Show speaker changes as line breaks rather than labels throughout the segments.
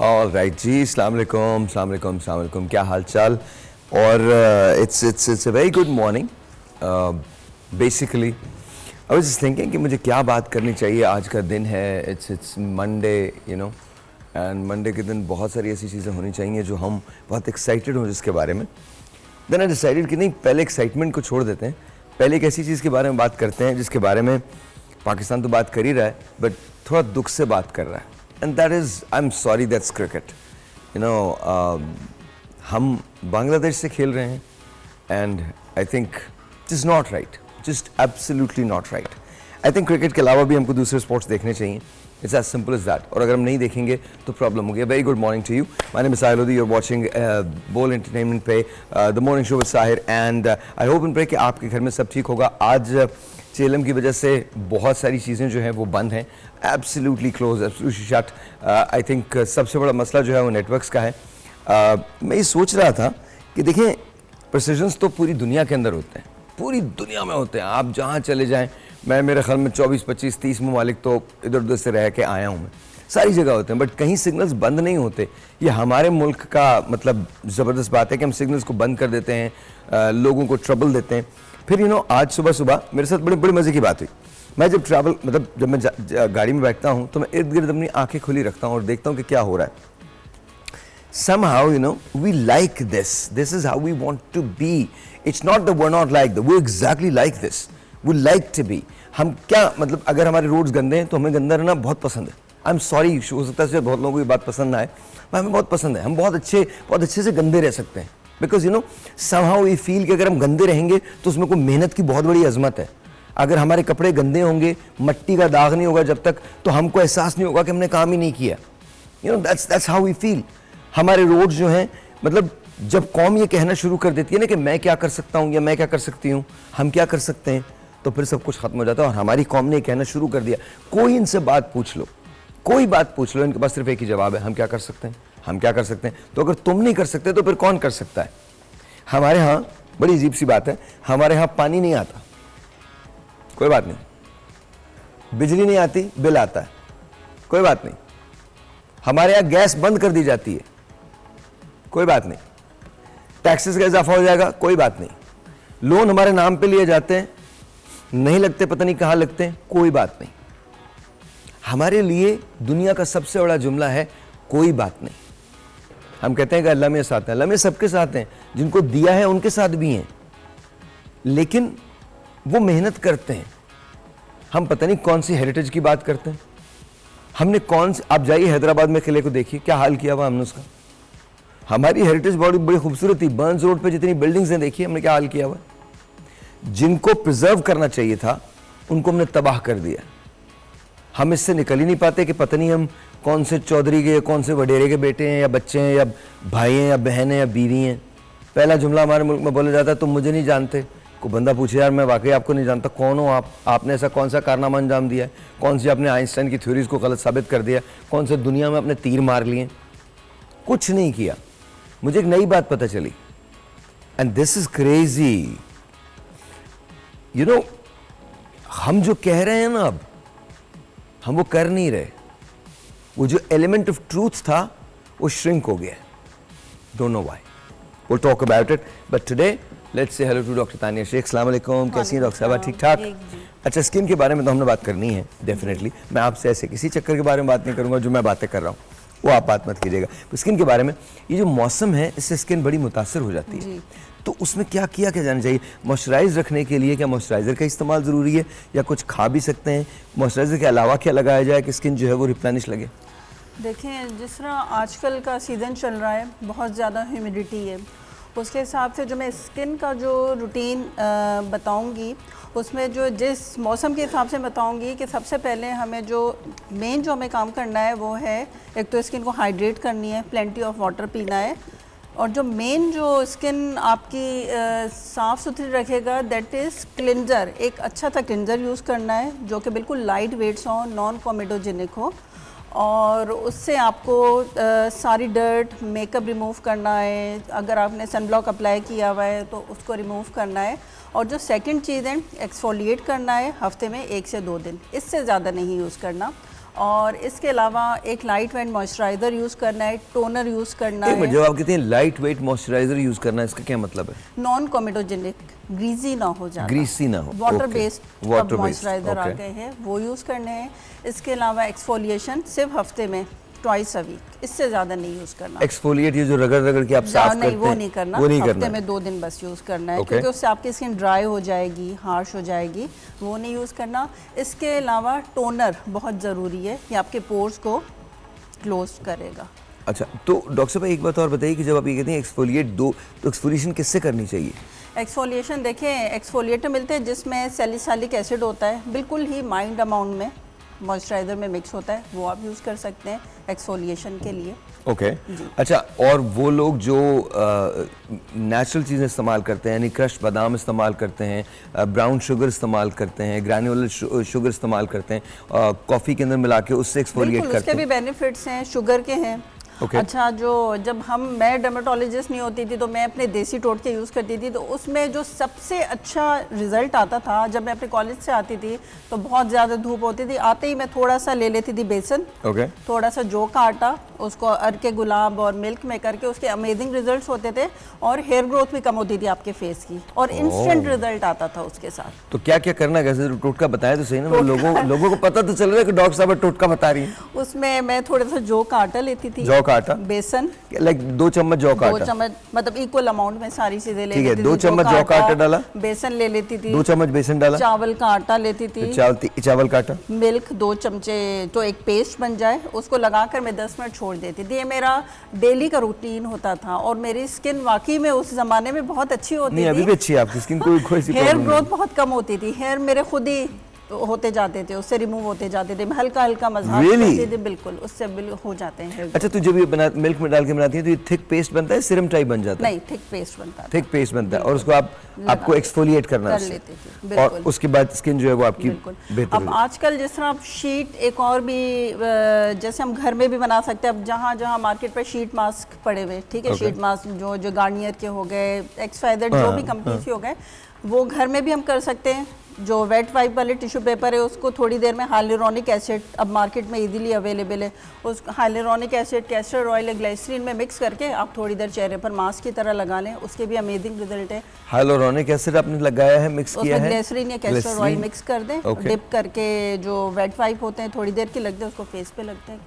All right जी, अस्सलाम वालेकुम, अस्सलाम वालेकुम, अस्सलाम वालेकुम, क्या हाल चाल। और it's a very good morning. Basically I was just thinking कि मुझे क्या बात करनी चाहिए। आज का दिन है, it's Monday, you know, and Monday के दिन बहुत सारी ऐसी चीज़ें होनी चाहिए जो हम बहुत एक्साइटेड हों जिसके बारे में। देन आई डिसाइडेड कि नहीं, पहले एक्साइटमेंट को छोड़ देते हैं, पहले एक ऐसी चीज़ के बारे में बात करते हैं जिसके बारे में पाकिस्तान तो बात कर ही रहा है बट थोड़ा दुख से बात कर रहा है, and that is, I am sorry, that's cricket. You know, हम बांग्लादेश से खेल रहे हैं and I think it is not right, just absolutely not right. I think cricket के अलावा भी हमको दूसरे स्पोर्ट्स देखने चाहिए। It's as simple as that. और अगर हम नहीं देखेंगे तो प्रॉब्लम होगी। Very good morning to you, my name is Sahir Lodhi, you are watching Bol entertainment पे the morning show with Sahir, and I hope and pray कि आपके घर में सब ठीक होगा। आज चेलम की वजह से बहुत सारी चीज़ें जो हैं वो बंद हैं, absolutely close, absolutely shut. I think सबसे बड़ा मसला जो है वो नेटवर्क्स का है। मैं ये सोच रहा था कि देखें, प्रेसिजन्स तो पूरी दुनिया के अंदर होते हैं, पूरी दुनिया में होते हैं। आप जहाँ चले जाएं, मैं मेरे ख्याल में 24, 25, 30 ममालिक तो इधर उधर से रह के आया हूँ मैं, सारी जगह होते हैं, बट कहीं सिग्नल्स बंद नहीं होते। ये हमारे मुल्क का मतलब ज़बरदस्त बात है कि हम सिग्नल्स को बंद कर देते हैं, लोगों को ट्रबल देते हैं। फिर यू नो, आज सुबह सुबह मेरे साथ बड़े मज़े की बात हुई। मैं जब ट्रैवल मतलब जब मैं गाड़ी में बैठता हूँ तो मैं इर्द गिर्द अपनी आंखें खुली रखता हूँ और देखता हूँ कि क्या हो रहा है। Somehow, you know, we like this. This is how we want to be. It's not that we're not like that. We're exactly like this. We like to be. हम क्या मतलब, अगर हमारे रोड्स गंदे हैं तो हमें गंदा रहना बहुत पसंद है। I'm sorry, हो सकता है बहुत लोगों को ये बात पसंद ना आए, पर हमें बहुत पसंद है। हम बहुत अच्छे से गंदे रह सकते हैं। Because you know, somehow we feel कि अगर हम गंदे रहेंगे तो उसमें कोई मेहनत की बहुत बड़ी अजमत है। अगर हमारे कपड़े गंदे होंगे, मट्टी का दाग नहीं होगा जब तक, तो हमको एहसास नहीं होगा कि हमने काम ही नहीं किया। You know, that's how we feel. हमारे रोड जो हैं, मतलब जब कौम ये कहना शुरू कर देती है ना कि मैं क्या कर सकता हूँ या मैं क्या कर सकती हूँ, हम क्या कर सकते हैं, तो फिर सब कुछ खत्म हो जाता है। और हमारी कौम ने कहना शुरू कर दिया, कोई इनसे बात पूछ लो, कोई बात पूछ लो, इनके पास सिर्फ एक ही जवाब है, हम क्या कर सकते हैं, हम क्या कर सकते हैं। तो अगर तुम नहीं कर सकते तो फिर कौन कर सकता है। हमारे यहाँ बड़ी अजीब सी बात है, हमारे यहाँ पानी नहीं आता, कोई बात नहीं, बिजली नहीं आती, बिल आता है, कोई बात नहीं। हमारे यहाँ गैस बंद कर दी जाती है, कोई बात नहीं। टैक्सेस का इजाफा हो जाएगा, कोई बात नहीं। लोन हमारे नाम पे लिए जाते हैं, नहीं लगते, पता नहीं कहाँ लगते हैं, कोई बात नहीं। हमारे लिए दुनिया का सबसे बड़ा जुमला है, कोई बात नहीं। हम कहते हैं कि अल्लाह मेरे साथ है, अल्लाह मेरे सबके साथ हैं, जिनको दिया है उनके साथ भी हैं, लेकिन वो मेहनत करते हैं। हम पता नहीं कौन सी हेरिटेज की बात करते हैं, हमने कौन से, आप जाइए हैदराबाद में किले को देखिए, क्या हाल किया हुआ हमने उसका। हमारी हेरिटेज बड़ी खूबसूरत थी, बर्न्स रोड पे जितनी बिल्डिंग्स हैं देखिए हमने क्या हाल किया हुआ। जिनको प्रिजर्व करना चाहिए था उनको हमने तबाह कर दिया। हम इससे निकल ही नहीं पाते कि पता नहीं हम कौन से चौधरी के, कौन से वडेरे के बेटे हैं या बच्चे हैं या भाई हैं या बहन हैं या बीवी हैं। पहला जुमला हमारे मुल्क में बोला जाता है, तुम मुझे नहीं जानते। को बंदा पूछे, यार मैं वाकई आपको नहीं जानता, कौन हो आप, आपने ऐसा कौन सा कारनामा अंजाम दिया है, कौन सी आपने आइंस्टाइन की थ्योरीज को गलत साबित कर दिया, कौन से दुनिया में अपने तीर मार लिए। कुछ नहीं किया। मुझे एक नई बात पता चली, and this is crazy. You know, हम जो कह रहे हैं ना, अब हम वो कर नहीं रहे। वो जो एलिमेंट ऑफ ट्रूथ था वो श्रिंक हो गया। Don't know why, we'll talk about it, but today let's say hello to doctor Tania Shaikh. अस्सलाम वालेकुम, कैसी हैं डॉक्टर साहब, ठीक ठाक? अच्छा, स्किन के बारे में तो हमने बात करनी है डेफिनेटली। मैं आपसे ऐसे किसी चक्कर के बारे में बात नहीं करूंगा, जो मैं बातें कर रहा हूँ वो आप बात मत कीजिएगा। तो स्किन के बारे में, ये जो मौसम है इससे स्किन बड़ी मुतासर हो जाती है, तो उसमें क्या किया क्या जाना चाहिए मॉइस्चराइज रखने के लिए? क्या मॉइस्चराइज़र का इस्तेमाल ज़रूरी है या कुछ खा भी सकते हैं? मॉइस्चराइज़र के अलावा क्या लगाया जाए कि स्किन जो है वो रिप्लेनिश लगे?
देखें, जिस तरह आजकल का सीज़न चल रहा है, बहुत ज़्यादा ह्यूमिडिटी है, उसके हिसाब से जो मैं स्किन का जो रूटीन बताऊंगी, उसमें जो जिस मौसम के हिसाब से बताऊंगी कि सबसे पहले हमें जो मेन जो हमें काम करना है वो है, एक तो स्किन को हाइड्रेट करनी है, प्लेंटी ऑफ वाटर पीना है, और जो मेन जो स्किन आपकी साफ़ सुथरी रखेगा दैट इज़ क्लिनज़र। एक अच्छा सा क्लिनज़र यूज़ करना है जो कि बिल्कुल लाइट वेट्स हो, नॉन कॉमेडोजेनिक हो, और उससे आपको सारी डर्ट, मेकअप रिमूव करना है। अगर आपने सनब्लॉक अप्लाई किया हुआ है तो उसको रिमूव करना है। और जो सेकंड चीज़ है, एक्सफोलिएट करना है हफ्ते में 1 से 2 दिन, इससे ज़्यादा नहीं यूज़ करना। और इसके अलावा एक लाइट वेट मॉइस्चराइज़र यूज़ करना है, टोनर यूज़ करना
एक मिनट,
है।
जब आप कहते हैं लाइट वेट मॉइस्चराइजर यूज करना है, इसका क्या मतलब है?
नॉन कोमेटोजेनिक, ग्रीजी ना हो जाता,
ग्रीसी ना हो,
water
okay.
Based
Water based,
moisturiser आ
okay.
गए हैं, वो यूज़ करने हैं। इसके अलावा एक्सफोलिएशन सिर्फ हफ्ते में ट्वाइस अ वीक, इससे ज़्यादा नहीं यूज़ करना।
एक्सफोलिएट, ये जो रगड़ रगड़ के आप साफ करते हैं,
वो नहीं करना,
वो नहीं
हफ्ते
करना
में 2 दिन बस यूज़ करना है,
Okay.
क्योंकि उससे आपकी स्किन ड्राई हो जाएगी, हार्श हो जाएगी, वो नहीं यूज़ करना। इसके अलावा टोनर बहुत ज़रूरी है, ये आपके पोर्स को क्लोज करेगा।
अच्छा, तो डॉक्टर साहब एक बात और बताइए कि जब आप ये कहते हैं एक्सफोलिएट दो, तो एक्सफोलिएशन किससे करनी चाहिए?
एक्सफोलिएशन देखें, एक्सफोलिएटर मिलते हैं जिसमें सैलिसाइलिक एसिड होता है, बिल्कुल ही माइंड अमाउंट में मॉइस्चराइज़र में मिक्स होता है, वो आप यूज़ कर सकते हैं एक्सफोलिएशन के लिए।
ओके अच्छा, और वो लोग जो नेचुरल चीज़ें इस्तेमाल करते हैं, यानी क्रश बादाम इस्तेमाल करते हैं, ब्राउन शुगर इस्तेमाल करते हैं, ग्रैन्युलर शुगर इस्तेमाल करते हैं, कॉफ़ी के अंदर मिला के उससे एक्सफोलिएट
बिल्कुल,
करते
उसके भी
हैं।
बेनिफिट्स हैं, शुगर के हैं।
Okay.
अच्छा, जब मैं डर्मेटोलॉजिस्ट नहीं होती थी तो मैं अपने देसी टोटके यूज़ करती थी, तो उसमें जो सबसे अच्छा रिजल्ट आता था, जब मैं अपने कॉलेज से आती थी तो बहुत ज़्यादा धूप होती थी, आते ही मैं थोड़ा सा ले लेती थी बेसन,
Okay.
थोड़ा सा जौ का आटा, उसको अर के गुलाब और मिल्क में करके, उसके अमेजिंग रिजल्ट्स होते थे और हेयर ग्रोथ भी कम होती थी आपके फेस की, और इंस्टेंट रिजल्ट आता था उसके साथ।
तो क्या क्या करना है, कैसे टोटका बताया तो सही ना, लोगों को पता तो चल रहा है कि डॉक्टर साहब टोटका बता रही है।
उसमें मैं थोड़ा सा जौ का आटा लेती थी,
जौ का आटा,
बेसन,
लाइक 2 चम्मच जौ का
2
आटा,
चम्मच, मतलब इक्वल अमाउंट में सारी चीजें ले
ठीक है,
लेती थी।
2 चम्मच जौ का आटा डाला,
बेसन ले लेती थी,
2 चम्मच बेसन डाला,
चावल का आटा लेती थी,
चावल का आटा,
मिल्क 2 चमचे, तो एक पेस्ट बन जाए, उसको लगाकर मैं 10 मिनट छोड़ देती थी। ये मेरा डेली का रूटीन होता था और मेरी स्किन वाकई में उस जमाने में बहुत अच्छी होती
नहीं
थी।
अभी भी अच्छी है आपकी स्किन, कोई सी
हेयर
प्रॉब्लम
ग्रोथ
नहीं।
बहुत कम होती थी, हेयर मेरे खुद ही होते जाते थे, उससे रिमूव होते जाते थे, मैं हल्का हल्का मसाज
Really?
करती थी, बिल्कुल उससे हो जाते हैं hair growth।
अच्छा, तो जब ये मिल्क में डाल के बनाती है तो ये थिक पेस्ट बनता है, सिरम टाइप बन जाता है?
नहीं, थिक पेस्ट बनता था।
थिक पेस्ट बनता है और उसको आपको एक्सफोलिएट करना है
कर
उससे।
लेते थे,
और
बिल्कुल।
उसके बाद स्किन जो है वो आपकी
बिल्कुल।
बेहतर
अब
हो
आजकल जिस तरह आप शीट, एक और भी जैसे हम घर में भी बना सकते हैं, अब जहाँ जहाँ मार्केट पर शीट मास्क पड़े हुए, ठीक है,
Okay.
शीट मास्क जो गार्नियर के हो गए, एक्सफाइजर, जो भी कंपनीज के हो गए, वो घर में भी हम कर सकते हैं। जो वेट वाइप वाले टिश्यू पेपर है उसको थोड़ी देर में हाइलुरोनिक एसिड, अब मार्केट में इजीली अवेलेबल है, उस hyaluronic acid, castor oil, glycerine में मिक्स करके आप थोड़ी देर चेहरे पर मास्क की तरह लगा लें, उसके भी अमेजिंग रिजल्ट है।
हाइलुरोनिक एसिड आपने लगाया है, मिक्स किया
उसमें
है,
ग्लिसरीन या कैस्टर ऑयल मिक्स कर दें,
Okay.
डिप करके, जो वेट वाइप होते हैं थोड़ी देर के लगते हैं, उसको फेस पे लगते हैं,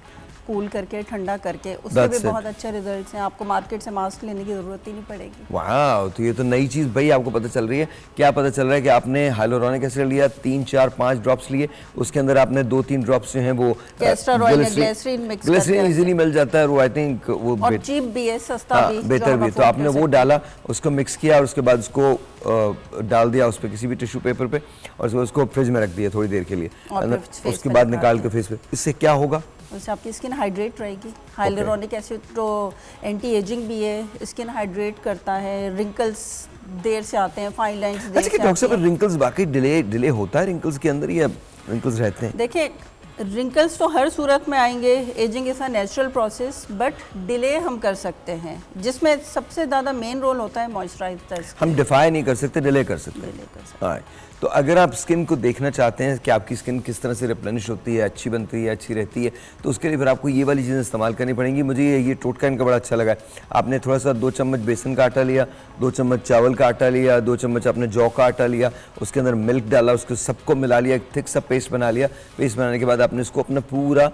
कूल करके, ठंडा करके, उसके
That's
भी
it.
बहुत अच्छे रिजल्ट्स हैं, आपको मार्केट से मास्क लेने की ज़रूरत ही नहीं पड़ेगी।
वाह, तो ये तो नई चीज़ भाई आपको पता चल रही है। क्या पता चल रहा है कि आपने हाइलुरोनिक एसिड लिया, 3, 4, 5 ड्रॉप्स लिए, उसके अंदर आपने 2-3 ड्रॉप्स जो हैं वो
कैस्टर ऑयल या ग्लिसरीन मिक्स करके,
ग्लिसरीन इजीली मिल जाता है, वो आई थिंक वो
और चीप भी है, सस्ता भी, जो
बेहतर
हम
भी। तो
afford
आपने
कर
वो
सकते हैं।
डाला, उसको मिक्स किया और उसके बाद उसको डाल दिया उस पर किसी भी टिश्यू पेपर पे, और उसको फ्रिज में रख दिया थोड़ी देर के लिए,
और फिर face
उसके
पे
बाद
लगा
निकाल के
दें।
फेस पे। इससे क्या होगा?
उससे आपकी स्किन हाइड्रेट रहेगी। हाइलुरोनिक एसिड तो एंटी एजिंग भी है, स्किन हाइड्रेट करता है, रिंकल्स देर से आते हैं, फाइन लाइंस देर
अच्छा, कि
से
डॉक्टर
आती
साहब
हैं।
रिंकल्स वाकई डिले होता है रिंकल्स के अंदर, या रिंकल्स रहते हैं?
देखिए, रिंकल्स तो हर सूरत में आएंगे, ageing is a natural process, but delay हम कर सकते हैं, जिसमें सबसे ज़्यादा मेन रोल होता है मॉइस्चराइजर।
हम डिफाई नहीं कर सकते, डिले कर सकते हैं।
डिले कर सकते
हाँ, तो अगर आप स्किन को देखना चाहते हैं कि आपकी स्किन किस तरह से रिप्लेनिश होती है, अच्छी बनती है, अच्छी रहती है, तो उसके लिए फिर आपको ये वाली चीज़ें इस्तेमाल करनी पड़ेंगी। मुझे ये टोटका इनका बड़ा अच्छा लगा है। आपने थोड़ा सा 2 चम्मच बेसन का आटा लिया, 2 चम्मच चावल का आटा लिया, 2 चम्मच आपने जौ का आटा लिया, उसके अंदर मिल्क डाला, उसको सबको मिला लिया, एक थिक सा पेस्ट बना लिया। पेस्ट बनाने के बाद आपने इसको अपना पूरा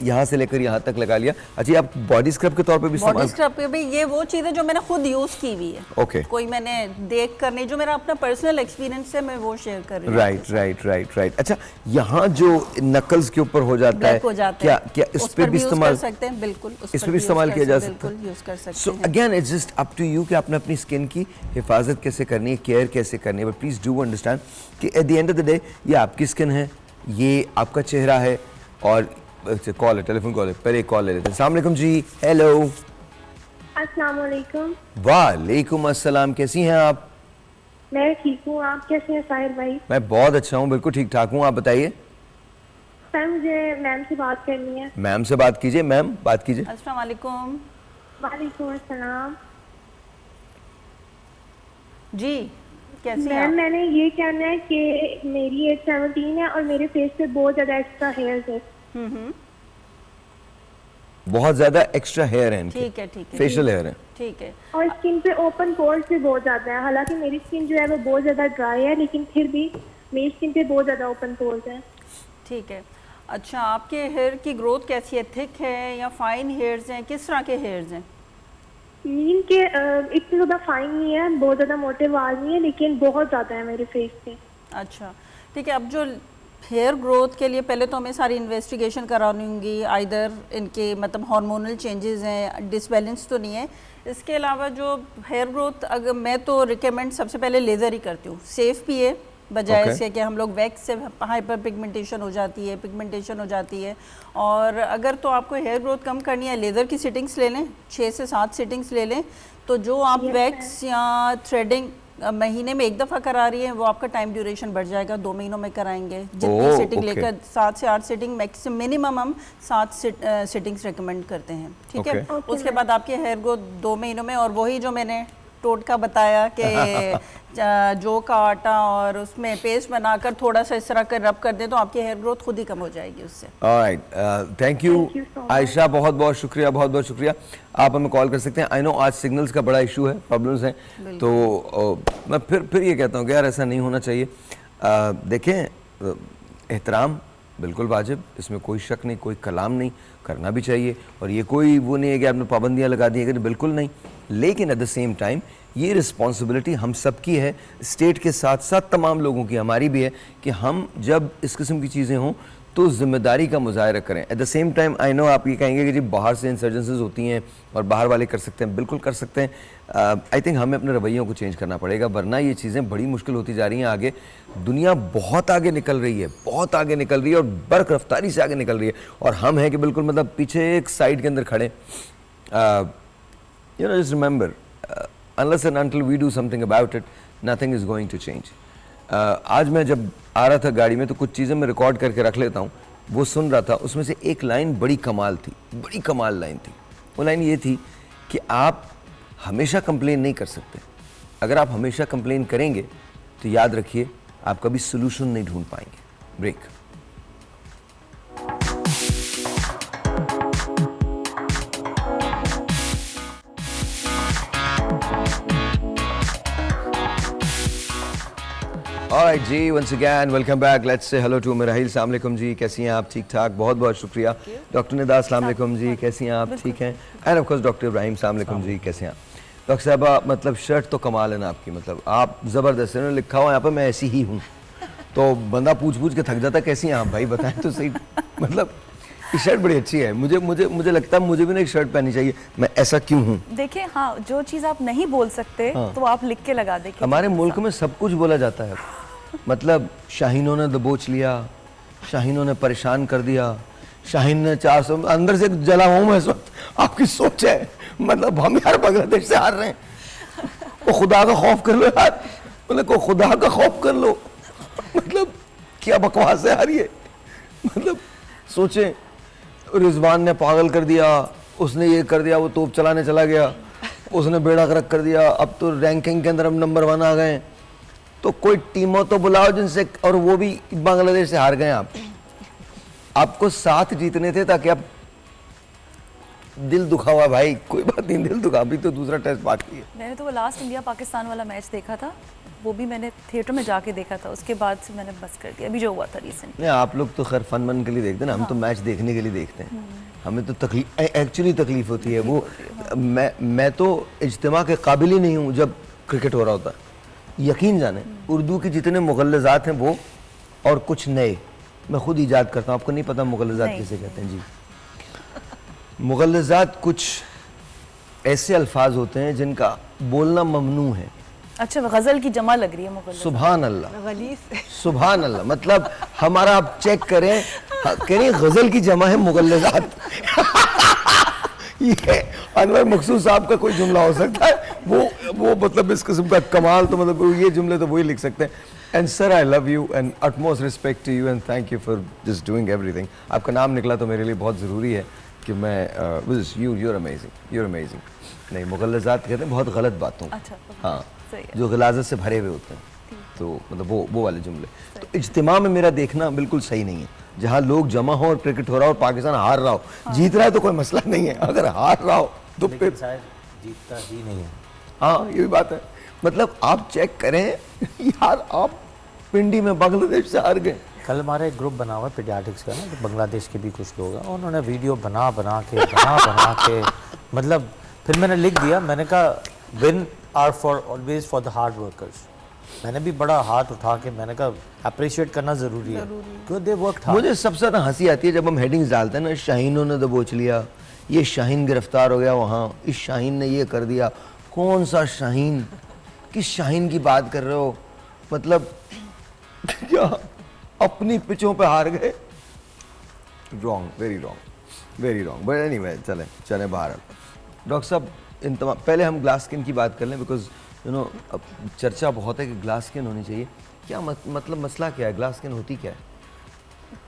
यहाँ से लेकर यहाँ तक लगा लिया। अच्छा, आप बॉडी स्क्रब के तौर पे भी
बॉडी स्क्रब पे भी ये वो चीज़ है जो मैंने खुद यूज़ की हुई है।
ओके,
कोई मैंने देख कर नहीं, जो मेरा अपना पर्सनल एक्सपीरियंस है, मैं वो शेयर कर रही हूँ।
राइट। अच्छा, यहाँ जो नकल्स के ऊपर हो जाता है,
ब्लैक हो जाता है,
क्या इस
उस
पे
पर
भी
use
इस्तेमाल
कर सकते हैं? बिल्कुल, उस
इस
पर
पे भी इस्तेमाल किया जा सकता है,
बिल्कुल यूज़ कर सकते
सो
हैं।
Again it's just up to you कि आपने अपनी स्किन की हिफाजत कैसे करनी है, केयर कैसे करनी है। बट प्लीज़ डू अंडरस्टैंड कि at the end of the day ये आपकी स्किन है, ये आपका चेहरा है। और कॉल है, टेलीफोन कॉल है, पहले एक कॉल ले लेते हैं। अस्सलाम वालेकुम जी। हेलो।
अस्सलाम वालेकुम।
वालेकुम अस्सलाम, कैसी हैं आप?
मैं ठीक हूँ, आप कैसे हैं साहिर भाई?
मैं बहुत अच्छा हूँ, बिल्कुल ठीक ठाक हूँ, आप बताइए।
सर, मुझे मैम से बात करनी है।
मैम से बात कीजिए, मैम बात कीजिए।
अस्सलाम वालेकुम।
वालेकुम अस्सलाम।
जी, कैसी हैं
मैम,
आप?
मैंने ये कहना है कि मेरी एज 17 है और मेरे फेस पे बहुत ज़्यादा एक्स्ट्रा हेयर्स है।
बहुत ज्यादा एक्स्ट्रा हेयर है इनके,
ठीक है ठीक है
फेशियल हेयर है।
ठीक है।
और स्किन पे ओपन पोर्स भी बहुत ज्यादा है। हालांकि मेरी स्किन जो है वो बहुत ज्यादा ड्राई है, लेकिन फिर भी मेरी स्किन पे बहुत ज्यादा ओपन पोर्स है।
ठीक है। अच्छा, आपके हेयर की ग्रोथ कैसी है? थिक है या फाइन हेयर्स हैं? किस तरह के हेयर्स हैं?
मीन के इतने ज्यादा फाइन नहीं है, बहुत ज्यादा मोटे बाल नहीं है, लेकिन बहुत ज्यादा है मेरे फेस पे।
अच्छा ठीक है। अब जो हेयर ग्रोथ के लिए पहले तो हमें सारी इन्वेस्टिगेशन करानी होंगी, आइदर इनके मतलब हार्मोनल चेंजेस हैं, डिसबैलेंस तो नहीं है। इसके अलावा जो हेयर ग्रोथ, अगर मैं तो रिकमेंड सबसे पहले लेज़र ही करती हूँ। सेफ़ भी है, बजाय
Okay.
इसके कि हम लोग वैक्स से हाइपर पिगमेंटेशन हो जाती है, पिगमेंटेशन हो जाती है। और अगर तो आपको हेयर ग्रोथ कम करनी है, लेज़र की सिटिंग्स ले लें, 6 से 7 सिटिंग्स ले लें। तो जो आप वैक्स या थ्रेडिंग महीने में एक दफ़ा करा रही है, वो आपका टाइम ड्यूरेशन बढ़ जाएगा, 2 महीनों में कराएंगे। जितनी
Oh,
सिटिंग
okay.
लेकर 7 से 8 सिटिंग मैक्सिमम, मिनिमम हम 7 सिटिंग्स रिकमेंड करते हैं। ठीक है।
Okay,
उसके बाद आपके हेयर ग्रोथ 2 महीनों में, और वही जो मैंने टोटका बताया कि जौ का आटा और उसमें पेस्ट बनाकर थोड़ा सा इस तरह कर रब कर दें, तो आपकी हेयर ग्रोथ खुद ही कम हो जाएगी उससे।
Alright, thank you
Thank you so much.
Ayesha, बहुत बहुत शुक्रिया, बहुत बहुत शुक्रिया। आप हमें कॉल कर सकते हैं। आई नो आज सिग्नल्स का बड़ा इशू है, प्रॉब्लम्स हैं, तो मैं फिर ये कहता हूँ कि यार ऐसा नहीं होना चाहिए। देखें, एहतराम बिल्कुल वाजिब, इसमें कोई शक नहीं, कोई कलाम नहीं, करना भी चाहिए। और ये कोई वो नहीं है कि आपने पाबंदियाँ लगा दी है, बिल्कुल नहीं। लेकिन एट द सेम टाइम ये रिस्पॉन्सिबिलिटी हम सब की है, स्टेट के साथ साथ तमाम लोगों की, हमारी भी है, कि हम जब इस किस्म की चीज़ें हों तो ज़िम्मेदारी का मुजाहरा करें। Eight the same time I know आप ये कहेंगे कि जी बाहर से इंसर्जेंसीज होती हैं और बाहर वाले कर सकते हैं, बिल्कुल कर सकते हैं। आई थिंक हमें अपने रवैयों को चेंज करना पड़ेगा, वरना ये चीज़ें बड़ी मुश्किल होती जा रही हैं। आगे दुनिया बहुत आगे निकल रही है, बहुत आगे निकल रही है, और बर्क रफ्तारी से आगे निकल रही है, और हम हैं कि बिल्कुल मतलब पीछे एक साइड के अंदर खड़े। You know, just remember, unless and until we do something about it, nothing is going to change. आज मैं जब आ रहा था गाड़ी में, तो कुछ चीज़ें मैं रिकॉर्ड करके रख लेता हूँ, वो सुन रहा था, उसमें से एक लाइन बड़ी कमाल थी, बड़ी कमाल लाइन थी। वो लाइन ये थी कि आप हमेशा कंप्लेन नहीं कर सकते। अगर आप हमेशा कंप्लेन करेंगे तो याद रखिए आप कभी सोल्यूशन नहीं ढूंढ पाएंगे। ब्रेक। ऑलराइट जी, once again welcome back. Let's say hello to मिराहिल। अस्सलाम वालेकुम जी, कैसी हैं आप? ठीक ठाक, बहुत बहुत शुक्रिया। डॉक्टर निदा, अस्सलाम वालेकुम जी, कैसी हैं आप? ठीक हैं। End of course doctor Ibrahim, अस्सलाम वालेकुम जी, कैसे हैं आप? डॉक्टर साहबा, मतलब शर्ट तो कमाल है ना आपकी, मतलब आप ज़बरदस्त है। लिखा हुआ यहाँ पर मैं ऐसी ही हूँ, तो बंदा पूछ पूछ के थक जाता कैसी हैं आप भाई, बताएं तो सही। मतलब ये शर्ट बड़ी अच्छी है, मुझे लगता है मुझे भी ना एक शर्ट पहननी चाहिए। मैं ऐसा क्यों हूँ?
देखिए, हाँ, जो चीज़ आप नहीं बोल सकते तो आप लिख के लगा दें।
हमारे मुल्क में सब कुछ बोला जाता है। मतलब शाहीनों ने दबोच लिया, शाहीनों ने परेशान कर दिया, शाहीन ने 400 अंदर से जला हूँ मैं इस वक्त। आपकी सोच है, मतलब हम यार बांग्लादेश से हार रहे हैं, वो खुदा का खौफ कर लो यार, मतलब को खुदा का खौफ कर लो। मतलब क्या बकवास है यार ये। मतलब सोचें, रिजवान ने पागल कर दिया, उसने ये कर दिया, वो तोप चलाने चला गया, उसने बेड़ा गर्क कर दिया, अब तो रैंकिंग के अंदर हम नंबर 1 आ गए। तो कोई टीमों तो बुलाओ जिनसे, और वो भी बांग्लादेश से हार गए आप। आपको 7 जीतने थे ताकि आप, दिल दुखा हुआ भाई, कोई बात नहीं, दिल दुखा, अभी तो दूसरा टेस्ट बाकी है।
मैंने तो वो लास्ट इंडिया पाकिस्तान वाला मैच देखा था, वो भी मैंने थिएटर में जाके देखा था, उसके बाद से मैंने बस कर दिया। अभी जो हुआ था रिसेंट।
नहीं, आप लोग तो खैर फन मन के लिए देखते हैं ना, हम तो मैच देखने के लिए देखते हैं। हमें तो तकलीफ, एक्चुअली तकलीफ होती है वो। मैं तो इज्तिमा के काबिल ही नहीं हूँ जब क्रिकेट हो रहा होता है। यकीन जाने, उर्दू के जितने मुगल्लज़ात हैं वो, और कुछ नए मैं खुद ईजाद करता हूँ। आपको नहीं पता मुगल्लज़ात किसे कहते हैं? जी, मुगल्लज़ात कुछ ऐसे अल्फाज होते हैं जिनका बोलना ममनू है।
अच्छा, गजल की जमा लग रही है मुगल।
सुभान अल्लाह, सुभान अल्लाह। मतलब हमारा आप चेक करें, कह रही गजल की जमा है मुगल्लज़ात। ये अनवर मकसूद साहब का कोई जुमला हो सकता है, वो मतलब इस किस्म का कमाल, तो मतलब ये जुमले तो वही लिख सकते हैं। And sir, I love you and utmost respect to you and thank you for just doing everything. आपका नाम निकला तो मेरे लिए बहुत ज़रूरी है कि मैं यूर अमेजिंग, यूर अमेजिंग। नहीं, मुगल्लज़ात कहते हैं बहुत गलत बातों।
अच्छा,
हाँ,
सही है।
जो गिलाज़त से भरे हुए होते हैं। तो मतलब वो वाले जुमले। तो इज्तिमा में मेरा देखना बिल्कुल सही नहीं है, जहाँ लोग जमा हो और क्रिकेट हो रहा हो और पाकिस्तान हार रहा हो। जीत रहा है तो कोई मसला नहीं है, अगर हार रहा हो तो फिर
शायद जीतता ही नहीं है।
हाँ ये भी बात है। मतलब आप चेक करें यार, आप पिंडी में बांग्लादेश से हार गए।
कल हमारा एक ग्रुप बना हुआ है पीडियाट्रिक्स का ना, तो बांग्लादेश के भी कुछ लोग हैं, उन्होंने वीडियो बना के मतलब फिर मैंने लिख दिया, मैंने कहा win are for always for the hard workers. मैंने भी बड़ा हाथ उठा के मैंने कहा अप्रिशिएट करना ज़रूरी है, क्यों दे वर्क हार्ड।
मुझे सबसे ज़्यादा हंसी आती है जब हम हेडिंग्स डालते हैं ना, शाहीनों ने दबोच लिया, ये शाहीन गिरफ्तार हो गया वहाँ, इस शाहीन ने ये कर दिया। कौन सा शाहीन, किस शाहीन की बात कर रहे हो? मतलब क्या अपनी पिचों पे हार गए? Wrong, very wrong. But anyway चले बाहर। डॉक्टर साहब इन तमाम, पहले हम ग्लास स्किन की बात कर लें, बिकॉज यू नो अब चर्चा बहुत है कि ग्लास स्किन होनी चाहिए। क्या मतलब मसला क्या है, ग्लास स्किन होती क्या है?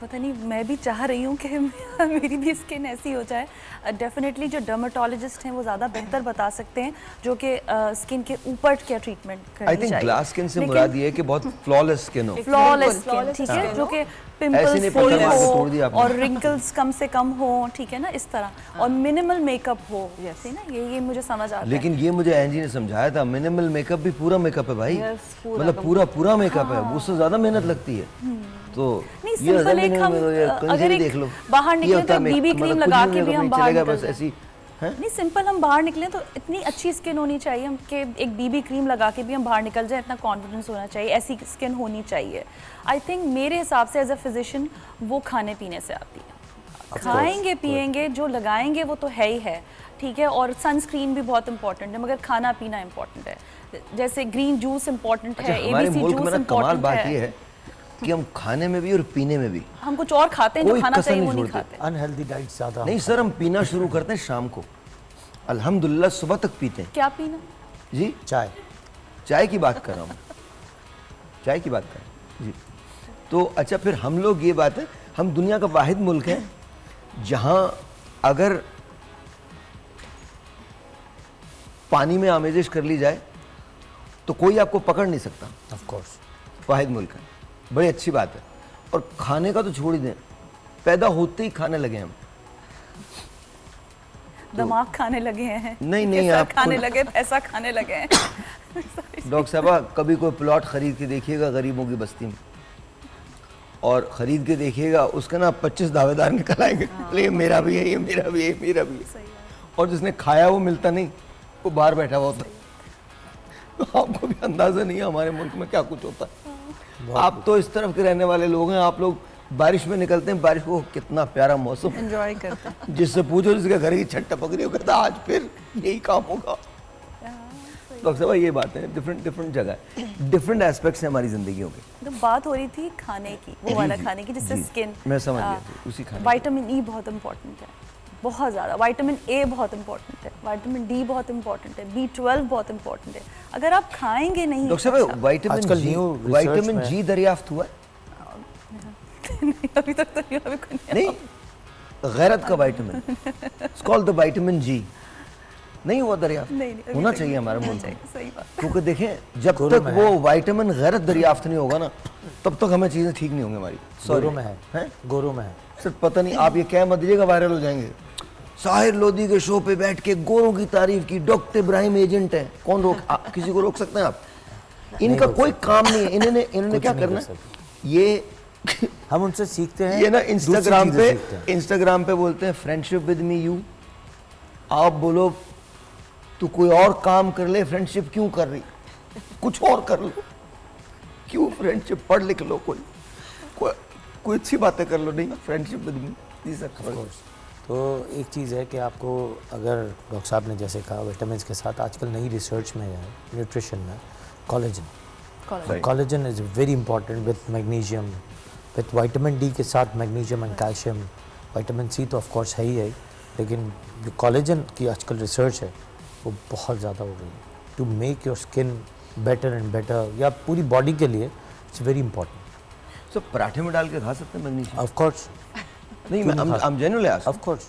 पता नहीं, मैं भी चाह रही हूँ कि मेरी भी स्किन ऐसी हो जाए। डेफिनेटली जो डर्माटोलॉजिस्ट हैं वो ज़्यादा बेहतर बता सकते हैं, जो कि स्किन के ऊपर क्या ट्रीटमेंट करनी
आई
चाहिए।
थिंक ग्लास स्किन से मुराद ये है कि बहुत फ्लॉलेस स्किन हो।
फ्लॉलेस स्किन, ठीक है, जो कि
ऐसे
पिंपल्स
नहीं
फुल
पत्थर मार के तोड़ दिया
हो
आपने।
और रिंकल्स कम से कम हो, ठीक है ना, इस तरह, और मिनिमल मेकअप हो, ठीक है ना, ये मुझे समझ आता है।
लेकिन ये मुझे एंजी ने समझाया था, मिनिमल मेकअप भी पूरा मेकअप है भाई। मतलब पूरा मेकअप है, उससे ज्यादा मेहनत लगती है। तो
नहीं,
ये
सिंपल एक हम अगर एक
देख लो,
बाहर
ये
निकले
होता
तो
है
बीबी
मतलब
क्रीम
कुछ
लगा
भी
के भी
मेकअप
हम
नहीं
बाहर
चलेगा,
निकल
बस
जाए।
ऐसी हैं?
नहीं, सिंपल हम बाहर निकले तो इतनी अच्छी स्किन होनी चाहिए हम कि एक बीबी क्रीम लगा के भी हम बाहर निकल जाए, इतना कॉन्फिडेंस होना चाहिए, ऐसी स्किन होनी चाहिए। आई थिंक मेरे हिसाब से एज अ फिजिशियन वो खाने पीने से आती है। खाएंगे पिएंगे, जो लगाएंगे वो तो है ही है, ठीक है, और सनस्क्रीन भी बहुत इंपॉर्टेंट है, मगर खाना पीना इंपॉर्टेंट है। जैसे ग्रीन जूस इंपॉर्टेंट है,
हमारे
एबीसी
मुल्क में
जूस
ना कमाल
इंपॉर्टेंट
बात ये
है।
है कि हम खाने में भी और पीने में भी
हम कुछ और खाते हैं जो
कोई
खाना
कसर
चाहिए
नहीं
वो नहीं
छोड़ते।
खाते।
अनहेल्दी डाइट ज़्यादा।
नहीं सर, हम पीना शुरू करते हैं शाम को, अल्हम्दुलिल्लाह सुबह तक पीते हैं
क्या पीना?
जी। चाय की बात कर रहा हूँ, चाय की बात कर रहा हूँ जी। तो अच्छा, फिर हम लोग, ये बात है, हम दुनिया का वाहिद मुल्क है जहाँ अगर पानी में आमेजिश कर ली जाए तो कोई आपको पकड़ नहीं सकता।
ऑफ कोर्स
वाहिद मुल्क है, बड़ी अच्छी बात है। और खाने का तो छोड़ ही दें, पैदा होते ही खाने लगे हम।
दिमाग खाने लगे हैं,
नहीं,
सर
आप
खाने लगे, पैसा खाने लगे हैं।
डॉक्टर साहबा, कभी कोई प्लॉट खरीद के देखिएगा गरीबों की बस्ती में, और ख़रीद के देखिएगा उसका ना 25 दावेदार निकल आएंगे, ये मेरा भी है, ये मेरा भी है, मेरा भी है। और जिसने खाया वो मिलता नहीं, वो बाहर बैठा हुआ होता है। तो आपको भी अंदाज़ा नहीं है हमारे मुल्क में क्या कुछ होता है। आप तो इस तरफ के रहने वाले लोग हैं, आप लोग बारिश में निकलते हैं, बारिश को कितना प्यारा मौसम,
एंजॉय करते हैं।
जिससे पूछो जिसके घर की छत टपक रही हो, कहता आज फिर यही काम होगा। डॉक्टर साहब ये बात है, डिफरेंट जगह है, डिफरेंट एस्पेक्ट्स हैं हमारी जिंदगियों के।
तो बात हो रही थी खाने की, वो वाला खाने की जिससे
जी,
स्किन,
मैं समझ गया, उसी खाने की।
विटामिन ई बहुत इंपॉर्टेंट है, बहुत ज़्यादा। विटामिन ए बहुत इंपॉर्टेंट है, विटामिन डी बहुत इंपॉर्टेंट है, B12 बहुत इंपॉर्टेंट है। अगर आप खाएंगे नहीं,
डॉक्टर साहब
आजकल new research
विटामिन
में-
जी दरियाफ्त हुआ है?
अभी तक तो नहीं, अभी कोई नहीं।
नहीं, गैरत का vitamin, it's called the vitamin G, नहीं हुआ दरियाफ्त?
नहीं, अभी
होना
तक
चाहिए
नहीं
हमारे
होना
मुल्क में,
चाहिए, सही बात।
क्योंकि देखें जब
गुरु
तक
में
वो विटामिन गैरत दरियाफ्त नहीं होगा ना, तब तक हमें चीज़ें ठीक नहीं होंगी हमारी।
गोरों में है,
हैं?
गोरों में है।
सर पता नहीं, आप ये क्या मत दीजिएगा, वायरल हो जाएंगे। साहिर लोधी के शो पे बैठ के गोरों की तारीफ की, डॉक्टर इब्राहिम एजेंट है, कौन किसी को रोक सकते हैं आप? इनका कोई काम नहीं है, इन्होंने क्या
नहीं
करना
कर
है, ये
हम उनसे सीखते हैं,
ये ना
दूसरी
इंस्टाग्राम
चीज़ें सीखते हैं।
पे, इंस्टाग्राम पे बोलते हैं फ्रेंडशिप विद मी यू। आप बोलो तू कोई और काम कर ले, फ्रेंडशिप क्यों कर रही, कुछ और कर लो, क्यों फ्रेंडशिप, पढ़ लिख लो, कोई अच्छी बातें कर लो, नहीं फ्रेंडशिप विद मी, जी सर।
Of course। तो एक चीज़ है कि आपको, अगर डॉक्टर साहब ने जैसे कहा, विटामिन के साथ आजकल नई रिसर्च में है, न्यूट्रिशन में, collagen
Right.
Collagen is very important with magnesium, with vitamin D के साथ magnesium and calcium. Vitamin C तो ऑफ कोर्स है ही है, लेकिन जो कोलेजन की आजकल रिसर्च है वो बहुत ज़्यादा हो गई है to make your skin better and better, या पूरी बॉडी के लिए इट्स वेरी इंपॉर्टेंट।
सो पराठे में डाल के खा सकते हैं मैग्नीशियम?
ऑफ कोर्स,
नहीं, मैं I'm genuinely asking।
Of course.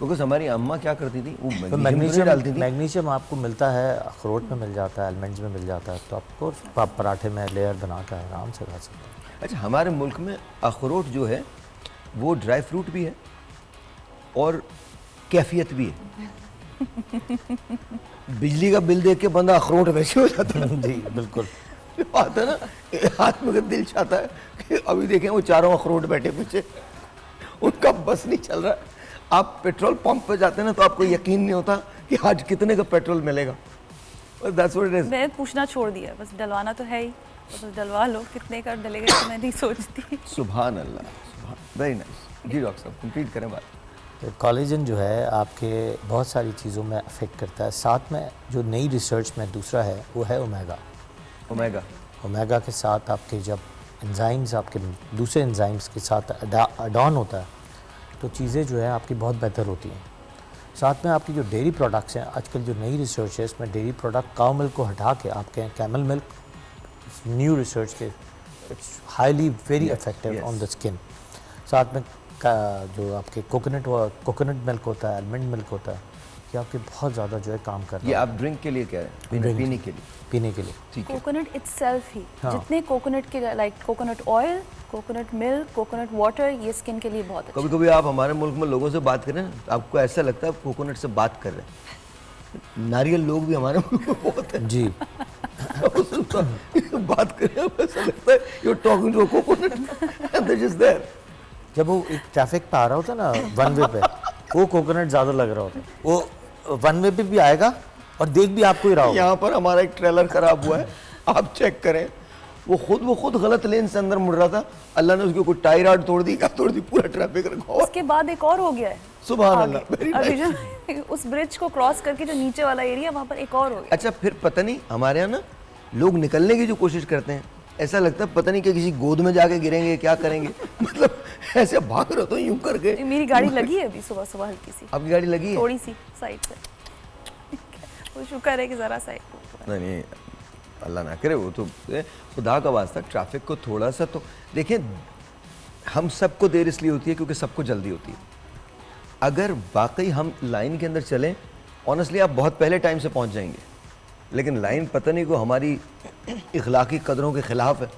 Because हमारी अम्मा क्या करती थी, वो
तो
मैग्नीशियम डालती थी।
मैग्नीशियम आपको मिलता है, अखरोट में मिल जाता है, आलमंड्स में मिल जाता है, तो आपको पराठे में लेयर बना कर आराम से खा सकते हैं।
अच्छा, हमारे मुल्क में अखरोट जो है वो ड्राई फ्रूट भी है और कैफियत भी है। बिजली का बिल देख के बंदा अखरोट वैसे हो जाता है।
जी बिल्कुल।
बात है ना, हाथ में अगर दिल चाहता है कि अभी देखें वो चारों अखरोट बैठे पीछे, उनका बस नहीं चल रहा है। आप पेट्रोल पंप पे जाते हैं ना तो आपको यकीन नहीं होता कि आज कितने का पेट्रोल मिलेगा। That's what it is.
मैं पूछना छोड़ दिया, बस डलवाना तो है ही, तो बस डलवा लो, कितने का डलेगा तो मैं नहीं सोचती।
सुभान अल्लाह, सुभान, वेरी नाइस। जी डॉक्टर साहब कंप्लीट करें बात।
तो कोलेजन जो है आपके बहुत सारी चीज़ों में अफेक्ट करता है। साथ में जो नई रिसर्च में दूसरा है वो है ओमेगा। ओमेगा के साथ आपके जब एंजाइम्स आपके दूसरे एंजाइम्स के साथ अडॉन होता है तो चीज़ें जो है आपकी बहुत बेहतर होती हैं। साथ में आपकी जो डेयरी प्रोडक्ट्स हैं, आजकल जो नई रिसर्च है इसमें डेयरी प्रोडक्ट काउ मिल्क को हटा के आपके कैमल मिल्क, न्यू रिसर्च के it's highly very effective on the skin. साथ में जो आपके कोकोनट मिल्क होता है, आलमंड मिल्क होता है, ये आपके बहुत ज़्यादा जो है काम कर रहा है।
ये आप ड्रिंक के लिए कह रहे हैं? पीने के लिए?
पीने के लिए।
ठीक है।
कोकोनट इटसेल्फ ही,
हाँ।
जितने कोकोनट के like coconut oil, coconut milk, coconut water, ये स्किन के लिए बहुत अच्छा
कभी कभी आप हमारे मुल्क में लोगों से बात करें ना, तो आपको ऐसा लगता है आप कोकोनट से बात कर रहे हैं। नारियल लोग भी हमारे मुल्क में बहुत हैं।
जी।
बात कर रहे हैं, ऐसा लगता है you're talking to a coconut and they're just there.
जब वो एक ट्रैफिक पे आ रहा होता है ना वन वे पे, वो कोकोनट ज़्यादा लग रहा होता है। वो वन वे पे भी आएगा और देख भी आपको ही रहा होगा।
यहाँ पर हमारा एक ट्रेलर खराब हुआ है, आप चेक करें, वो खुद गलत लेन से अंदर मुड़ रहा था, अल्लाह ने उसके कोई टायर आर्ट तोड़ दी, क्या तोड़ दी, पूरा ट्रैफिक रखा हुआ।
उसके बाद एक और हो गया है।
सुभान
आगे।
अल्लाह, very
अभी
nice.
जो उस ब्रिज को क्रॉस करके जो नीचे वाला एरिया, वहाँ पर एक और हो गया।
अच्छा, फिर पता नहीं हमारे यहाँ ना लोग निकलने की जो कोशिश करते हैं, ऐसा लगता है पता नहीं कि किसी गोद में जाके गिरेंगे, क्या करेंगे। मतलब ऐसे भाग रहे तो यूं करके।
मेरी गाड़ी लगी है अभी सुबह सुबह हल्की सी,
आपकी गाड़ी लगी है?
थोड़ी सी साइड से। वो शुक्र है कि ज़रा साइड।
नहीं, अल्लाह ना करे, वो तो खुदा का वास्ता, ट्रैफिक को थोड़ा सा तो देखें। हम सबको देर इसलिए होती है क्योंकि सबको जल्दी होती है। अगर वाकई हम लाइन के अंदर चलें, ऑनेस्टली आप बहुत पहले टाइम से पहुंच जाएंगे, लेकिन लाइन पता नहीं को हमारी इखलाकी कदरों के ख़िलाफ़ है,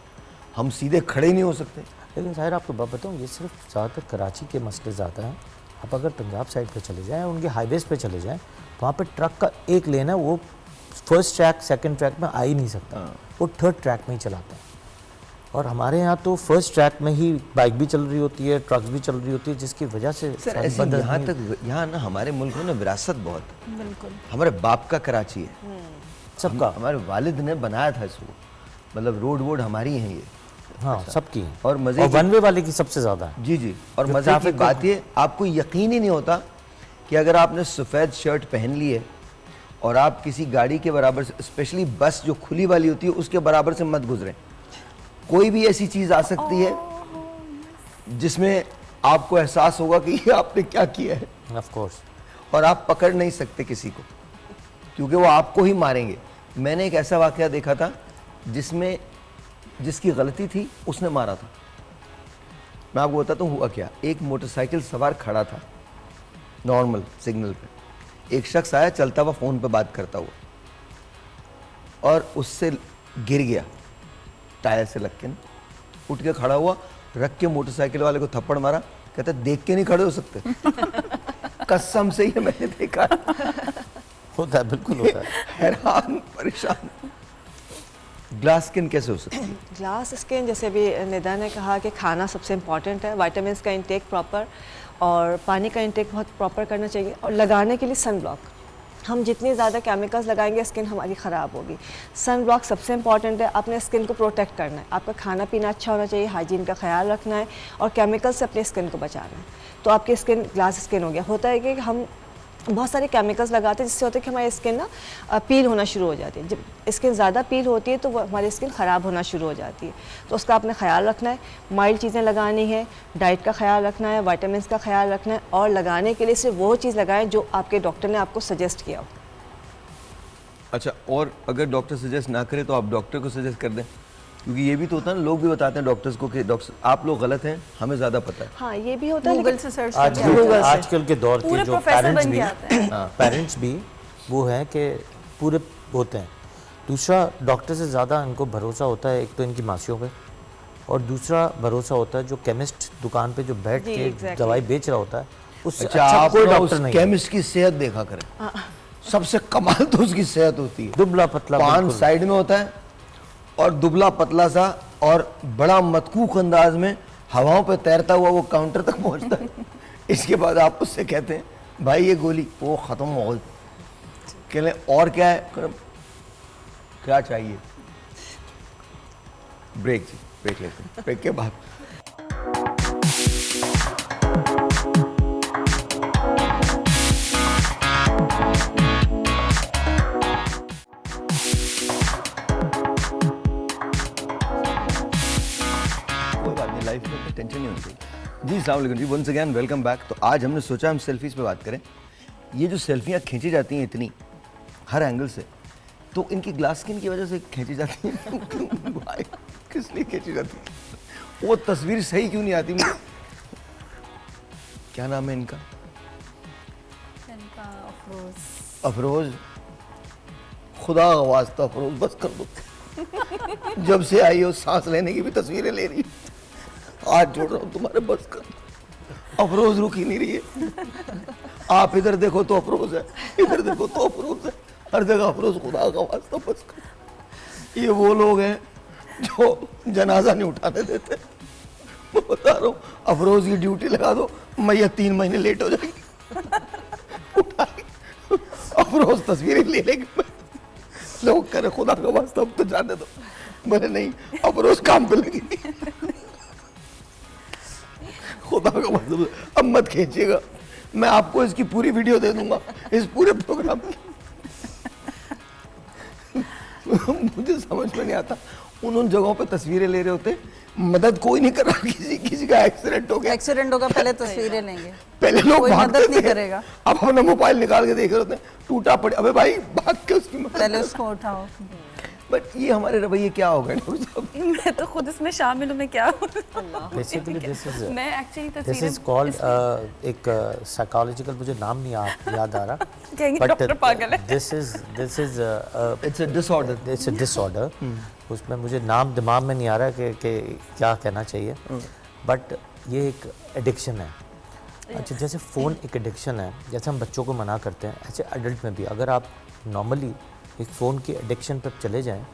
हम सीधे खड़े ही नहीं हो सकते।
लेकिन साहिर आपको बात बताऊँ, ये सिर्फ ज़्यादातर कराची के मसले ज़्यादा हैं। आप अगर पंजाब साइड पे चले जाएँ, उनके हाईवेज़ पे चले जाएँ, वहाँ पे ट्रक का एक लेन है, वो फर्स्ट ट्रैक सेकंड ट्रैक में आ ही नहीं सकता, वो थर्ड ट्रैक में ही चलाता है। और हमारे यहाँ तो फर्स्ट ट्रैक में ही बाइक भी चल रही होती है, ट्रक्स भी चल रही होती है, जिसकी वजह से
सर ऐसे यहाँ ना हमारे मुल्क में ना विरासत बहुत है।
बिल्कुल।
हमारे बाप का कराची है
सबका।
हमारे वालिद ने बनाया था इसको, मतलब रोड वोड हमारी हैं ये।
हाँ सबकी हैं।
और मज़े
और
की-
वन वे वाले की सबसे ज़्यादा है।
जी जी। और
जो
मज़े की
ट्रैफिक
बात ये, आपको यकीन ही नहीं होता कि अगर आपने सफ़ेद शर्ट पहन ली है और आप किसी गाड़ी के बराबर से, स्पेशली बस जो खुली वाली होती है, उसके बराबर से मत गुजरें। कोई भी ऐसी चीज़ आ सकती है जिसमें आपको एहसास होगा कि ये आपने क्या किया है,
ऑफ कोर्स।
और आप पकड़ नहीं सकते किसी को, क्योंकि वो आपको ही मारेंगे। मैंने एक ऐसा वाक़या देखा था जिसमें जिसकी गलती थी उसने मारा था। मैं आपको बताता हूँ हुआ क्या। एक मोटरसाइकिल सवार खड़ा था नॉर्मल सिग्नल पे, एक शख्स आया चलता हुआ फ़ोन पे बात करता हुआ और उससे गिर गया, टायर से लग के ना, उठ के खड़ा हुआ, रख के मोटरसाइकिल वाले को थप्पड़ मारा। कहता देख के नहीं खड़े हो सकते। कसम से ही मैंने देखा।
होता है, बिल्कुल होता है।
हैरान परेशान। ग्लास स्किन कैसे हो सकती है?
ग्लास स्किन, जैसे अभी निदा ने कहा कि खाना सबसे इम्पॉर्टेंट है, विटामिन्स का इंटेक प्रॉपर और पानी का इंटेक बहुत प्रॉपर करना चाहिए। और लगाने के लिए सन ब्लॉक, हम जितनी ज़्यादा केमिकल्स लगाएंगे स्किन हमारी ख़राब होगी। सन ब्लॉक सबसे इंपॉर्टेंट है, अपने स्किन को प्रोटेक्ट करना है, आपका खाना पीना अच्छा होना चाहिए, हाइजीन का ख्याल रखना है और केमिकल से अपने स्किन को बचाना है, तो आपकी स्किन ग्लास स्किन हो गया। होता है कि हम बहुत सारे केमिकल्स लगाते हैं जिससे होता है कि हमारी स्किन ना पील होना शुरू हो जाती है। जब स्किन ज़्यादा पील होती है तो वो हमारी स्किन ख़राब होना शुरू हो जाती है, तो उसका आपने ख्याल रखना है। माइल्ड चीज़ें लगानी है, डाइट का ख्याल रखना है, विटामिन्स का ख्याल रखना है और लगाने के लिए सिर्फ वो चीज़ लगाएं जो आपके डॉक्टर ने आपको सजेस्ट किया हो।
अच्छा, और अगर डॉक्टर सजेस्ट ना करे तो आप डॉक्टर को सजेस्ट कर दें? क्योंकि ये भी तो होता है ना, लोग भी बताते हैं डॉक्टर्स को कि डॉक्टर आप लोग गलत हैं, हमें ज़्यादा पता है।
हाँ ये भी होता है
गूगल
लेकिन
से सर्च
आजकल के दौर के
पूरे
जो
प्रोफेसर
पेरेंट्स
बन
भी
के आते हैं।
पेरेंट्स भी वो हैं कि पूरे होते हैं। दूसरा, डॉक्टर से ज़्यादा इनको भरोसा होता है एक तो इनकी मासियों पे, और दूसरा भरोसा होता है जो केमिस्ट दुकान पे जो बैठ
जी,
के
exactly.
दवाई बेच रहा होता है, उससे
अच्छा,
अच्छा
आप
कोई
ना
डॉक्टर
उस
नहीं है।
केमिस्ट की सेहत देखा करें, सबसे कमाल तो उसकी सेहत होती है।
दुबला पतला
पान
बिल्कुल।
साइड में होता है और दुबला पतला सा और बड़ा मतकूक अंदाज में हवाओं पे तैरता हुआ वो काउंटर तक पहुंचता है। इसके बाद आप उससे कहते हैं भाई ये गोली, वो ख़त्म हो गई। कहले और क्या है, क्या चाहिए? ब्रेक जी, ब्रेक लेते हैं, ब्रेक के बाद कोई बात नहीं, लाइफ में टेंशन नहीं होनी चाहिए। जी अस्सलाम वालेकुम जी, वंस अगेन वेलकम बैक। तो आज हमने सोचा हम सेल्फीज़ पे बात करें। ये जो सेल्फियाँ खींची जाती हैं इतनी हर एंगल से, तो इनकी ग्लास स्किन की वजह से खींची जाती हैं। क्यों भाई, किस लिए खींची जाती है? वो तस्वीर सही क्यों नहीं आती मुझे? क्या नाम है इनका? अफरोज। खुदा का वास्ता अफरोज, बस कर दो। जब से आई हो सांस लेने की भी तस्वीरें ले रही, आज जोड़ रहा हूँ तुम्हारे, बस कर दो। अफरोज रुक ही नहीं रही है। आप इधर देखो तो अफरोज है, इधर देखो तो अफरोज है, हर जगह अफरोज। खुदा का वास्ता बस कर। ये वो लोग हैं जो जनाजा नहीं उठाने देते। मैं बता रहा हूँ, अफरोज की ड्यूटी लगा दो, मैया 3 महीने लेट हो जाएगी। उठाएगी अफरोज तस्वीरें ले लेगी। लोग करे खुदा का वास्ता अब तो जाने दो। मैंने नहीं, अफरोज काम पे लगी। खुदा का वास्ता अब मत खींचिएगा, मैं आपको इसकी पूरी वीडियो दे दूंगा, इस पूरे प्रोग्राम की। मुझे समझ में नहीं आता, उन जगहों पे तस्वीरें ले रहे होते, मदद कोई नहीं कर रहा। किसी का एक्सीडेंट हो गया,
एक्सीडेंट होगा, पहले तस्वीरें लेंगे,
पहले लोग
कोई
भागते
मदद नहीं
थे।
करेगा।
अब अपना मोबाइल निकाल के देख रहे होते हैं, टूटा पड़े, अबे भाई भाग के उसकी मदद
पहले
करो।
उसको उठाओ।
बट ये हमारे रवैये क्या हो गए डॉक्टर साहब?
मैं तो खुद इसमें शामिल हूँ, मैं क्या
बेसिकली
मैं एक्चुअली
दिस इज कॉल्ड एक साइकोलॉजिकल, मुझे नाम नहीं याद आ रहा,
कहेंगे डॉक्टर पागल है।
This is
it's a disorder.
It's a disorder. उसमें मुझे नाम दिमाग में नहीं आ रहा कि क्या कहना चाहिए, बट ये एक एडिक्शन है। अच्छा, जैसे फ़ोन एक एडिक्शन है, जैसे हम बच्चों को मना करते हैं, ऐसे एडल्ट में भी अगर आप नॉर्मली एक फ़ोन की एडिक्शन पर चले जाएं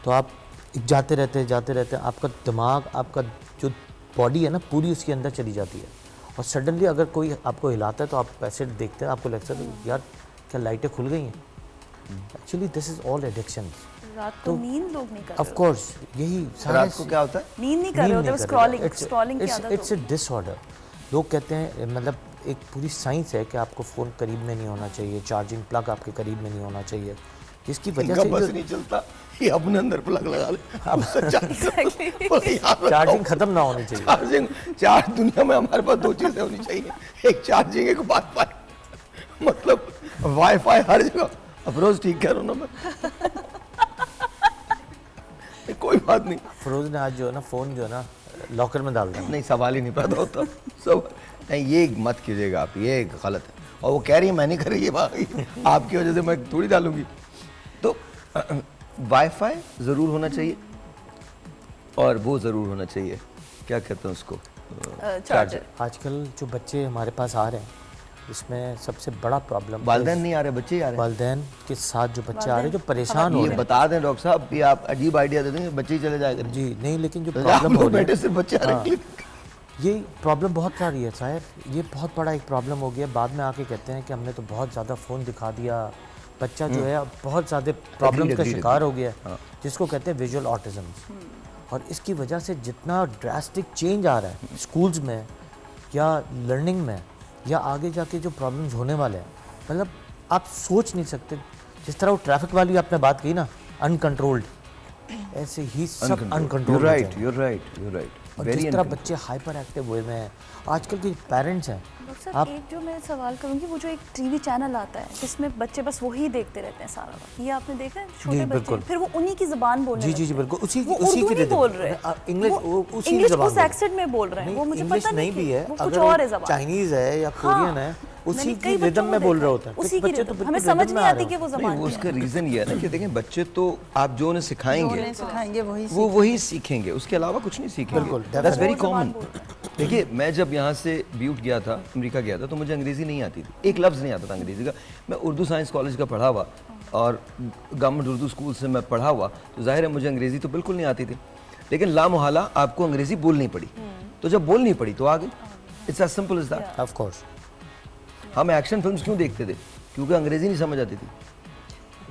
तो आप जाते रहते हैं, आपका दिमाग, आपका जो बॉडी है ना पूरी उसके अंदर चली जाती है। और सडनली अगर कोई आपको हिलाता है तो आप ऐसे देखते हैं, आपको लगता है यार क्या लाइटें खुल गई हैं। Actually this is all addiction.
रात को नींद लोग नहीं कर रहे
ऑफ कोर्स यही
रात को क्या होता है?
नींद नहीं कर रहे होते, स्क्रॉलिंग की आदत
इट्स अ डिसऑर्डर। लोग कहते हैं, मतलब एक पूरी साइंस है कि आपको फ़ोन करीब में नहीं होना चाहिए, चार्जिंग प्लग आपके करीब में नहीं होना चाहिए, जिसकी वजह
इनका
से
बस नहीं चलता, ये अपने अंदर प्लग लगा ले। अब
चार्जिंग खत्म ना होनी चाहिए।
चार्ज दुनिया में हमारे पास 2 चीजें होनी चाहिए, एक चार्जिंग, एक वाईफाई। मतलब वाईफाई हर जगह। अफरोज ठीक कह रहा हूँ ना मैं? कोई बात नहीं,
फरोज ने आज जो है ना फ़ोन जो है ना लॉकर में डाल दिया।
नहीं सवाल ही नहीं पैदा होता। सब नहीं, ये मत कीजिएगा आप, ये गलत है। और वो कह रही है मैं नहीं कर रही है, भाई आपकी वजह से मैं थोड़ी डालूंगी। तो वाईफाई ज़रूर होना चाहिए, और वो ज़रूर होना चाहिए, क्या कहते हैं उसको,
चार्जर।
आजकल जो बच्चे हमारे पास आ रहे हैं, इसमें सबसे बड़ा प्रॉब्लम
वालिदैन नहीं आ रहे, बच्चे ही आ रहे हैं।
वालिदैन के साथ जो बच्चे आ रहे हैं जो परेशान हो
ये
रहे हैं।
बता दें डॉक्टर साहब, ये आप अजीब आइडिया दे देंगे, बच्चे ही चले जाएगा।
जी नहीं, लेकिन जो
आप
प्रॉब्लम हो
लोग
रही
बैठे
है,
सिर्फ बच्चे आ रहे हैं।
ये प्रॉब्लम बहुत सारी है शायद, ये बहुत बड़ा एक प्रॉब्लम हो गया। बाद में आके कहते हैं कि हमने तो बहुत ज़्यादा फ़ोन दिखा दिया, बच्चा जो है अब बहुत ज़्यादा प्रॉब्लम का शिकार हो गया है, जिसको कहते हैं विजुअल ऑटिज़म। और इसकी वजह से जितना ड्रास्टिक चेंज आ रहा है स्कूल्स में या लर्निंग में, या आगे जाके जो प्रॉब्लम्स होने वाले हैं, मतलब आप सोच नहीं सकते। जिस तरह वो ट्रैफिक वाली आपने बात की ना, अनकंट्रोल्ड, ऐसे ही सब uncontrol
You're right, you're right, you're right.
और
Very
जिस तरह
uncontrolled.
बच्चे हाइपर एक्टिव हुए हुए हैं आजकल के पेरेंट्स हैं
डॉक्टर
आप
साहब एक जो मैं सवाल करूंगी, वो जो एक टीवी चैनल आता है जिसमें बच्चे बस वही देखते रहते हैं सारा वक्त, ये आपने देखा है? छोटे
जी,
बच्चे
बिल्कुल।
फिर वो उन्हीं की जुबान बोलने
जी जी जी
लगते हैं।
बिल्कुल उसी
वो
उसी
उर्दू
की
नहीं
rhythm।
बोल रहे
इंग्लिश
वो
उसी
इंग्लिश
जबान
उस
बोल रहे।
एक्सेंट में बोल रहे हैं, वो मुझे
इंग्लिश
पता
नहीं भी है
वो कुछ
अगर
और है
वो
जबान।
चाइनीज है या
हाँ,
कोरियन है उसी
मैंने
की
कई बच्चों
रिदम
को
में बोल
देखा
रहे
है,
होते हैं
उसी
कुछ
की
बच्चे
rhythm।
तो बिल्कुल
हमें समझ
rhythm में
नहीं
आ
आती
रहे
कि वो
होते
नहीं,
जबान
वो
क्या
उसका
है।
रीज़न ये है ना कि देखें बच्चे तो आप जो उन्हें
जो
सिखाएंगे
उन्हें सिखाएंगे वही
वो वही सीखेंगे, उसके अलावा कुछ नहीं सीखेंगे।
बिल्कुल,
दैट्स वेरी
वो जबान
कॉमन।
बोल
देखिए मैं जब यहाँ से ब्यूट गया था, अमेरिका गया था, तो मुझे अंग्रेज़ी नहीं आती थी, एक लफ्ज़ नहीं आता था अंग्रेज़ी का। मैं उर्दू साइंस कॉलेज का पढ़ा हुआ और गवर्नमेंट उर्दू स्कूल से मैं पढ़ा हुआ, तो जाहिर है मुझे अंग्रेज़ी तो बिल्कुल नहीं आती थी, लेकिन लामोहला आपको अंग्रेज़ी बोलनी पड़ी। तो जब बोलनी पड़ी तो आ गई। It's as simple as that.
Of course
हम एक्शन फिल्म्स क्यों देखते थे? क्योंकि अंग्रेज़ी नहीं समझ आती थी।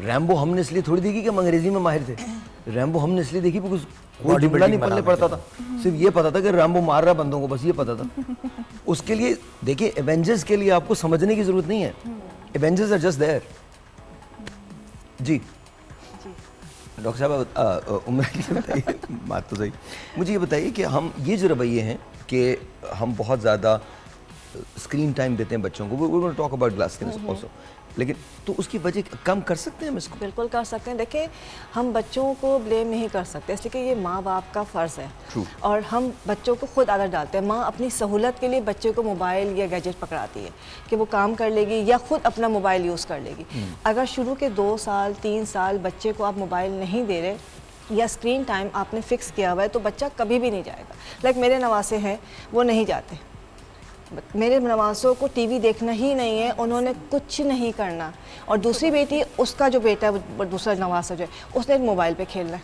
रैम्बो हमने इसलिए थोड़ी देखी कि हम अंग्रेज़ी में माहिर थे। रैम्बो हमने इसलिए देखी बिकॉज कोई जुमला नहीं पढ़ने पड़ता था, सिर्फ ये पता था कि रैम्बो मार रहा बंदों को, बस ये पता था। उसके लिए देखिए एवेंजर्स के लिए आपको समझने की जरूरत नहीं है, एवेंजर्स आर जस्ट देयर। जी डॉक्टर साहब उम्र बताइए, बात तो सही। मुझे ये बताइए कि हम ये जो रवैये हैं कि हम बहुत ज़्यादा स्क्रीन टाइम देते हैं बच्चों को, we will talk about glass screen also, लेकिन तो उसकी वजह कम कर सकते हैं हम इसको?
बिल्कुल कर सकते हैं। देखिए हम बच्चों को ब्लेम नहीं कर सकते, इसलिए कि ये माँ बाप का फ़र्ज़ है।
True.
और हम बच्चों को खुद आदत डालते हैं। माँ अपनी सहूलत के लिए बच्चे को मोबाइल या गैजेट पकड़ाती है कि वो काम कर लेगी या खुद अपना मोबाइल यूज़ कर लेगी। अगर शुरू के 2 साल 3 साल बच्चे को आप मोबाइल नहीं दे रहे या स्क्रीन टाइम आपने फ़िक्स किया हुआ है तो बच्चा कभी भी नहीं जाएगा। लाइक मेरे नवासे हैं, वो नहीं जाते। मेरे नवासों को टीवी देखना ही नहीं है, उन्होंने कुछ नहीं करना। और दूसरी बेटी, उसका जो बेटा है वो दूसरा नवासा जो है, उसने मोबाइल पे खेलना है।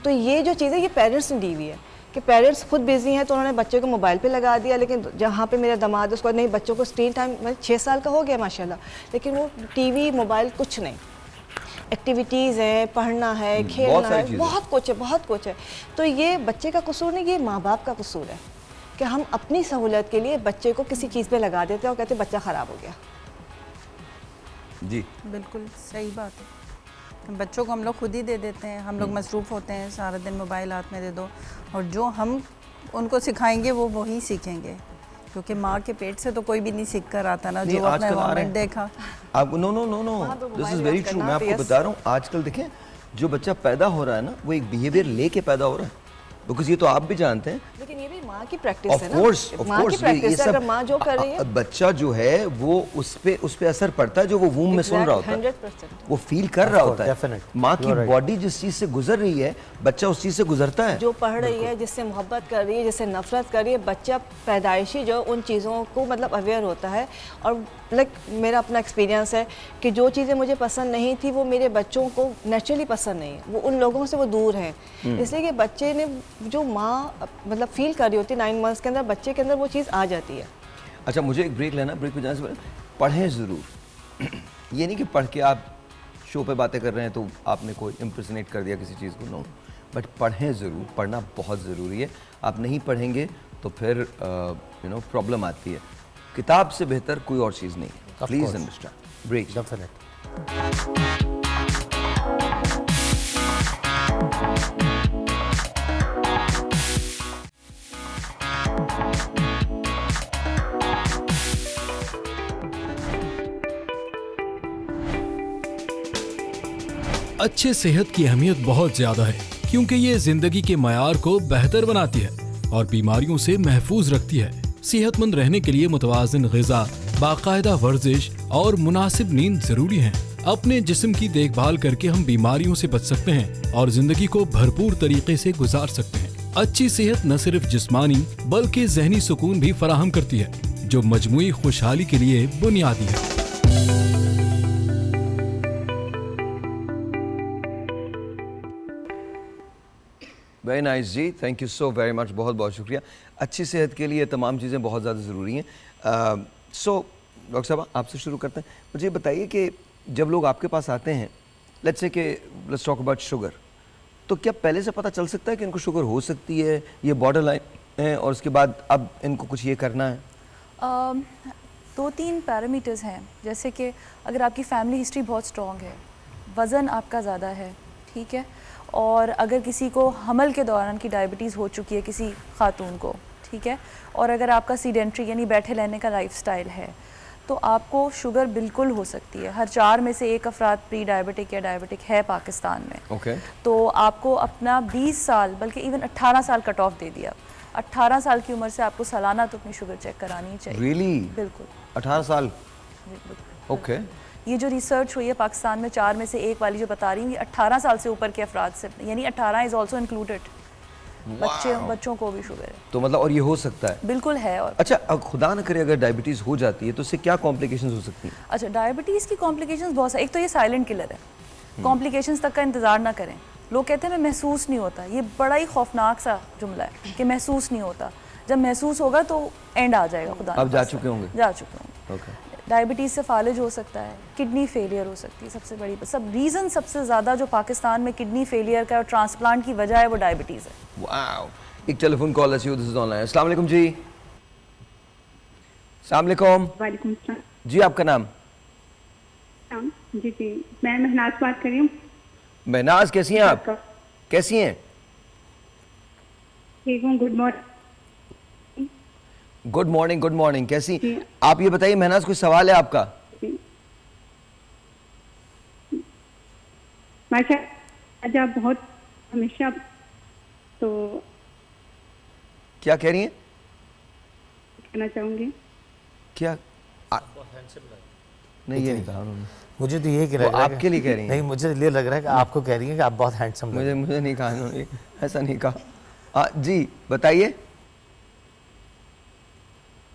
तो ये जो चीज़ है ये पेरेंट्स ने दी हुई है कि पेरेंट्स खुद बिजी हैं तो उन्होंने बच्चे को मोबाइल पे लगा दिया। लेकिन जहाँ पे मेरा दामाद है उसको नहीं, बच्चों को स्क्रीन टाइम 6 साल का हो गया माशाल्लाह, लेकिन वो टीवी मोबाइल कुछ नहीं। एक्टिविटीज़ हैं, पढ़ना है, खेलना है, बहुत कुछ है, बहुत कुछ है। तो ये बच्चे का कसूर नहीं, ये माँ बाप का कसूर है कि हम अपनी सहूलत के लिए बच्चे को किसी चीज़ पे लगा देते हैं और कहते हैं बच्चा ख़राब हो गया।
जी
बिल्कुल सही बात है। बच्चों को हम लोग खुद ही दे देते हैं, हम लोग मसरूफ़ होते हैं, सारा दिन मोबाइल हाथ में दे दो, और जो हम उनको सिखाएंगे वो वही सीखेंगे, क्योंकि माँ के पेट से तो कोई भी नहीं सीख कर आता ना, जो अपना एनवायरनमेंट देखा।
आप no no no no this is very true. मैं आपको बता रहा हूँ आजकल देखें जो बच्चा पैदा हो रहा है ना, वो एक बिहेवियर लेके पैदा हो रहा है, बिकॉज ये तो आप भी जानते हैं।
लेकिन ये भी माँ की प्रैक्टिस
ऑफ
है ना,
कोर्स
माँ की प्रैक्टिस है। अगर माँ जो कर रही है,
बच्चा जो है वो उस पे असर पड़ता है, जो वो वूम में सुन रहा होता है,
100%।
वो फील कर रहा होता है।
definite.
माँ की
You are right.
बॉडी जिस चीज से गुजर रही है, बच्चा उस चीज से गुजरता है।
जो पढ़ रही है, जिससे मोहब्बत कर रही है, जिससे नफरत कर रही है, बच्चा पैदाइशी जो उन चीज़ों को मतलब अवेयर होता है। और लाइक मेरा अपना एक्सपीरियंस है कि जो चीज़ें मुझे पसंद नहीं थी वो मेरे बच्चों को नेचुरली पसंद नहीं है, वो उन लोगों से वो दूर हैं। इसलिए कि बच्चे ने जो माँ मतलब फील कर रही होती है 9 मंथ्स के अंदर, बच्चे के अंदर वो चीज़ आ जाती है।
अच्छा मुझे एक ब्रेक लेना, ब्रेक पे जाने से पहले पढ़ें ज़रूर। ये नहीं कि पढ़ के आप शो पे बातें कर रहे हैं तो आपने कोई इम्प्रेसनेट कर दिया किसी चीज़ को, नो, बट पढ़ें ज़रूर, पढ़ना बहुत ज़रूरी है। आप नहीं पढ़ेंगे तो फिर प्रॉब्लम आती है। किताब से बेहतर कोई और चीज़ नहीं है, प्लीज़ अंडरस्टैंड। ब्रेक।
डेफिनेट।
अच्छे सेहत की अहमियत बहुत ज्यादा है, क्योंकि ये जिंदगी के मयार को बेहतर बनाती है और बीमारियों से महफूज रखती है। सेहतमंद रहने के लिए मुतवाज़िन ग़िज़ा, बाकायदा वर्जिश और मुनासिब नींद जरूरी है। अपने जिस्म की देखभाल करके हम बीमारियों से बच सकते हैं और जिंदगी को भरपूर तरीके से गुजार सकते हैं। अच्छी सेहत न सिर्फ जिस्मानी बल्कि ज़हनी सुकून भी फराहम करती है, जो मजमूई खुशहाली के लिए बुनियादी है।
वेरी नाइस जी, thank you so very much, बहुत बहुत शुक्रिया। अच्छी सेहत के लिए तमाम चीज़ें बहुत ज़्यादा ज़रूरी हैं। सो डॉक्टर साहब आपसे शुरू करते हैं। मुझे बताइए कि जब लोग आपके पास आते हैं, लेट्स से कि लेट्स टॉक अबाउट शुगर, तो क्या पहले से पता चल सकता है कि इनको शुगर हो सकती है, ये बॉर्डर लाइन है, और उसके बाद अब इनको कुछ ये करना है?
2-3 पैरामीटर्स हैं, जैसे कि अगर आपकी फैमिली हिस्ट्री बहुत स्ट्रॉन्ग है, वज़न आपका ज़्यादा है, ठीक है, और अगर किसी को हमल के दौरान की डायबिटीज़ हो चुकी है किसी खातून को, ठीक है, और अगर आपका सीडेंट्री यानी बैठे रहने का लाइफस्टाइल है, तो आपको शुगर बिल्कुल हो सकती है। हर 4 में से 1 अफराद प्री डायबिटिक या डायबिटिक है पाकिस्तान में।
ओके।
तो आपको अपना 20 साल बल्कि इवन 18 साल कट ऑफ दे दिया। 18 साल की उम्र से आपको सालाना तो अपनी शुगर चेक करानी चाहिए।
रियली?
बिल्कुल।
18 साल? ओके।
ये जो रिसर्च हुई है पाकिस्तान में 4 में से 1 वाली जो बता रही हूँ, ये 18 साल से ऊपर के अफराद से, यानी 18 इज़ ऑल्सो इंक्लूडेड। बच्चों को भी शुगर है।
तो मतलब और ये हो सकता है?
बिल्कुल है। और
अच्छा, खुदा न करे अगर डायबिटीज़ हो जाती है तो उससे क्या कॉम्प्लिकेशंस हो सकती हैं?
अच्छा, डायबिटीज़ की कॉम्प्लिकेशंस बहुत सारी। एक तो ये साइलेंट किलर है, कॉम्प्लिकेशंस तक का इंतज़ार ना करें। लोग कहते हैं मैं महसूस नहीं होता, ये बड़ा ही खौफनाक सा जुमला है कि महसूस नहीं होता। जब महसूस होगा तो एंड आ जाएगा। खुदा
अब जा चुके होंगे?
जा चुके होंगे।
ओके।
डायबिटीज़ से फालिज हो सकता है, किडनी फेलियर हो सकती है, सबसे बड़ी सब रीज़न सबसे ज़्यादा जो पाकिस्तान में किडनी फेलियर का और ट्रांसप्लांट की वजह है वो डायबिटीज़ है।
वाओ। एक टेलीफोन कॉल ऐसी हो, दिस इज ऑनलाइन। अस्सलाम वालेकुम जी। अस्सलाम वालेकुम।
वालेकुम सलाम।
जी, आपका नाम?
जी जी, मैं महनाज बात कर रही हूँ।
महनाज, कैसी हैं आप? कैसी हैं?
ठीक हूँ, good morning.
Good morning, good morning. कैसी
जी।
आप ये बताइए महनाज, कोई सवाल है आपका?
माशा आज आप बहुत हमेशा तो
क्या कह रही हैं?
कहना चाहूँगी।
क्या नहीं, ये नहीं कहा उन्होंने।
मुझे तो ये
वो
लग रहा है
आपके लिए कह रही हैं।
नहीं, मुझे ये लग रहा है कि आपको कह रही हैं कि आप बहुत हैंडसम लग रहे हैं।
मुझे नहीं कहा उन्होंने, ऐसा नहीं कहा। जी बताइए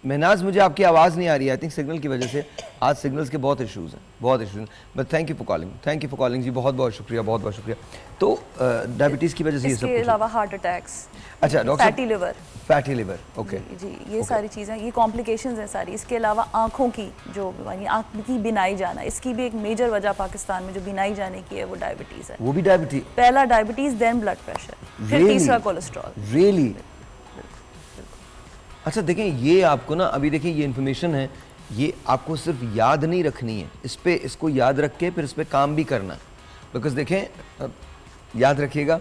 महनाज, मुझे आपकी आवाज़ नहीं आ रही है। आई थिंक सिग्नल की वजह से आज सिग्नल्स के बहुत इश्यूज़ हैं, बहुत issues. But thank you for calling, thank you for calling जी, बहुत बहुत शुक्रिया, बहुत बहुत शुक्रिया। तो डायबिटीज़ की वजह से ये सब
इसके
कुछ।
अलावा हार्ट अटैक्स,
अच्छा doctor,
fatty liver,
fatty liver, okay
जी ये सारी चीज़ें, ये कॉम्प्लिकेशंस हैं सारी। इसके अलावा आँखों की जो यानी आँख की बिनाई जाना, इसकी भी एक मेजर वजह पाकिस्तान में जो बिनाई जाने की है वो डायबिटीज़ है।
वो भी डायबिटीज?
पहला डायबिटीज़, देन ब्लड प्रेशर, फिर तीसरा कोलेस्ट्रॉल।
रियली? अच्छा देखें, ये आपको ना अभी देखिए ये इन्फॉर्मेशन है, ये आपको सिर्फ याद नहीं रखनी है, इस पे इसको याद रख के फिर इस पे काम भी करना है। बिकॉज देखें, याद रखिएगा,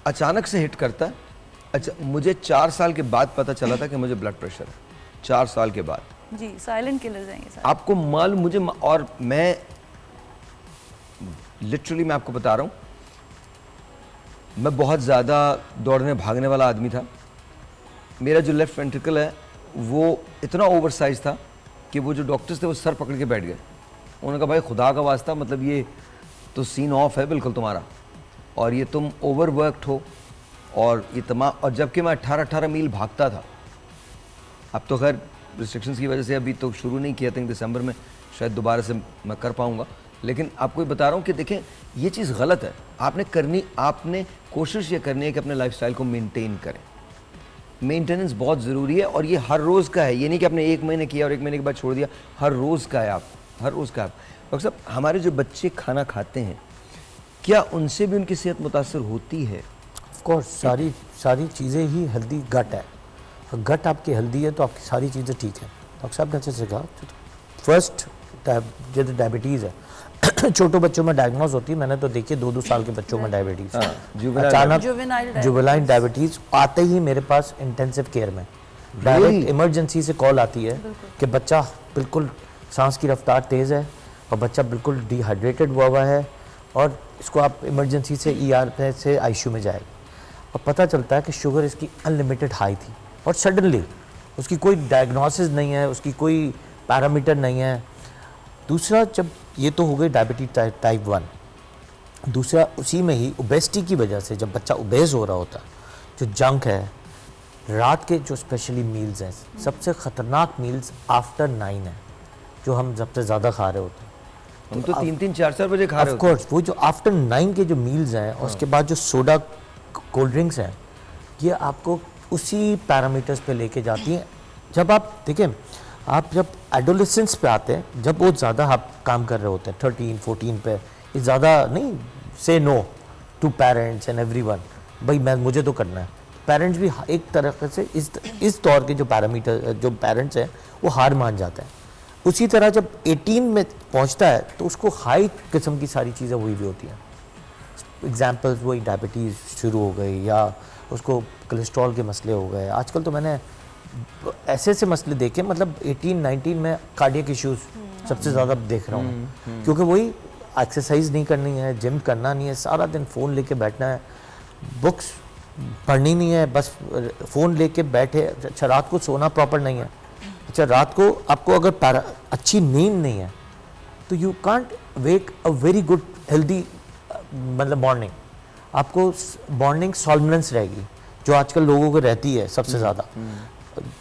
अचानक से हिट करता है। अच्छा, मुझे 4 साल के बाद पता चला था कि मुझे ब्लड प्रेशर है, 4 साल के बाद।
जी, साइलेंट किलर्स हैं ये सारे।
आपको मालूम, मुझे और मैं लिटरली मैं आपको बता रहा हूँ, मैं बहुत ज़्यादा दौड़ने भागने वाला आदमी था। मेरा जो लेफ्ट वेंट्रिकल है वो इतना ओवरसाइज था कि वो जो डॉक्टर्स थे वो सर पकड़ के बैठ गए। उन्होंने कहा भाई खुदा का वास्ता, मतलब ये तो सीन ऑफ है बिल्कुल तुम्हारा, और ये तुम ओवरवर्कड हो, और ये तमाम। और जबकि मैं 18 मील भागता था। अब तो खैर रिस्ट्रिक्शंस की वजह से अभी तो शुरू नहीं किया, थिंक दिसंबर में शायद दोबारा से मैं कर पाऊँगा। लेकिन आपको ये बता रहा हूँ कि देखें ये चीज़ गलत है। आपने कोशिश ये करनी है कि अपने लाइफस्टाइल को मेंटेन करें। मेंटेनेंस बहुत ज़रूरी है, और ये हर रोज़ का है। ये नहीं कि आपने 1 महीने किया और 1 महीने के बाद छोड़ दिया, हर रोज़ का है। आप हर रोज़ का। डॉक्टर साहब, हमारे जो बच्चे खाना खाते हैं, क्या उनसे भी उनकी सेहत मुतासर होती है?
ऑफ कोर्स, सारी चीज़ें ही हेल्दी गट है। गट आपकी हेल्दी है तो आपकी सारी चीज़ें ठीक है। डॉक्टर साहब ने अच्छे से कहा, फर्स्ट जो डायबिटीज़ है छोटों बच्चों में डायग्नोज होती है। मैंने तो देखिए 2-2 साल के बच्चों में डायबिटीज़, अचानक जुवेनाइल डायबिटीज़ आते ही मेरे पास इंटेंसिव केयर में डायरेक्ट इमरजेंसी से कॉल आती है कि बच्चा बिल्कुल सांस की रफ्तार तेज़ है और बच्चा बिल्कुल डिहाइड्रेटेड हुआ है, और इसको आप इमरजेंसी से ER से ICU में जाएगा। और पता चलता है कि शुगर इसकी अनलिमिटेड हाई थी, और सडनली उसकी कोई डायग्नोसिस नहीं है, उसकी कोई पैरामीटर नहीं है। दूसरा, जब ये तो हो गई डायबिटीज टाइप 1, दूसरा उसी में ही ओबेसिटी की वजह से जब बच्चा ओबेस हो रहा होता है, जो जंक है, रात के जो स्पेशली मील्स हैं, सबसे ख़तरनाक मील्स आफ्टर 9 है जो हम सबसे ज़्यादा खा रहे होते हैं।
हम तो 3-3, 4-4 बजे खा रहे होते
हैं। ऑफ कोर्स, वो जो आफ्टर 9 के जो मील्स हैं और उसके बाद जो सोडा कोल्ड ड्रिंक्स हैं, ये आपको उसी पैरामीटर्स पे लेके जाती हैं। जब आप देखें, आप जब एडोलेसेंस पे आते हैं, जब बहुत ज़्यादा आप काम कर रहे होते हैं 13-14 पे, ये ज़्यादा नहीं से no to parents and everyone, भाई मुझे तो करना है। पेरेंट्स भी एक तरह से इस दौर के जो पैरामीटर जो पेरेंट्स हैं वो हार मान जाते हैं। उसी तरह जब 18 में पहुंचता है तो उसको हाई किस्म की सारी चीज़ें हुई भी होती हैं। एग्जांपल्स वही डायबिटीज़ शुरू हो गई या उसको कोलेस्ट्रॉल के मसले हो गए। आजकल तो मैंने ऐसे ऐसे मसले देखे, मतलब 18-19 में कार्डियक इश्यूज सबसे ज़्यादा देख रहा हूँ, क्योंकि वही एक्सरसाइज नहीं करनी है, जिम करना नहीं है, सारा दिन फ़ोन लेके बैठना है, बुक्स पढ़नी नहीं है, बस फ़ोन लेके बैठे। अच्छा, रात को सोना प्रॉपर नहीं है। अच्छा, रात को आपको अगर अच्छी नींद नहीं है तो you can't wake a very good healthy मतलब मॉर्निंग। आपको मॉर्निंग सॉल्वनेंस रहेगी जो आजकल लोगों को रहती है सबसे ज़्यादा।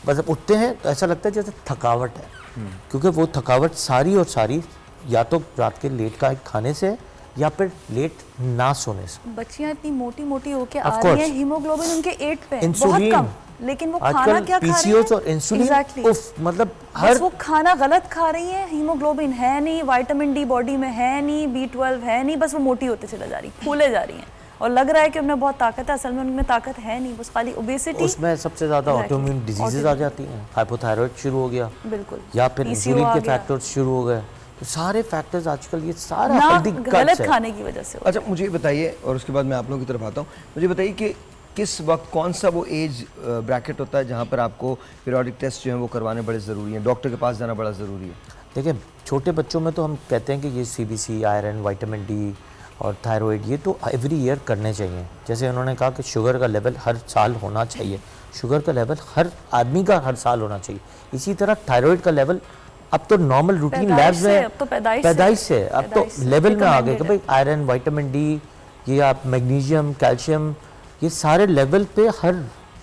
मतलब उठते हैं तो ऐसा लगता है जैसे थकावट है, क्योंकि वो थकावट सारी और सारी या तो रात के लेट का खाने से या फिर लेट ना सोने से।
बच्चियां इतनी मोटी मोटी होके आ
Of
रही
course.
हैं, हीमोग्लोबिन उनके 8 पे है, बहुत
इंसुलिन
कम, लेकिन वो खाना
आजकल
क्या खा रही
पीसीओएस
हैं?
और इंसुलिन
Exactly.
उफ, मतलब
बस
हर
वो खाना गलत खा रही है, हीमोग्लोबिन है नहीं, विटामिन डी बॉडी में है नहीं, B12 है नहीं, बस वो मोटी होते चले जा रही, फूले जा रही हैं और लग रहा है कि उनमें बहुत ताकत है, असल में उनमें ताकत है नहीं, बस खाली ओबेसिटी।
उसमें सबसे ज़्यादा
Exactly.
ऑटोइम्यून डिजीजेज आ जाती हैं, हाइपोथायराइड शुरू हो गया,
बिल्कुल,
या फिर
PCO
इंसुलिन
आ
के
गया।
फैक्टर्स शुरू हो गए। तो सारे फैक्टर्स आजकल ये सारा
ना
हेल्दी
गलत खाने की वजह से हो।
अच्छा, मुझे ये बताइए, और उसके बाद मैं आप लोगों की तरफ आता हूँ, मुझे बताइए कि किस वक्त कौन सा वो एज ब्रैकेट होता है जहाँ पर आपको पीरियोडिक टेस्ट जो है वो करवाने बड़े ज़रूरी हैं, डॉक्टर के पास जाना बड़ा ज़रूरी है?
देखिए, छोटे बच्चों में तो हम कहते हैं कि ये CBC, आयरन, विटामिन डी और थायराइड ये तो एवरी ईयर करने चाहिए। जैसे उन्होंने कहा कि शुगर का लेवल हर साल होना चाहिए, शुगर का लेवल हर आदमी का हर साल होना चाहिए। इसी तरह थायराइड का लेवल अब तो नॉर्मल रूटीन लैब्स में
अब तो पैदाइश
से अब तो लेवल में आ गए कि भाई आयरन, विटामिन डी, ये आप मैग्नीशियम, कैल्शियम, ये सारे लेवल पे हर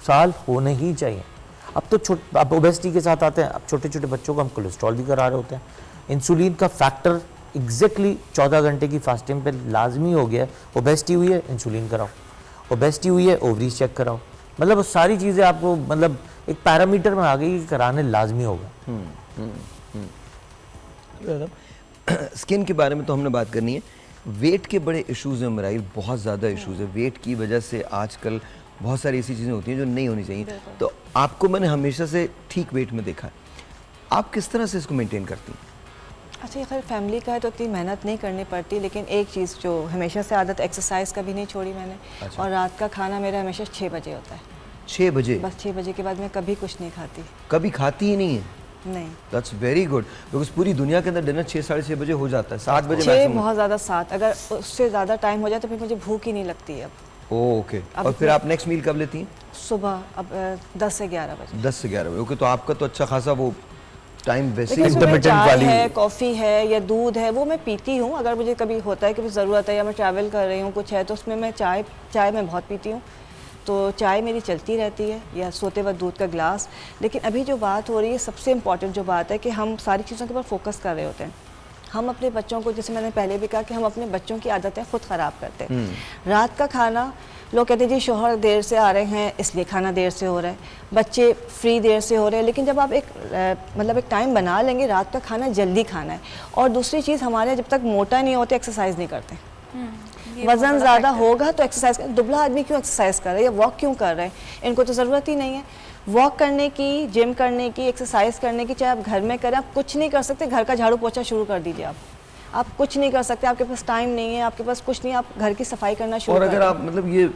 साल होने ही चाहिए। अब तो अब ओबेसिटी के साथ आते हैं, अब छोटे छोटे बच्चों को हम कोलेस्ट्रॉल भी करा रहे होते हैं। इंसुलिन का फैक्टर एग्जैक्टली 14 घंटे की फास्टिंग पे लाजमी हो गया है। ओबेसिटी हुई है, इंसुलिन कराओ, ओबेसिटी हुई है, ओवरीज चेक कराओ, मतलब वो सारी चीज़ें आपको मतलब एक पैरामीटर में आ गई कि कराने लाजमी होगा।
स्किन के बारे में तो हमने बात करनी है, वेट के बड़े इश्यूज़ हैं मराइल, बहुत ज़्यादा इश्यूज़ है वेट की वजह से। आजकल बहुत सारी ऐसी चीज़ें होती हैं जो नहीं होनी चाहिए, तो आपको मैंने हमेशा से ठीक वेट में देखा है, आप किस तरह से इसको मेंटेन करती हैं?
अच्छा, ये खैर फैमिली का है तो इतनी मेहनत नहीं करनी पड़ती, लेकिन एक चीज़ जो हमेशा से आदत, एक्सरसाइज का भी नहीं छोड़ी मैंने।
अच्छा।
और रात का खाना मेरा हमेशा 6 बजे होता है।
6 बजे?
बस 6 बजे के बाद मैं कभी कुछ नहीं खाती।
कभी खाती ही नहीं है?
नहीं।
दैट्स वेरी गुड, बिकॉज पूरी दुनिया के अंदर डिनर 6-6:30 बजे हो जाता है, 7 बजे
6
maximum।
बहुत ज़्यादा, 7 अगर उससे ज़्यादा टाइम हो जाए तो फिर मुझे भूख ही नहीं लगती है अब।
ओके, और फिर आप नेक्स्ट मील कब लेती हैं?
सुबह अब 10 से 11 बजे।
10 से 11 बजे। ओके, तो आपका तो अच्छा खासा वो टाइम वैसे ही
लेकिन सुबह
इंटरमिटेंट
चाय
वाली
है, कॉफ़ी है या दूध है, वो मैं पीती हूँ। अगर मुझे कभी होता है कि ज़रूरत है या मैं ट्रैवल कर रही हूँ कुछ है तो उसमें मैं चाय मैं बहुत पीती हूँ, तो चाय मेरी चलती रहती है, या सोते वक्त दूध का ग्लास। लेकिन अभी जो बात हो रही है, सबसे इम्पॉर्टेंट जो बात है कि हम सारी चीज़ों के ऊपर फोकस कर रहे होते हैं। हम अपने बच्चों को, जैसे मैंने पहले भी कहा कि हम अपने बच्चों की आदतें खुद ख़राब करते हैं। रात का खाना, लोग कहते हैं जी शौहर देर से आ रहे हैं इसलिए खाना देर से हो रहा है, बच्चे फ्री देर से हो रहे हैं, लेकिन जब आप एक टाइम बना लेंगे, रात का खाना जल्दी खाना है। और दूसरी चीज़, हमारे जब तक मोटा नहीं होते एक्सरसाइज नहीं करते। वज़न ज़्यादा होगा तो एक्सरसाइज कर, दुबला आदमी क्यों एक्सरसाइज कर रहा है या वॉक क्यों कर रहे हैं? इनको तो ज़रूरत ही नहीं है वॉक करने की, जिम करने की, एक्सरसाइज करने की। चाहे आप घर में करें, आप कुछ नहीं कर सकते, घर का झाड़ू पोछा शुरू कर दीजिए। आप कुछ नहीं कर सकते, आपके पास टाइम नहीं है, आपके पास कुछ नहीं, आप घर की सफाई करना शुरू
और
कर
अगर आप मतलब ये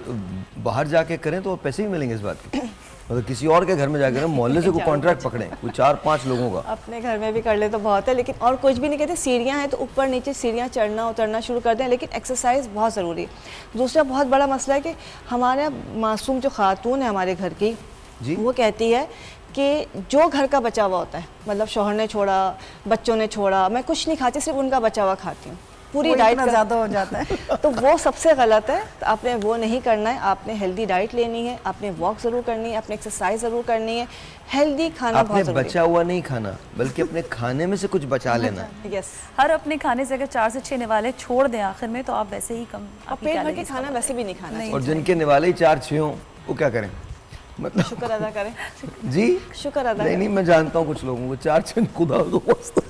बाहर जाके करें तो पैसे भी मिलेंगे इस बात के? मतलब किसी और के घर में जाकर मोहल्ले से कोई कॉन्ट्रैक्ट पकड़ें, कोई 4-5 लोगों का?
अपने घर में भी कर ले तो बहुत है, लेकिन और कुछ भी नहीं कहते। सीढ़ियाँ हैं तो ऊपर नीचे सीढ़ियाँ चढ़ना उतरना शुरू कर दें, लेकिन एक्सरसाइज बहुत ज़रूरी है। दूसरा बहुत बड़ा मसला है कि हमारे मासूम जो खातून है हमारे घर की
जी?
वो कहती है कि जो घर का बचा हुआ होता है, मतलब शौहर ने छोड़ा, बच्चों ने छोड़ा, मैं कुछ नहीं खाती, सिर्फ उनका बचा हुआ खाती हूँ, पूरी डाइट
ज़्यादा हो जाता है।
तो वो सबसे गलत है। तो आपने वो नहीं करना है, आपने हेल्दी डाइट लेनी है, आपने वॉक ज़रूर करनी है, आपने एक्सरसाइज ज़रूर करनी है, हेल्दी खाना बहुत
आपने
ज़रूरी
बचा हुआ नहीं खाना, बल्कि अपने खाने में से कुछ बचा लेना है।
है। यस।
हर अपने खाने से अगर 4 से 6 निवाले छोड़ दें आखिर में, तो आप वैसे ही कम
और पेट भर के खाना वैसे भी नहीं खाना चाहिए।
और जिनके निवाले ही 4-6 हों वो क्या करें? मतलब
शुक्र अदा करें।
जी,
शुक्र अदा
नहीं, मैं जानता हूँ कुछ लोगों को 4-6 खुदा को वास्ता।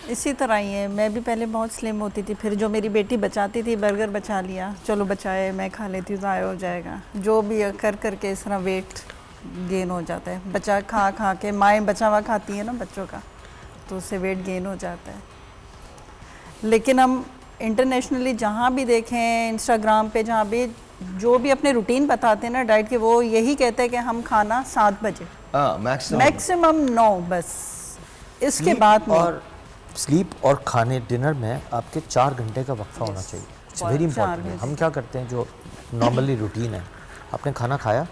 इसी तरह ही है, मैं भी पहले बहुत स्लिम होती थी, फिर जो मेरी बेटी बचाती थी, बर्गर बचा लिया, चलो बचाए, मैं खा लेती हूँ, ज़ाया हो जाएगा, जो भी कर करके इस तरह वेट गेन हो जाता है। बचा खा खा के, माएँ बचा हुआ खाती हैं ना बच्चों का, तो उससे वेट गेन हो जाता है। लेकिन हम इंटरनेशनली जहाँ भी देखें, इंस्टाग्राम पे जहाँ भी जो भी अपने रूटीन बताते हैं ना डाइट के, वो यही कहते हैं कि हम खाना 7 बजे, मैक्सिमम 9 बस, इसके बाद नहीं।
और स्लीप और खाने डिनर में आपके 4 घंटे का वक्फा होना चाहिए। It's very important. हम क्या करते हैं, जो नॉर्मली रूटीन है, आपने खाना खाया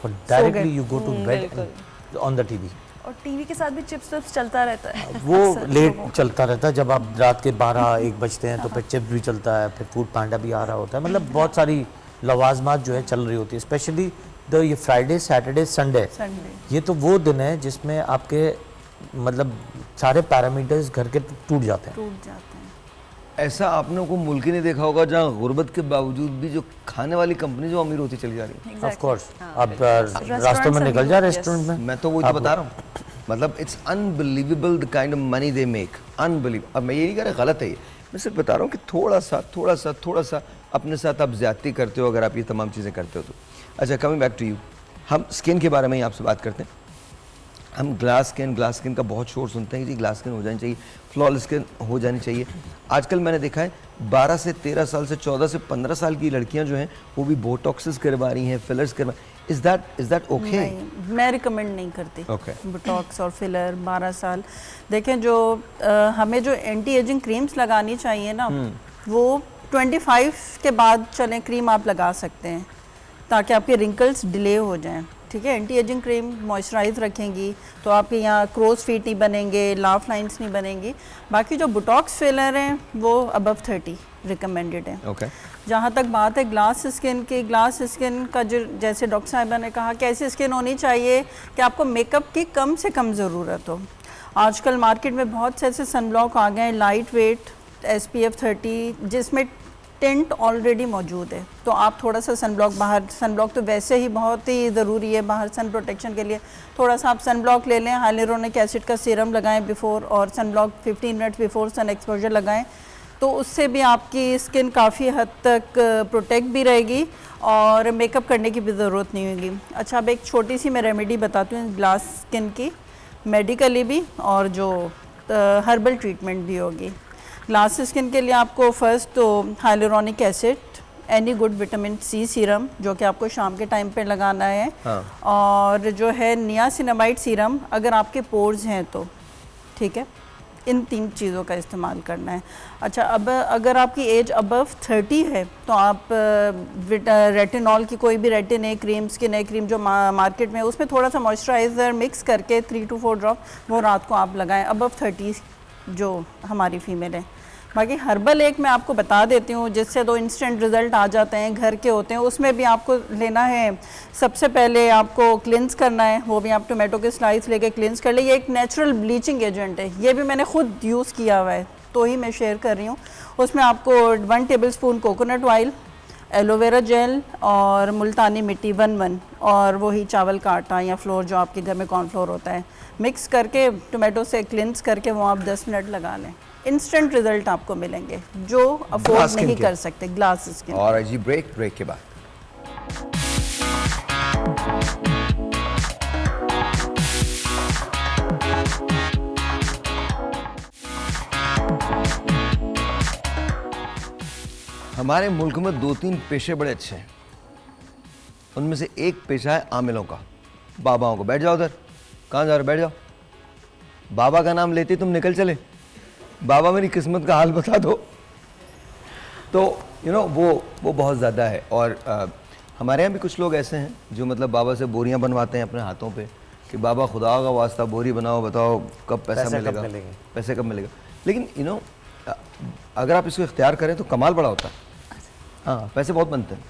और directly you go to bed on the TV,
और टीवी के साथ भी चिप्स विप्स चलता रहता है।
वो लेट चलता रहता है। जब आप रात के 12-1 बजते हैं तो फिर चिप्स भी चलता है, फिर फूड पांडा भी आ रहा होता है। मतलब बहुत सारी लवाजमात जो है चल रही होती है। स्पेशली ये फ्राइडे, सैटरडे, संडे, ये तो वो दिन है जिसमें आपके मतलब सारे पैरामीटर्स घर के टूट जाते हैं।
ऐसा आपने को मुल्क ही नहीं देखा होगा जहाँ गुर्बत के बावजूद भी जो खाने वाली कंपनी जो अमीर होती चली जा रही है।
ऑफ कोर्स आप रास्तों में निकल जा रेस्टोरेंट में।
मैं तो वो बता रहा हूँ, मतलब it's unbelievable the kind of money they make, unbelievable. अब मैं ये नहीं कह रहा गलत है ये, मैं सिर्फ बता रहा हूँ कि थोड़ा सा अपने साथ आप ज्यादती करते हो अगर आप ये तमाम चीज़ें करते हो तो। अच्छा, कमिंग बैक टू यू, हम स्किन के बारे में ही आपसे बात करते हैं। हम ग्लास स्किन का बहुत शोर सुनते हैं कि जी ग्लास स्किन हो जानी चाहिए, फ्लॉलेस स्किन हो जानी चाहिए। आजकल मैंने देखा है 12 से 13 साल से 14 से 15 साल की लड़कियां जो हैं वो भी बोटॉक्सेस करवा रही हैं, फिलर्स करवा। Is that okay?
नहीं, मैं रिकमेंड नहीं करती बोटॉक्स और फिलर 12 साल। देखें, जो हमें जो एंटी एजिंग क्रीम्स लगानी चाहिए ना, वो 25 के बाद चलें क्रीम आप लगा सकते हैं ताकि आपके रिंकल्स डिले हो जाएं। ठीक है, एंटी एजिंग क्रीम मॉइस्चराइज रखेंगी तो आपके यहाँ क्रोज फीट नहीं बनेंगे, लाफ लाइंस नहीं बनेंगी। बाकी जो बोटॉक्स फिलर हैं वो अबव 30 रिकमेंडेड है। जहाँ तक बात है ग्लास स्किन की, ग्लास स्किन का जो जैसे डॉक्टर साहिबा ने कहा कि ऐसी स्किन होनी चाहिए कि आपको मेकअप की कम से कम ज़रूरत हो। आजकल मार्केट में बहुत से ऐसे सनब्लॉक आ गए हैं लाइट वेट SPF 30 जिसमें टिंट ऑलरेडी मौजूद है। तो आप थोड़ा सा सनब्लॉक तो वैसे ही बहुत ही ज़रूरी है बाहर सन प्रोटेक्शन के लिए। थोड़ा सा आप सनब्लॉक ले लें, हाइलुरोनिक एसिड का सीरम लगाएं बिफोर, और sunblock 15 minutes before sun exposure लगाएं, तो उससे भी आपकी स्किन काफ़ी हद तक प्रोटेक्ट भी रहेगी और मेकअप करने की भी ज़रूरत नहीं होगी। अच्छा, अब एक छोटी सी मैं रेमेडी बताती हूँ ग्लास स्किन की, मेडिकली भी और जो हर्बल ट्रीटमेंट भी होगी। ग्लास स्किन के लिए आपको फर्स्ट तो hyaluronic acid, any good vitamin C serum जो कि आपको शाम के टाइम पे लगाना है, और जो है नियासिनामाइड सीरम अगर आपके पोर्स हैं तो, ठीक है, इन 3 चीज़ों का इस्तेमाल करना है। अच्छा, अब अगर आपकी एज अबव 30 है तो आप रेटिनॉल की कोई भी रेटिन ए क्रीम, स्किन ए क्रीम जो मार्केट में, उसमें थोड़ा सा मॉइस्चराइज़र मिक्स करके 3 to 4 ड्रॉप वो रात को आप लगाएं, अबव 30 जो हमारी फीमेल है। बाकी हर्बल एक मैं आपको बता देती हूँ जिससे तो इंस्टेंट रिज़ल्ट आ जाते हैं, घर के होते हैं। उसमें भी आपको लेना है, सबसे पहले आपको क्लिनस करना है, वो भी आप टोमेटो के स्लाइस लेके क्लिनस कर ले। ये एक नेचुरल ब्लीचिंग एजेंट है, ये भी मैंने खुद यूज़ किया हुआ है तो ही मैं शेयर कर रही हूँ। उसमें आपको 1 tablespoon coconut oil, aloe vera gel और मुल्तानी मिट्टी 1 और वही चावल का आटा या फ्लोर जो आपके घर में कॉर्नफ्लोर होता है, मिक्स करके टोमेटो से क्लिनस करके वो आप 10 मिनट लगा लें। इंस्टेंट रिजल्ट आपको मिलेंगे जो अफोर्ड नहीं कर सकते ग्लास स्किन।
और जी ब्रेक के बाद हमारे मुल्क में 2-3 पेशे बड़े अच्छे हैं, उनमें से एक पेशा है आमिलों का, बाबाओं को। बैठ जाओ उधर, कहाँ जा रहे, बैठ जाओ। बाबा का नाम लेते तुम निकल चले, बाबा मेरी किस्मत का हाल बता दो। तो वो बहुत ज़्यादा है। और हमारे यहाँ भी कुछ लोग ऐसे हैं जो मतलब बाबा से बोरियां बनवाते हैं अपने हाथों पे कि बाबा खुदा का वास्ता बोरी बनाओ, बताओ कब पैसा मिलेगा, पैसे कब मिलेगा। लेकिन अगर आप इसको इख्तियार करें तो कमाल बड़ा होता है। हाँ, पैसे बहुत बनते हैं।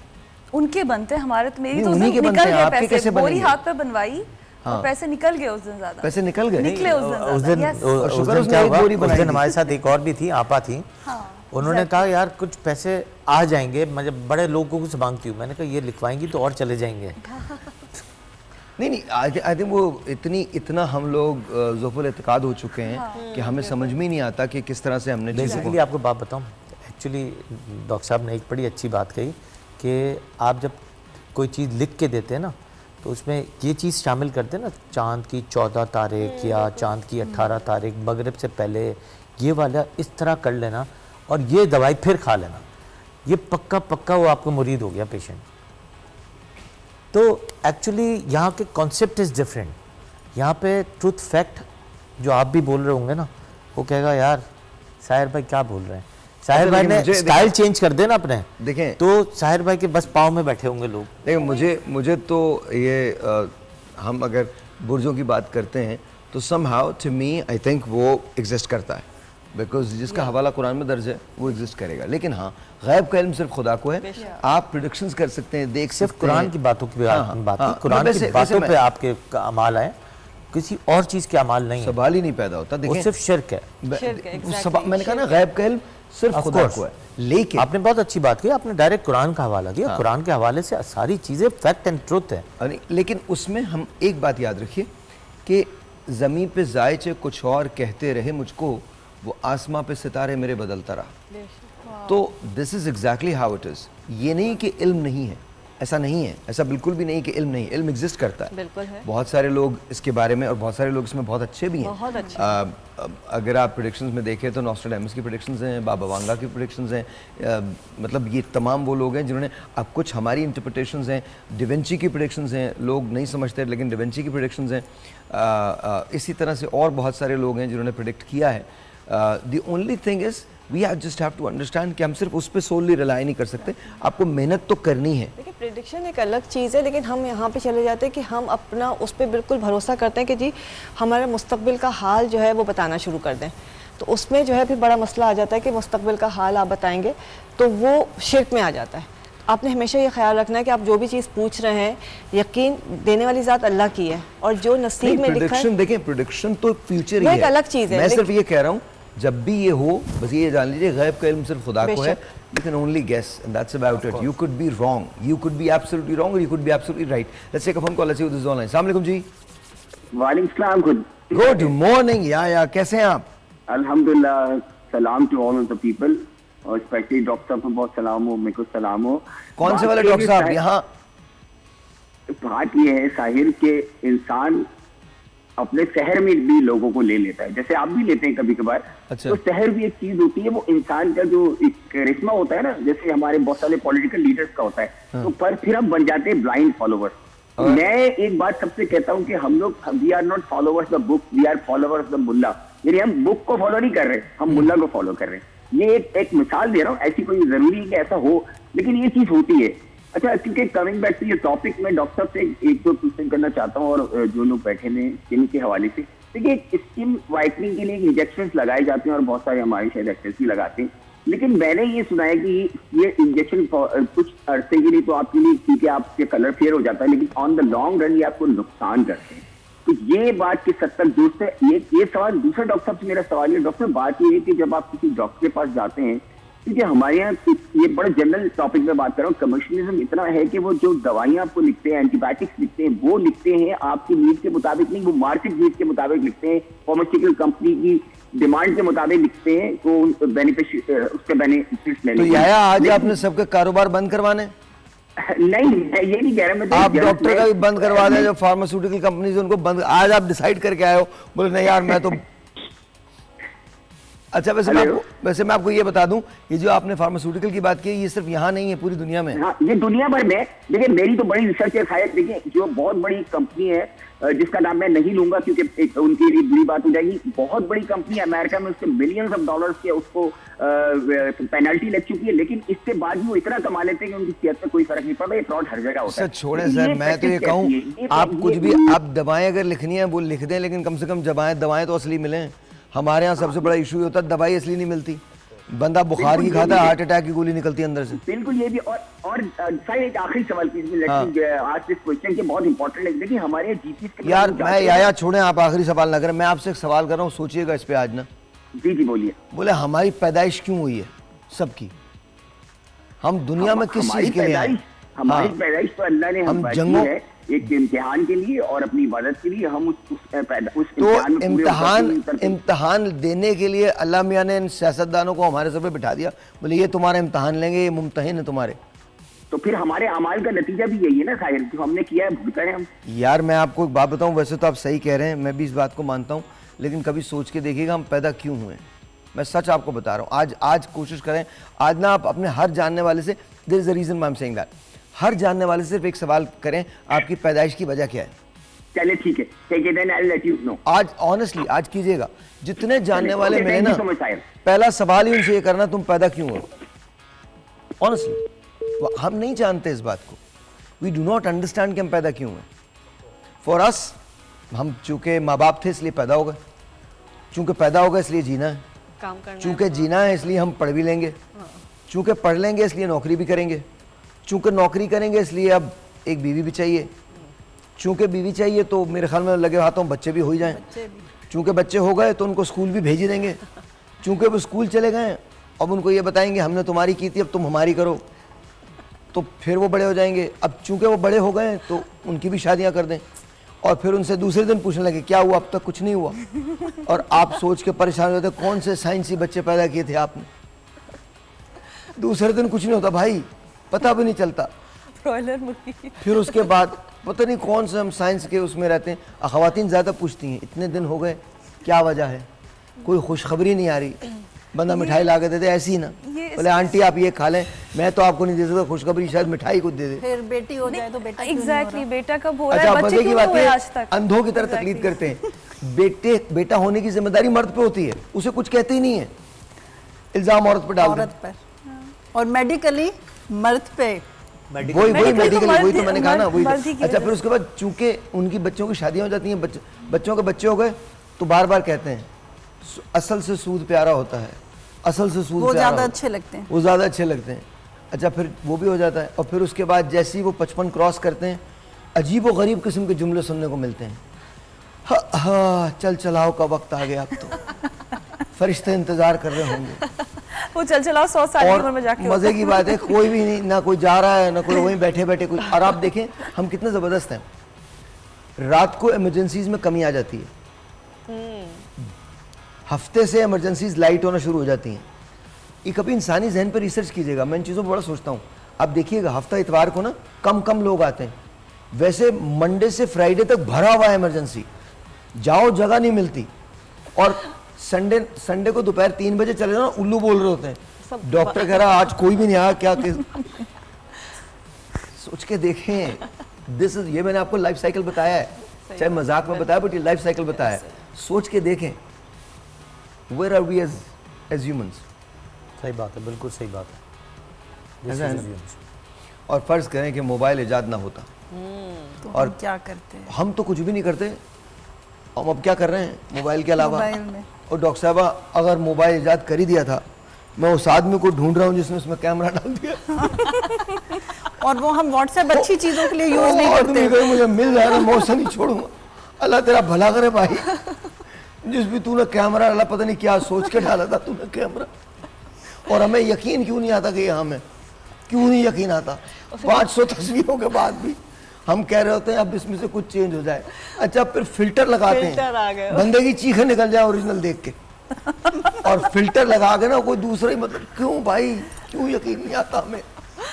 उनके बनते हैं, हमारे तो मेरी तो
उन्हीं के बनते हैं, आपके कैसे बनेंगे?
बोरी हाथ पे बनवाई और पैसे निकल गए उस दिन, ज़्यादा
पैसे निकल गए,
निकले उस दिन
क्या हुआ, उस दिन हमारे साथ एक और भी थी, आपा थी। उन्होंने कहा यार कुछ पैसे आ जाएंगे, मतलब बड़े लोगों को मांगती हूँ। मैंने कहा ये लिखवाएंगी तो और चले जाएंगे।
नहीं, आई थिंक वो इतना हम लोग ज़ुफ़ुल इत्क़ाद हो चुके हैं कि हमें समझ में नहीं आता कि किस तरह से हमने
बेसिकली आपको बात बताऊँ, एक्चुअली डॉक्टर साहब ने एक बड़ी अच्छी बात कही कि आप जब कोई चीज़ लिख के देते हैं ना तो उसमें ये चीज़ शामिल करते हैं ना, चांद की 14 तारीख या चांद की 18 तारीख, मगरिब से पहले, ये वाला इस तरह कर लेना। और ये दवाई फिर खा लेना, ये पक्का पक्का वो आपको मुरीद हो गया पेशेंट। तो एक्चुअली यहाँ के कॉन्सेप्ट इज़ डिफरेंट। यहाँ पे ट्रूथ फैक्ट जो आप भी बोल रहे होंगे ना, वो कहेगा यार साहिर भाई क्या बोल रहे हैं। साहिर भाई ने स्टाइल चेंज कर देना अपने,
देखें
तो साहिर भाई के बस पाँव में बैठे होंगे लोग।
देखिए मुझे तो ये हम अगर बुर्जों की बात करते हैं तो somehow to me I think वो एग्जिस्ट करता है, बिकॉज जिसका हवाला कुरान में दर्ज है वो एग्जिस्ट करेगा। लेकिन हाँ, गैब का इल्म सिर्फ खुदा को है, आप प्रिडिक्शंस कर सकते हैं, देख
सिर्फ
सकते हैं।
कुरान की बातों की बात
हाँ,
है, कुरान
वैसे-
की बातों
वैसे
पे आपके अमाल आए, किसी और चीज़ के अमाल नहीं है,
सवाल ही नहीं पैदा होता।
वो
देखिए
सिर्फ शिर्क है।
मैंने कहा ना गैब का इल्म सिर्फ
Of
खुदा
course.
को है। लेकिन
आपने बहुत अच्छी बात की, आपने डायरेक्ट कुरान का हवाला दिया। कुरान के हवाले से सारी चीज़ें फैक्ट एंड ट्रुथ है।
लेकिन उसमें हम एक बात याद रखिए कि ज़मीन पे जायचे कुछ और कहते रहे मुझको, वो आसमां पे सितारे मेरे बदलता रहा। तो this is exactly how it is. ये नहीं कि इल्म नहीं है, ऐसा नहीं है, ऐसा बिल्कुल भी नहीं कि इल्म नहीं, इल्म एग्जिस्ट करता है।
बिल्कुल है।
बहुत सारे लोग इसके बारे में, और बहुत सारे लोग इसमें बहुत अच्छे भी हैं।
बहुत अच्छे।
अगर आप प्रेडिक्शंस में देखें तो नॉस्ट्राडामस की प्रेडिक्शंस हैं, बाबा वांगा की प्रेडिक्शंस हैं, मतलब ये तमाम वो लोग हैं जिन्होंने, अब कुछ हमारी इंटरप्रिटेशंस हैं, डिवेंची की प्रेडिक्शंस हैं, लोग नहीं समझते लेकिन डिवेंची की प्रेडिक्शंस हैं। इसी तरह से और बहुत सारे लोग हैं जिन्होंने प्रेडिक्ट किया है। The only thing is we just have to understand कि हम सिर्फ उस पर सोलली रिलाई नहीं कर सकते, आपको मेहनत तो करनी है।
देखिए प्रेडिक्शन एक अलग चीज़ है, लेकिन हम यहाँ पे चले जाते हैं कि हम अपना उस पर बिल्कुल भरोसा करते हैं कि जी हमारा मुस्तकबिल का हाल जो है वो बताना शुरू कर दें। तो उसमें जो है फिर बड़ा मसला आ जाता है कि मुस्तकबिल का हाल आप बताएंगे तो वो शिर्क में आ जाता है। आपने हमेशा ये ख्याल रखना है कि आप जो भी चीज़ पूछ रहे हैं, यकीन देने वाली ज़ात अल्लाह की है, और जो नसीब में लिखा है।
प्रेडिक्शन देखें, प्रेडिक्शन तो फ्यूचर ही
वो
है,
एक अलग चीज़ है।
मैं सिर्फ ये कह रहा हूँ जब भी ये हो बस ये जान लीजिए गैब का इल्म सिर्फ खुदा को है। You can only guess and that's about it. You could be wrong, you could be absolutely wrong, or you could be absolutely right. Let's take a phone call. Let's see who this is online. अस्सलाम वालेकुम जी।
वालेकुम सलाम।
Good morning या कैसे हैं आप?
अल्हम्दुलिल्लाह, सलाम to all of the people, और स्पेशली डॉक्टर साहब को बहुत सलाम हो, मेरे को सलाम हो।
कौन से वाले डॉक्टर साहब? यहाँ
बात ये है साहिर के इंसान अपने शहर में भी लोगों को ले लेता है, जैसे आप भी लेते हैं कभी कभार।
अच्छा।
तो शहर भी एक चीज होती है, वो इंसान का जो एक करिश्मा होता है ना, जैसे हमारे बहुत सारे पॉलिटिकल लीडर्स का होता है। तो पर फिर हम बन जाते हैं ब्लाइंड फॉलोवर्स। मैं एक बात सबसे कहता हूँ कि हम लोग we are not followers the book, we are followers the मुल्ला। यानी हम बुक को फॉलो नहीं कर रहे, हम मुल्ला को फॉलो कर रहे हैं। ये एक मिसाल दे रहा हूँ, ऐसी कोई जरूरी है कि ऐसा हो, लेकिन ये चीज होती है। अच्छा, क्योंकि कमिंग बैक टू ये टॉपिक, मैं डॉक्टर से एक दो क्वेश्चन करना चाहता हूँ, और जो लोग बैठे हैं स्किन के हवाले से। देखिए स्किन वाइटनिंग के लिए इंजेक्शन लगाए जाते हैं, और बहुत सारे हमारे शायद एक्टर्स भी लगाते हैं, लेकिन मैंने ये सुना है कि ये इंजेक्शन कुछ अरसे के लिए तो आपके लिए ठीक है, आपके कलर फेयर हो जाता है, लेकिन ऑन द लॉन्ग रन ये आपको नुकसान करते हैं। तो ये बात किस हद तक दुरुस्त है? ये सवाल दूसरा डॉक्टर साहब से मेरा सवाल है। डॉक्टर, बात ये है कि जब आप किसी डॉक्टर के पास जाते हैं, क्योंकि हमारे यहाँ ये बड़ा जनरल टॉपिक में बात कर रहा हूँ, कमर्शियलिज्म इतना है कि वो जो दवाइयाँ आपको लिखते हैं, एंटीबायोटिक्स लिखते हैं, वो लिखते हैं आपकी नीड के मुताबिक नहीं, वो मार्केट नीड के मुताबिक लिखते हैं, फार्मास्यूटिकल कंपनी की डिमांड के मुताबिक लिखते हैं, तो उसके बेनिफिट्स लेने।
तो याया आज आपने सबके कारोबार बंद करवाने?
नहीं, मैं ये नहीं कह रहा। मैं
आप डॉक्टर का भी बंद करवा दें, जो फार्मास्यूटिकल कंपनीज उनको बंद। आज आप डिसाइड करके आए हो, बोले नहीं यार मैं तो अच्छा। वैसे मैं आपको ये बता दूं, ये जो आपने फार्मास्यूटिकल की बात की, ये सिर्फ यहाँ नहीं है, पूरी दुनिया में।
हाँ, ये दुनिया भर में। देखिए मेरी तो बड़ी रिसर्च है शायद। देखिए जो बहुत बड़ी कंपनी है, जिसका नाम मैं नहीं लूंगा क्योंकि उनके लिए बुरी बात हो जाएगी, बहुत बड़ी कंपनी है अमेरिका में, उसके मिलियंस ऑफ डॉलर्स के उसको पेनल्टी लग चुकी है, लेकिन इसके बाद भी वो इतना कमा लेते हैं कि उनकी सेहत पे कोई फर्क नहीं पड़ता। ये फ्रॉड हर जगह होता है।
छोड़े सर, मैं तो ये कहूँ आप कुछ भी, आप दवाएं अगर लिखनी है वो लिख दें, लेकिन कम से कम दवाएं तो असली मिलें। हमारे यहाँ सबसे बड़ा इशू होता है दवाई असली नहीं मिलती, बंदा बुखार की खाता है, हार्ट अटैक की गोली निकलती है अंदर से।
बिल्कुल ये भी। और शायद एक आखिरी सवाल प्लीज, आज दिस क्वेश्चन के बहुत इंपॉर्टेंट है। देखिए हमारे जीपी
यार मैं याया छोड़ें, आप आखिरी सवाल ना करें, मैं आपसे एक सवाल कर रहा हूँ, सोचिएगा इस पे आज ना।
जी जी बोलिए।
बोले हमारी पैदाइश क्यों हुई है सबकी? हम दुनिया में किस चीज के लिए आए?
हमारी पैदाइश तो अल्लाह ने
हम जंगों
है एक इम्तिहान के लिए और अपनी इबादत के लिए। हम उस
तो इम्तिहान देने के लिए अल्लाह मियाँ ने इन सियासतदानों को हमारे सर पे बिठा दिया, बोले ये तुम्हारा इम्तिहान लेंगे, ये मुम्तहिन है तुम्हारे।
तो फिर हमारे अमाल का नतीजा भी यही है ना साहिर, जो हमने किया है भुगता है हम।
यार मैं आपको एक बात बताऊं, वैसे तो आप सही कह रहे हैं, मैं भी इस बात को मानता हूं, लेकिन कभी सोच के देखिएगा हम पैदा क्यों हुए। मैं सच आपको बता रहा हूँ। आज कोशिश करें, आज ना आप अपने हर जानने वाले से, there is a reason I am saying that, हर जानने वाले से सिर्फ एक सवाल करें, आपकी पैदाइश की वजह क्या है।
चलिए ठीक है, take it and I will let you know.
आज ऑनेस्टली आज कीजिएगा, जितने जानने वाले
Okay,
मिले
thank
ना,
you so much, साहिर।
पहला सवाल ही उनसे ये करना, तुम पैदा क्यों हो। ऑनेस्टली हम नहीं जानते इस बात को, वी डू नॉट अंडरस्टैंड कि हम पैदा क्यों हुए। फॉर अस, हम चूंकि माँ बाप थे इसलिए पैदा हो गए, चूंकि पैदा हो गए इसलिए जीना है,
काम करना
चूंकि जीना है इसलिए हम पढ़ भी लेंगे, चूंकि पढ़ लेंगे इसलिए नौकरी भी करेंगे, चूंकि नौकरी करेंगे इसलिए अब एक बीवी भी चाहिए, चूंकि बीवी चाहिए तो मेरे ख्याल में लगे हाथों बच्चे भी हो ही जाएं, चूंकि बच्चे हो गए तो उनको स्कूल भी भेज ही देंगे, चूंकि वो स्कूल चले गए अब उनको ये बताएंगे हमने तुम्हारी की थी अब तुम हमारी करो, तो फिर वो बड़े हो जाएंगे। अब चूंकि वो बड़े हो गए तो उनकी भी शादियां कर दें, और फिर उनसे दूसरे दिन पूछने लगे क्या हुआ, अब तक कुछ नहीं हुआ। और आप सोच के परेशान होते कौन से साइंसी बच्चे पैदा किए थे आपने। दूसरे दिन कुछ नहीं होता भाई, पता भी नहीं चलता।
ब्रॉयलर मुर्गी।
फिर उसके बाद पता नहीं कौन से हम साइंस के उसमें रहते हैं। ख़वातीन ज़्यादा पूछती हैं इतने दिन हो गए क्या वजह है, कोई खुशखबरी नहीं आ रही। बंदा मिठाई ला के देते ऐसी ही ना, बोले आंटी आप ये खा लें, मैं तो आपको नहीं दे सकता खुशखबरी, शायद मिठाई को दे दे।
फिर बेटी हो जाए तो बेटा
एग्जैक्टली, बेटा कब हो रहा
अच्छा
है, बच्चे
मजे की
क्यों
बात
नहीं हुए
है,
आज तक।
अंधों की तरह तकलीद करते हैं। बेटा होने की जिम्मेदारी मर्द पे होती है, उसे कुछ कहते ही नहीं है, इल्जाम औरत पे डाल
औरत पर, और मेडिकली मर्द पे।
वही मेडिकली वही तो मैंने कहा ना, वही।
मर्द ही की
अच्छा
वजह
फिर उसके बाद चूंकि उनकी बच्चों की शादियां हो जाती हैं, बच्चों के बच्चे हो गए तो बार बार कहते हैं असल से सूद प्यारा होता है, असल से सूद
वो
प्यारा
ज़्यादा
होता
अच्छे लगते हैं।
है, वो ज़्यादा अच्छे लगते हैं। अच्छा फिर वो भी हो जाता है, और फिर उसके बाद जैसे ही वो 55 क्रॉस करते हैं अजीब व गरीब किस्म के जुमले सुनने को मिलते हैं। हाँ चल चलाओ का वक्त आ गया, अब तो फरिश्ते इंतजार कर रहे होंगे।
वो चल चलाओ 100 साल की उम्र में जाके
मजे की बात है कोई भी नहीं, ना कोई जा रहा है ना कोई वहीं बैठे बैठे कोई। और आप देखें हम कितने ज़बरदस्त हैं, रात को इमरजेंसीज में कमी आ जाती है, हफ्ते से इमरजेंसीज लाइट होना शुरू हो जाती हैं। ये कभी इंसानी जहन पर रिसर्च कीजिएगा, मैं इन चीज़ों पर बड़ा सोचता हूँ। आप देखिएगा हफ्ता इतवार को ना कम लोग आते हैं, वैसे मंडे से फ्राइडे तक भरा हुआ है इमरजेंसी, जाओ जगह नहीं मिलती। और संडे को दोपहर 3 बजे चले जाओ, उल्लू बोल रहे होते हैं, डॉक्टर कह रहा आज कोई भी नहीं आया क्या सोच के देखें, दिस इज, ये मैंने आपको लाइफ साइकिल बताया है, चाहे मजाक में बताया बट ये लाइफ साइकिल बताया है। सोच के देखें where are we as humans.
सही बात है, बिल्कुल सही बात है।
ऐसा है ना? और फर्ज करें कि मोबाइल इजाद ना होता
तो
और
हम क्या करते हैं,
हम तो कुछ भी नहीं करते, हम अब क्या कर रहे हैं मोबाइल के अलावा।
मोबाइल में।
और डॉक्टर साहबा अगर मोबाइल इजाद कर ही दिया था, मैं उस आदमी को ढूंढ रहा हूँ जिसने उसमें कैमरा डाल दिया।
और वो हम व्हाट्सएप अच्छी चीज़ों के लिए यूज़ नहीं
आदमी
करते।
कहे मुझे मिल जाए ना, मैं उसे नहीं छोड़ूंगा। अल्लाह तेरा भला करे भाई, जिस भी तूने कैमरा डाला पता नहीं क्या सोच के डाला था तूने कैमरा। और हमें यकीन क्यों नहीं आता कि ये हम है, क्यों नहीं यकीन आता। 500 तस्वीरों के बाद भी हम कह रहे होते हैं अब इसमें से कुछ चेंज हो जाए। अच्छा फिर फिल्टर लगाते
फिल्टर आ
हैं,
गए।
बंदे की चीखें निकल जाए ओरिजिनल देख के। और फिल्टर लगा के ना कोई दूसरा ही, मतलब क्यों भाई, क्यों यकीन नहीं आता हमें।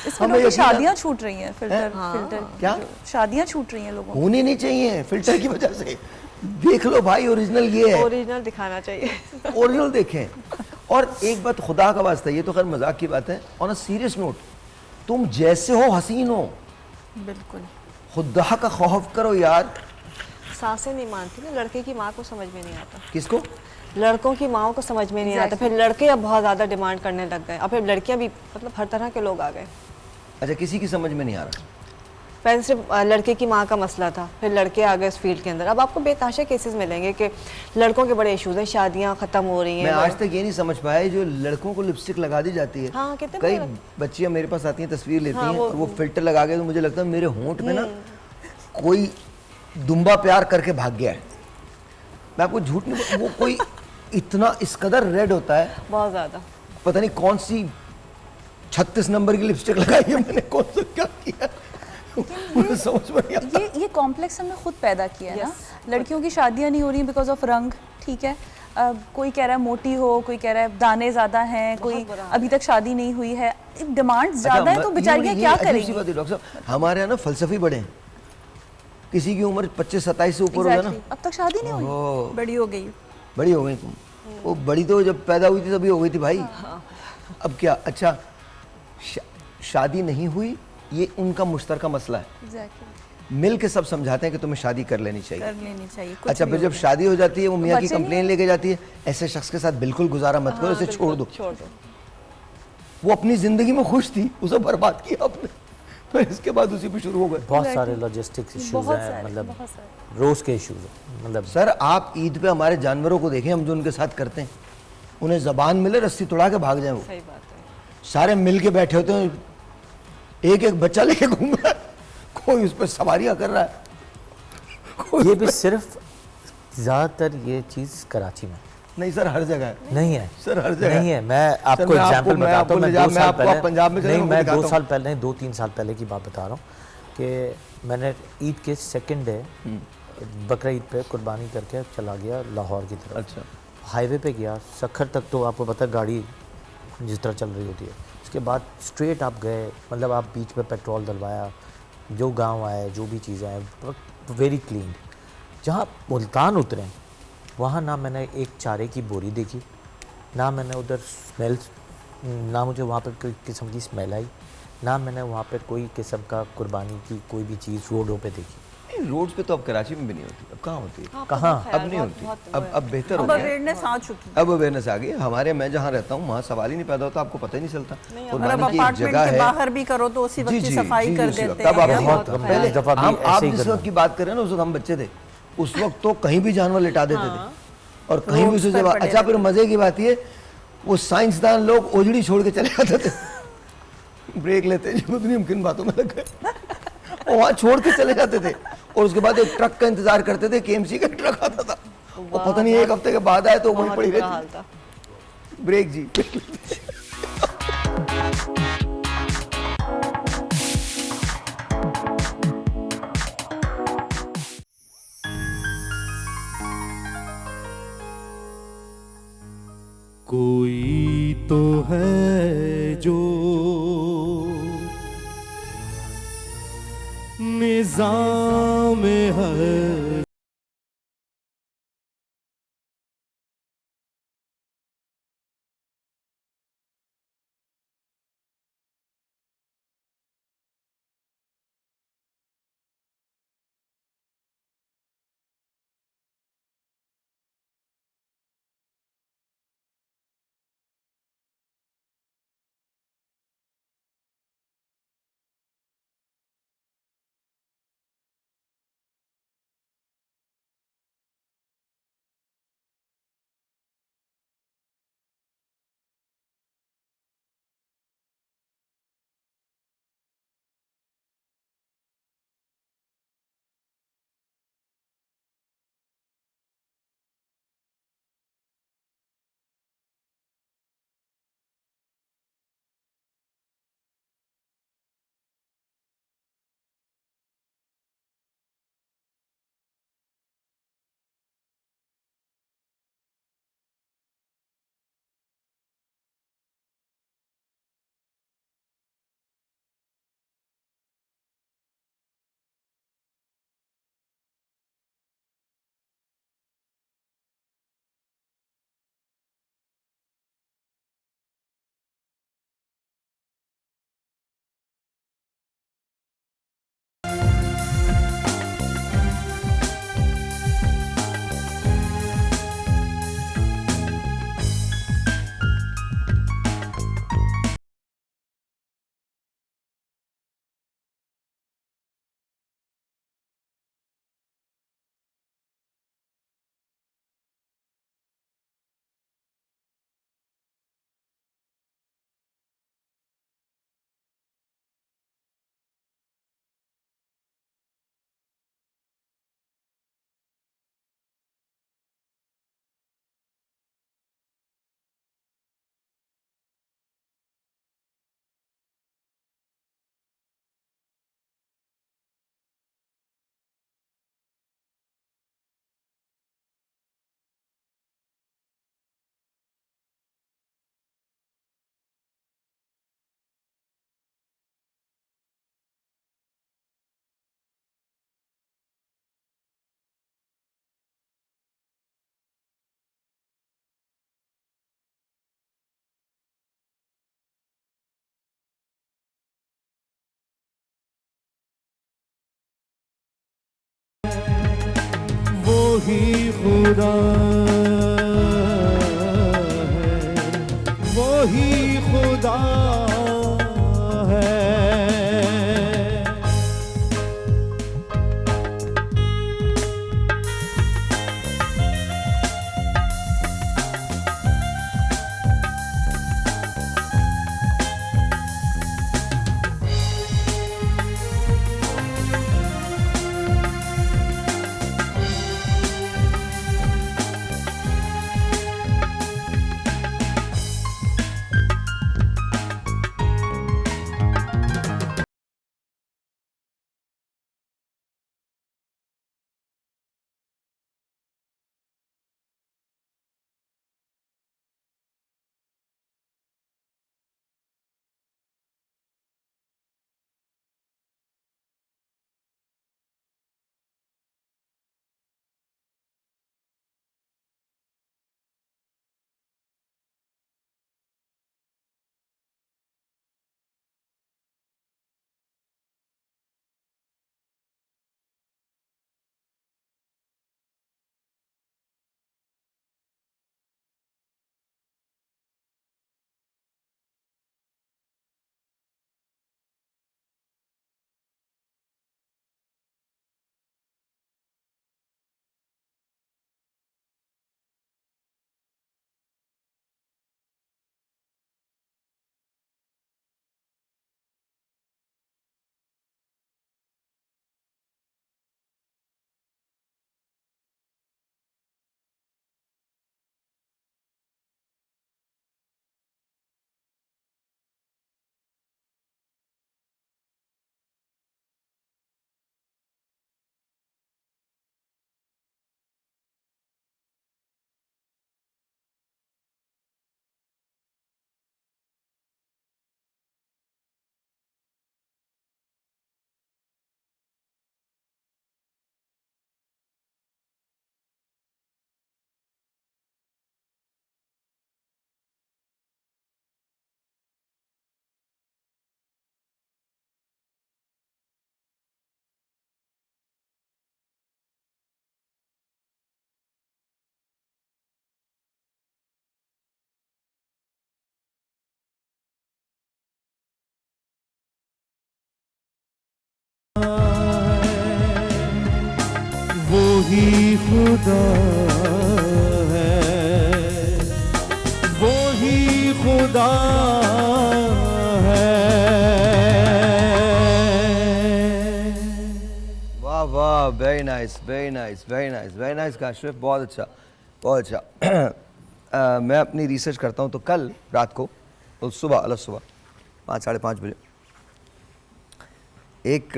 इसमें लोगों की शादियां छूट रही हैं, फिल्टर
क्या
शादियां छूट रही हैं लोगों की।
होनी नहीं चाहिए फिल्टर की वजह से। देख लो भाई ओरिजिनल ये है,
ओरिजिनल दिखाना चाहिए।
ओरिजिनल देखें। और एक बात खुदा का वास्ता, ये तो खैर मजाक की बात है, ऑन अ सीरियस नोट, तुम जैसे हो हसीन हो,
बिल्कुल
खुदा का खौफ करो यार।
सासें नहीं मानती ना, लड़के की माँ को समझ में नहीं आता,
किसको?
लड़कों की माँओं को समझ में नहीं आता। फिर लड़के अब बहुत ज़्यादा डिमांड करने लग गए, और फिर लड़कियाँ भी, मतलब हर तरह के लोग आ गए।
अच्छा किसी की समझ में नहीं आ रहा।
पहले सिर्फ लड़के की माँ का मसला था, फिर लड़के आ गए इस फील्ड के अंदर। अब आपको बेतहाशा केसेस मिलेंगे कि लड़कों के बड़े इश्यूज हैं, शादियाँ ख़त्म हो रही
मैं
हैं।
आज तक ये नहीं समझ पाया जो लड़कों को लिपस्टिक लगा दी जाती है।
हाँ, कितने
कई
बड़े-
बच्चियां मेरे पास आती हैं, तस्वीर लेती
हाँ,
हैं
वो-
और वो फिल्टर लगा के, तो मुझे लगता है मेरे होंठ में ना कोई दुम्बा प्यार करके भाग गया है। मैं आपको झूठ नहीं, वो कोई इतना इस कदर रेड होता है,
बहुत ज़्यादा।
पता नहीं कौन सी 36 नंबर की लिपस्टिक लगाई है मैंने, कौन सा क्या किया मुझे समझ में नहीं आता।
ये कॉम्प्लेक्स हमने खुद पैदा किया है ना। लड़कियों की शादियां नहीं हो रही बिकॉज ऑफ रंग, ठीक है। कोई कह रहा है मोटी हो, कोई कह रहा है दाने ज़्यादा हैं, कोई अभी तक शादी नहीं हुई है, डिमांड ज़्यादा है, तो बेचारियाँ क्या करेंगी।
डॉक्टर साहब हमारे यहाँ ना फलसफी बड़े हैं, किसी की उम्र 25-27 से ऊपर हो गया ना,
अब तक शादी नहीं हुई।
ओ
बड़ी हो गई।
बड़ी हो गई तुम, वो बड़ी तो जब पैदा हुई थी तभी हो गई थी भाई। अब क्या, अच्छा शादी नहीं हुई ये उनका मुश्तरका मसला है,
एग्जैक्टली,
मिल के सब समझाते हैं कि तुम्हें शादी कर लेनी चाहिए।
कर लेनी चाहिए। कुछ
अच्छा
भी
फिर
हो
जब
जाए।
शादी हो जाती है वो मियाँ की
बच्चे नहीं
कंप्लेन लेके जाती है, ऐसे शख्स के साथ बिल्कुल गुजारा मत करो, इसे छोड़ दो। वो अपनी जिंदगी में खुश थी, उसे बर्बाद किया आपने, फिर इसके बाद उसी पे शुरू हो गए।
बहुत सारे लॉजिस्टिक्स इश्यूज
बहुत
हैं,
सारे,
मतलब
बहुत सारे।
रोज के इश्यूज हैं, मतलब
सर आप ईद पे हमारे जानवरों को देखें, हम जो उनके साथ करते हैं, उन्हें जबान मिले रस्सी तोड़ा के भाग जाए, वो
सही बात है।
सारे मिल के बैठे होते हैं, एक एक बच्चा लेके घूम रहा है, कोई उस पर सवारियां कर रहा है, कोई
ये भी सिर्फ ज़्यादातर ये चीज़ कराची में
नहीं सर हर जगह है।
नहीं है,
सर हर जगह
नहीं है। मैं आपको
मैं आपको-
एग्जांपल
मैं
बताता
आपको
हूँ। मैं
ले जा-
2
मैं
साल
आपको
पहले,
आप पंजाब में चले
नहीं
जाओ,
मैं
दिखाता
2
हूँ।
साल पहले नहीं 2-3 साल पहले की बात बता रहा हूँ कि मैंने ईद के सेकंड डे बकरा ईद पे कुर्बानी करके चला गया लाहौर की तरफ।
अच्छा
हाईवे पे गया, सखर तक तो आपको पता है गाड़ी जिस तरह चल रही होती है, उसके बाद स्ट्रेट आप गए, मतलब आप बीच पे पेट्रोल डलवाया, जो गांव आए, जो भी चीज़ें आए, वेरी क्लीन। जहाँ मुल्तान उतरे वहाँ ना मैंने एक चारे की बोरी देखी, ना मैंने उधर स्मेल, ना मुझे वहाँ पर कोई किस्म की स्मेल आई, ना मैंने वहाँ पे कोई किस्म का कुर्बानी की कोई भी चीज़ रोडों पे देखी।
रोड्स पे तो अब कराची में भी नहीं होती, अब कहाँ होती है,
कहाँ?
अब नहीं होती, अब बेहतर हो
अब
गया है।
अवेयरनेस आ चुकी है।
अब अवेयरनेस आ गई है। हमारे मैं जहाँ रहता हूँ वहाँ सवाल ही नहीं पैदा होता, आपको पता ही नहीं चलता।
मतलब
कुर्बानी की एक
अपार्टमेंट
जगह
के
है,
बाहर भी करो तो उसी वक्त ही सफाई कर
उसी वक्त।
देते
तब आप
हैं।
नहीं
बहुत
होता।
हम
पहले
इस दफ़ा भी
हम आप
ऐसे ही
जिस
करना।
वक्त की बात कर रहे हैं ना, उस वक्त हम बच्चे थे, उस वक्त तो कहीं भी जानवर लिटा देते थे और कहीं भी
रोड्स
उसे
पर
जब
पड़े
अच्छा फिर मजे की बात ये वो साइंसदान लोग ओजड़ी छोड़ के चले जाते थे, ब्रेक लेते जो इतनी मुमकिन बातों में लग गए, और वहाँ छोड़ के चले जाते थे, और उसके बाद एक ट्रक का इंतजार करते थे, केएमसी का ट्रक आता था, और पता नहीं एक हफ्ते के बाद आए तो वहीं
बहुत
पड़ी
बुरा हाल
रहती,
था।
ब्रेक जी।
कोई तो है जो निज़ाम हर ही खुदा है, वो ही खुदा है। वो ही खुदा है, वो ही खुदा है।
वाह वाह, very nice very nice very nice very nice Kashif, बहुत अच्छा बहुत अच्छा। मैं अपनी रिसर्च करता हूँ तो कल रात को तो सुबह 5 साढ़े 5 बजे एक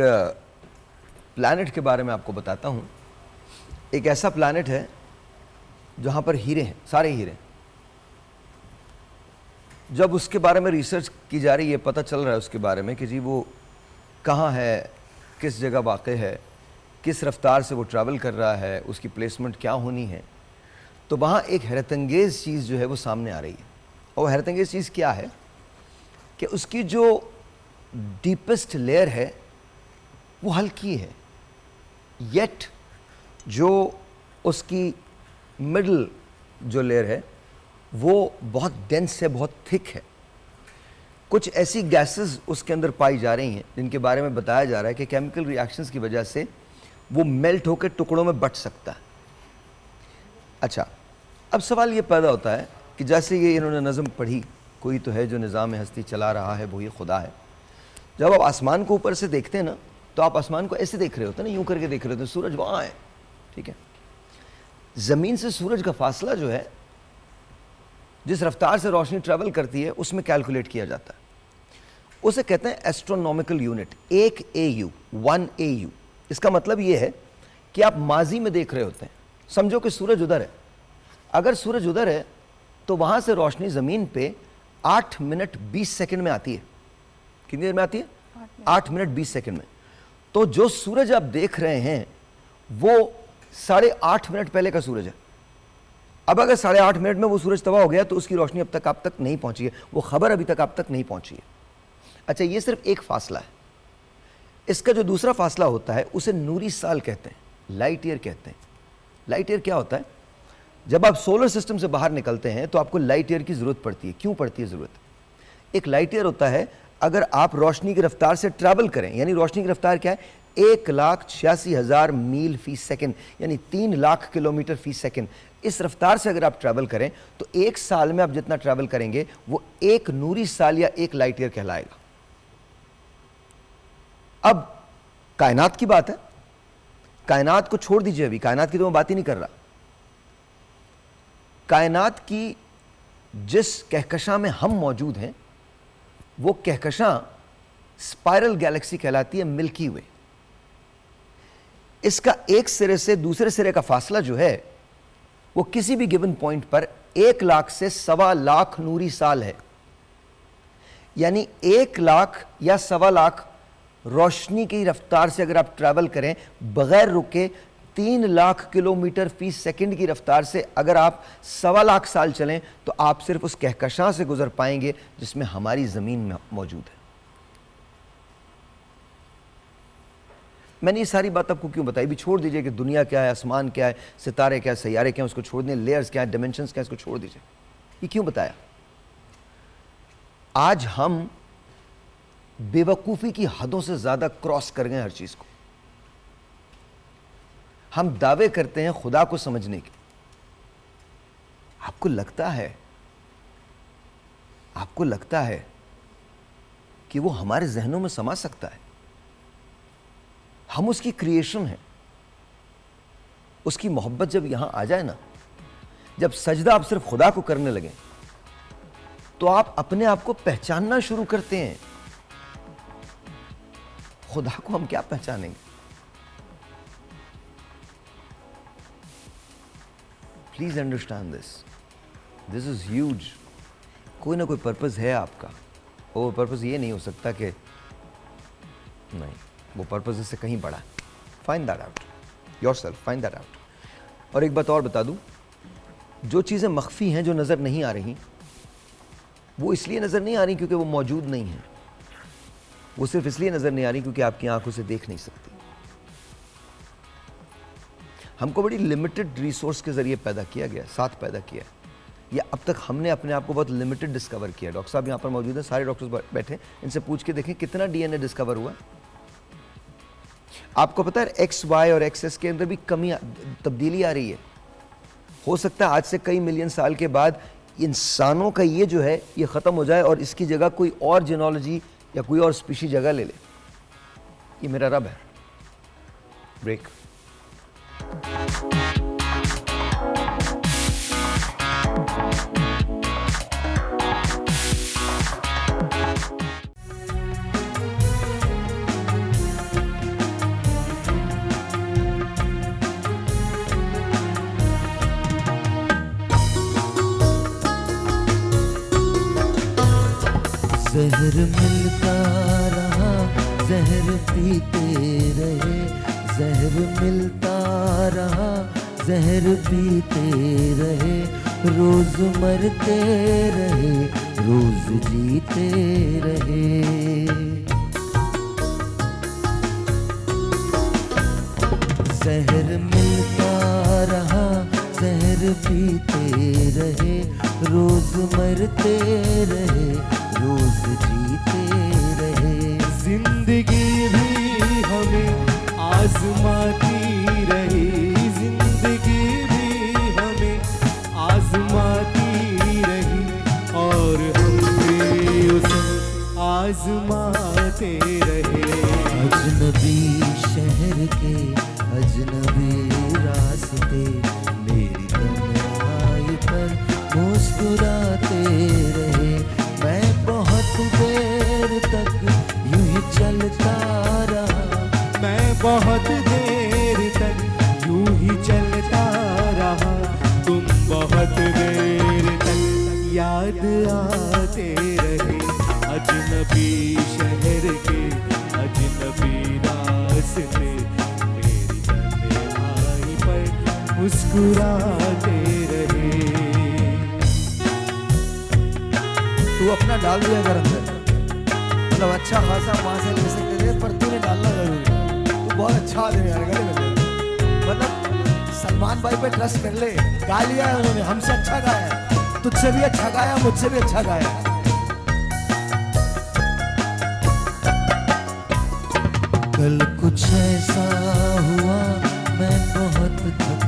प्लैनेट के बारे में आपको बताता हूँ। एक ऐसा प्लैनेट है जहाँ पर हीरे हैं, सारे हीरे। जब उसके बारे में रिसर्च की जा रही है, पता चल रहा है उसके बारे में कि जी वो कहाँ है, किस जगह वाक़ है, किस रफ्तार से वो ट्रैवल कर रहा है, उसकी प्लेसमेंट क्या होनी है। तो वहाँ एक हैरतअंगेज़ चीज़ जो है वो सामने आ रही है। और हैरतअंगेज़ चीज़ क्या है कि उसकी जो डीपेस्ट लेयर है वो हल्की है, येट जो उसकी मिडल जो लेयर है वो बहुत डेंस है, बहुत थिक है। कुछ ऐसी गैसेस उसके अंदर पाई जा रही हैं जिनके बारे में बताया जा रहा है कि केमिकल रिएक्शंस की वजह से वो मेल्ट होकर टुकड़ों में बट सकता है। अच्छा, अब सवाल ये पैदा होता है कि जैसे ये इन्होंने नज़म पढ़ी, कोई तो है जो निज़ाम हस्ती चला रहा है, वो ये खुदा है। जब आप आसमान को ऊपर से देखते हैं ना, तो आप आसमान को ऐसे देख रहे होते हैं ना, यूं करके देख रहे होते हैं, सूरज वहाँ है, ठीक है। ज़मीन से सूरज का फासला जो है, जिस रफ्तार से रोशनी ट्रैवल करती है, उसमें कैलकुलेट किया जाता है। उसे कहते हैं एस्ट्रोनॉमिकल यूनिट, 1 AU, 1 AU। इसका मतलब ये है कि आप माजी में देख रहे होते हैं। समझो कि सूरज उधर है, अगर सूरज उधर है तो वहाँ से रोशनी ज़मीन पे 8 मिनट 20 सेकंड में आती है। कितनी देर में आती है? 8 मिनट 20 सेकंड में। तो जो सूरज आप देख रहे हैं वो 8.5 मिनट पहले का सूरज है। अब अगर 8.5 मिनट में वो सूरज तबाह हो गया तो उसकी रोशनी अब तक आप तक नहीं पहुंची है, वो खबर अभी तक आप तक नहीं पहुंची है। अच्छा, ये सिर्फ एक फासला है। इसका जो दूसरा फासला होता है उसे नूरी साल कहते हैं, लाइट ईयर कहते हैं, लाइट ईयर क्या होता है? जब आप सोलर सिस्टम से बाहर निकलते हैं तो आपको लाइट ईयर की ज़रूरत पड़ती है। क्यों पड़ती है ज़रूरत? एक लाइट ईयर होता है अगर आप रोशनी की रफ्तार से ट्रैवल करें, यानी रोशनी की रफ्तार क्या है? 1,86,000 मील फी सेकंड, यानी 3 लाख किलोमीटर फी सेकंड। इस रफ्तार से अगर आप ट्रैवल करें तो एक साल में आप जितना ट्रैवल करेंगे वो एक नूरी साल या एक लाइट ईयर कहलाएगा। अब कायनात की बात है, कायनात को छोड़ दीजिए, अभी कायनात की तो मैं बात ही नहीं कर रहा। कायनात की जिस कहकशां में हम मौजूद हैं वो कहकशां स्पाइरल गैलेक्सी कहलाती है, मिल्की वे। इसका एक सिरे से दूसरे सिरे का फासला जो है वो किसी भी गिवन पॉइंट पर 1 लाख से 1.25 लाख नूरी साल है। यानी 1 लाख या 1.25 लाख रोशनी की रफ्तार से अगर आप ट्रैवल करें बगैर रुके 3 लाख किलोमीटर फी सेकंड की रफ्तार से अगर आप 1.25 लाख साल चलें तो आप सिर्फ उस कहकशां से गुजर पाएंगे जिसमें हमारी ज़मीन में मौजूद है। मैंने ये सारी बात आपको क्यों बताई? भी छोड़ दीजिए कि दुनिया क्या है, आसमान क्या है, सितारे क्या है, सैयारे क्या है, उसको छोड़ दें, लेयर्स क्या है, डिमेंशंस क्या है, इसको छोड़ दीजिए। ये क्यों बताया? आज हम बेवकूफ़ी की हदों से ज़्यादा क्रॉस कर गए हर चीज़ को। हम दावे करते हैं खुदा को समझने के। आपको लगता है कि वो हमारे जहनों में समा सकता है? हम उसकी क्रिएशन हैं। उसकी मोहब्बत जब यहां आ जाए ना, जब सजदा आप सिर्फ खुदा को करने लगे तो आप अपने आप को पहचानना शुरू करते हैं। खुदा को हम क्या पहचानेंगे? Please understand this is huge. कोई ना कोई पर्पस है आपका। वो पर्पस ये नहीं हो सकता कि नहीं, वो पर्पस इससे कहीं बड़ा है। Find that out yourself, find that out. और एक बात और बता दूं, जो चीज़ें मख्फी हैं, जो नज़र नहीं आ रही, वो इसलिए नज़र नहीं आ रही क्योंकि वो मौजूद नहीं है। वो सिर्फ इसलिए नज़र नहीं आ रही क्योंकि आपकी आंखों से देख नहीं सकती। हमको बड़ी लिमिटेड रिसोर्स के ज़रिए पैदा किया गया, साथ पैदा किया, या अब तक हमने अपने आप को बहुत लिमिटेड डिस्कवर किया। डॉक्टर साहब यहाँ पर मौजूद हैं, सारे डॉक्टर्स बैठे, इनसे पूछ के देखें कितना डीएनए डिस्कवर हुआ। आपको पता है एक्स वाई और एक्सएस के अंदर भी कमी, तब्दीली आ रही है। हो सकता है आज से कई मिलियन साल के बाद इंसानों का ये जो है ये ख़त्म हो जाए और इसकी जगह कोई और जीनोलॉजी या कोई और स्पीशी जगह ले ले। ये मेरा रब है। ब्रेक।
जहर मिलता रहा, जहर पीते रहे, जहर मिलता रहा, जहर पीते रहे, रोज मरते रहे, रोज जीते रहे। जहर मिलता रहा, जहर पीते रहे, रोज मरते रहे, रोज जीते रहे। जिंदगी भी हमें आजमाती रही, जिंदगी भी हमें आजमाती रही, और हम भी उसे आजमाते रहे। अजनबी शहर के अजनबी रास्ते मेरी तन्हाई पर मुस्कुराते रहे। मैं बहुत देर तक यूं ही चलता रहा, मैं बहुत देर तक यूं ही चलता रहा, तुम बहुत देर तक याद आते रहे। अजनबी शहर के अजनबी रास्ते मेरी तन्हाई पर मुस्कुराते रहे।
तू अपना डाल दिया कर अंदर, मतलब अच्छा खासा वहाँ से ले सकते पर तूने डालना जरूरी है। तू बहुत अच्छा आदमी यार, गले में मतलब सलमान सलमान भाई पे ट्रस्ट कर ले, गा लिया है उन्होंने, हमसे अच्छा गाया है, तुझसे भी अच्छा गाया, मुझसे भी अच्छा गाया है। कल कुछ ऐसा हुआ मैं बहुत थक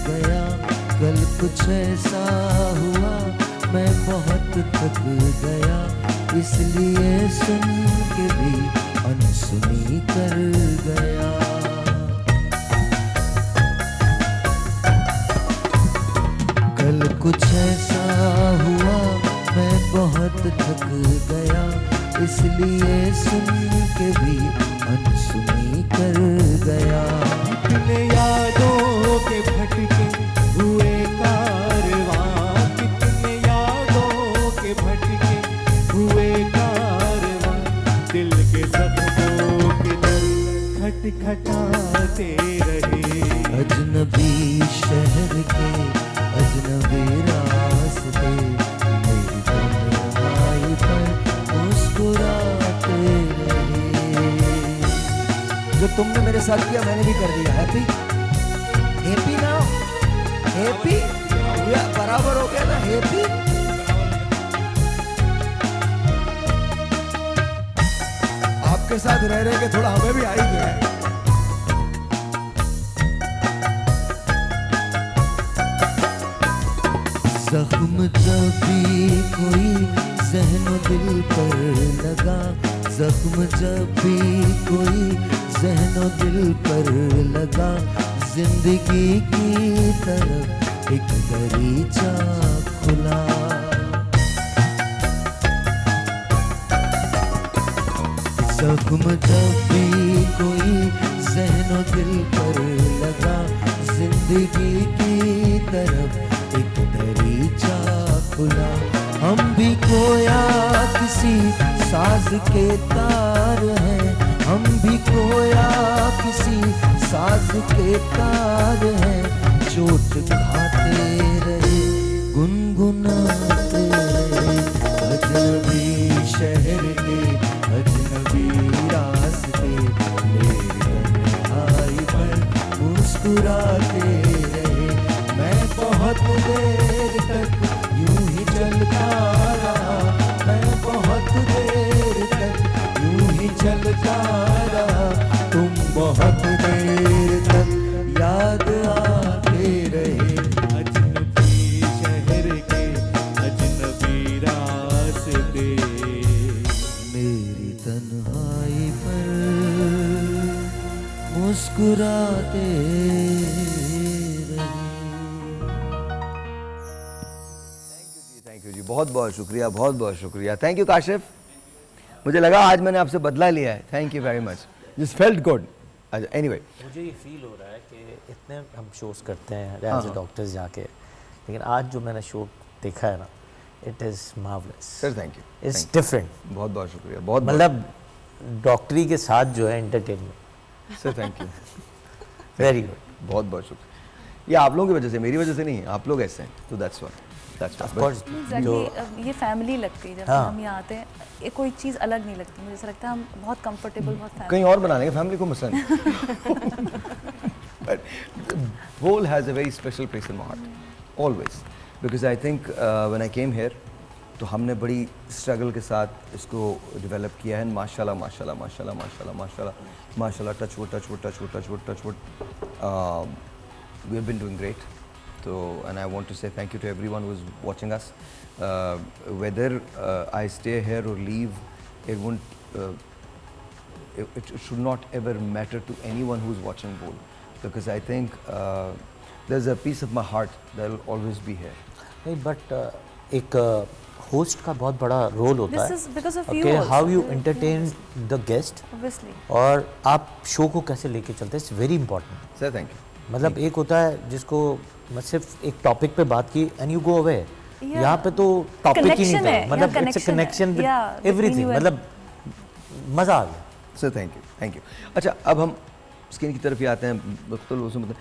गया, कल कुछ ऐसा हुआ मैं बहुत थक गया, इसलिए सुन के भी अनसुनी कर गया। कल कुछ ऐसा हुआ मैं बहुत थक गया, इसलिए सुन के भी अनसुनी कर गया।
कितने यादों के भटके हुए कारवां, कितने यादों के भटके हुए कारवां, दिल के सपनों के दर खटखटाते रहे।
अजनबी शहर के अजनबी रास्ते, मेरी तन्हाई पर मुस्कुराते रहे। जो तुमने मेरे साथ किया मैंने भी कर दिया। हैप्पी हैप्पी ना, हैप्पी बराबर हो गया ना, हैप्पी। आपके साथ रह रहे के थोड़ा हमें भी आ ही गया है। जख्म जब भी कोई ज़हनो दिल पर लगा, जख्म जब भी कोई ज़हनो दिल पर लगा, जिंदगी की तरफ एक दरीचा खुला। जख्म जब भी कोई ज़हनो दिल पर लगा, जिंदगी की तरफ एक दरीचा खुला। हम भी खोया किसी साज के तार हैं, हम भी खोया किसी साज के तार हैं, चोट खाते रहे गुनगुनाते रहे। अजनबी शहर के अजनबी रास्ते, मेरी तन्हाई पर मुस्कुराते रहे। मैं बहुत देर तक यूं ही चलता रहा, मैं बहुत देर तक यूं ही चलता रहा, तुम बहुत देर तक याद आते रहे।
अजनबी शहर के अजनबी रास्ते,
मेरी तन्हाई पर मुस्कुराते
थैंक यू जी, बहुत बहुत शुक्रिया, बहुत बहुत शुक्रिया। थैंक यू काशिफ, मुझे लगा आज मैंने आपसे बदला लिया है। Thank you very much, this felt good. Anyway,
मुझे ये फील हो रहा है कि इतने हम शोज़ करते हैं एज ए डॉक्टर्स जाके, लेकिन आज जो मैंने शो देखा है ना, it is marvellous
sir. Thank you,
it's different.
बहुत बहुत शुक्रिया, बहुत
मतलब डॉक्टरी के साथ जो है entertainment.
Sir thank you,
very good,
बहुत बहुत शुक्रिया। ये आप लोगों की वजह से, मेरी वजह से नहीं, आप लोग ऐसे हैं, तो that's what.
Of course.
Exactly, ये फैमिली लगती है जब
हाँ।
हम यहाँ आते हैं, ये कोई चीज़ अलग नहीं लगती, मुझे ऐसा लगता है हम बहुत कंफर्टेबल, बहुत family।
कहीं और बना लेंगे फैमिली को, मसला नहीं। But Bhol has a very special place in my heart, always, because I think when I came here, तो हमने बड़ी स्ट्रगल के साथ इसको डेवलप किया है। माशाल्लाह माशाल्लाह माशाल्लाह माशाल्लाह माशाल्लाह माशाल्लाह, touch wood touch wood touch wood touch wood touch wood, we have been doing great. So, and I want to say thank you to everyone who's watching us. Whether I stay here or leave, it won't. It should not ever matter to anyone who's watching Bhol, because I think there's a piece of my heart that will always be here.
नहीं, but एक host का बहुत बड़ा role होता
This is because of
है
you
कि
also.
How you entertain the guest,
Obviously.
और आप शो को कैसे लेके चलते हैं, it's very important.
Sir, thank you.
मतलब एक होता है जिसको मैं सिर्फ एक टॉपिक पे बात की एंड यू गो अवे, यहाँ पे तो टॉपिक ही नहीं
Connection है,
था, मतलब
यहाँ
इट्स अ
connection है,
connection with
yeah, between
everything,
you and-
मतलब मज़ा आ गया।
Sir thank you, thank you. अच्छा, अब हम स्किन की तरफ ही आते हैं। मतलब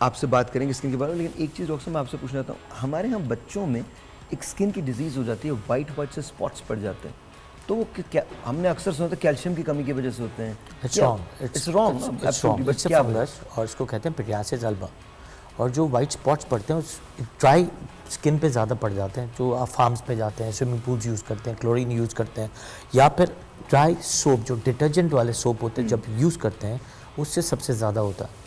आपसे बात करेंगे स्किन के बारे में, लेकिन एक चीज़ डॉक्टर साहब मैं आपसे पूछना चाहता हूँ। हमारे यहाँ बच्चों में एक स्किन की डिजीज़ हो जाती है, वाइट से स्पॉट्स पड़ जाते हैं, तो वो क्या, हमने अक्सर सुना था कैल्शियम की कमी की वजह से होते हैं।
It's wrong,
it's wrong,
it's wrong, it's a fungus और इसको कहते हैं पिटियासिस अल्बा। और जो वाइट स्पॉट्स पड़ते हैं उस ड्राई स्किन पे ज़्यादा पड़ जाते हैं। जो आप फार्म्स पे जाते हैं, स्विमिंग पूल्स यूज़ करते हैं, क्लोरीन यूज़ करते हैं, या फिर ड्राई सोप जो डिटर्जेंट वाले सोप होते हैं जब यूज़ करते हैं उससे सबसे ज़्यादा होता है।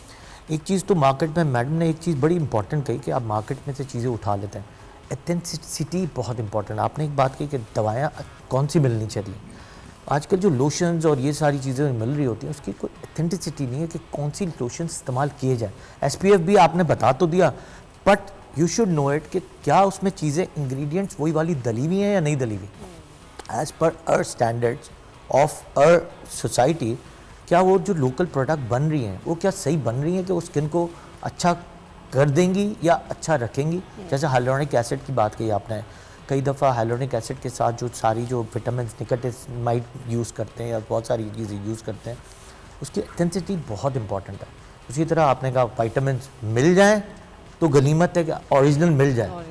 एक चीज़ तो मार्केट में मैडम ने एक चीज़ बड़ी इंपॉर्टेंट कही कि आप मार्केट में से चीज़ें उठा लेते हैं। एथेंटिसिटी बहुत इंपॉर्टेंट है। आपने एक बात कही कि दवाएं कौन सी मिलनी चाहिए। आजकल जो लोशंस और ये सारी चीज़ें मिल रही होती हैं उसकी कोई एथेंटिसिटी नहीं है कि कौन सी लोशन इस्तेमाल किए जाए। SPF भी आपने बता तो दिया, but you should know it कि क्या उसमें चीज़ें इंग्रेडिएंट्स वही वाली दली हुई हैं या नहीं दली हुई। As per our standards of our society, क्या वो जो लोकल प्रोडक्ट बन रही हैं वो क्या सही बन रही हैं कि वो स्किन को अच्छा कर देंगी या अच्छा रखेंगी। जैसे हाइलोनिक एसिड की बात कही आपने, कई दफ़ा हाइलोनिक एसिड के साथ जो सारी जो विटामिन निकोटिनामाइड यूज़ करते हैं या बहुत सारी चीज़ें यूज़ करते हैं, उसकी इंटेंसिटी बहुत इंपॉर्टेंट है। उसी तरह आपने कहा विटामिन मिल जाएँ तो गनीमत है कि ओरिजिनल मिल जाए।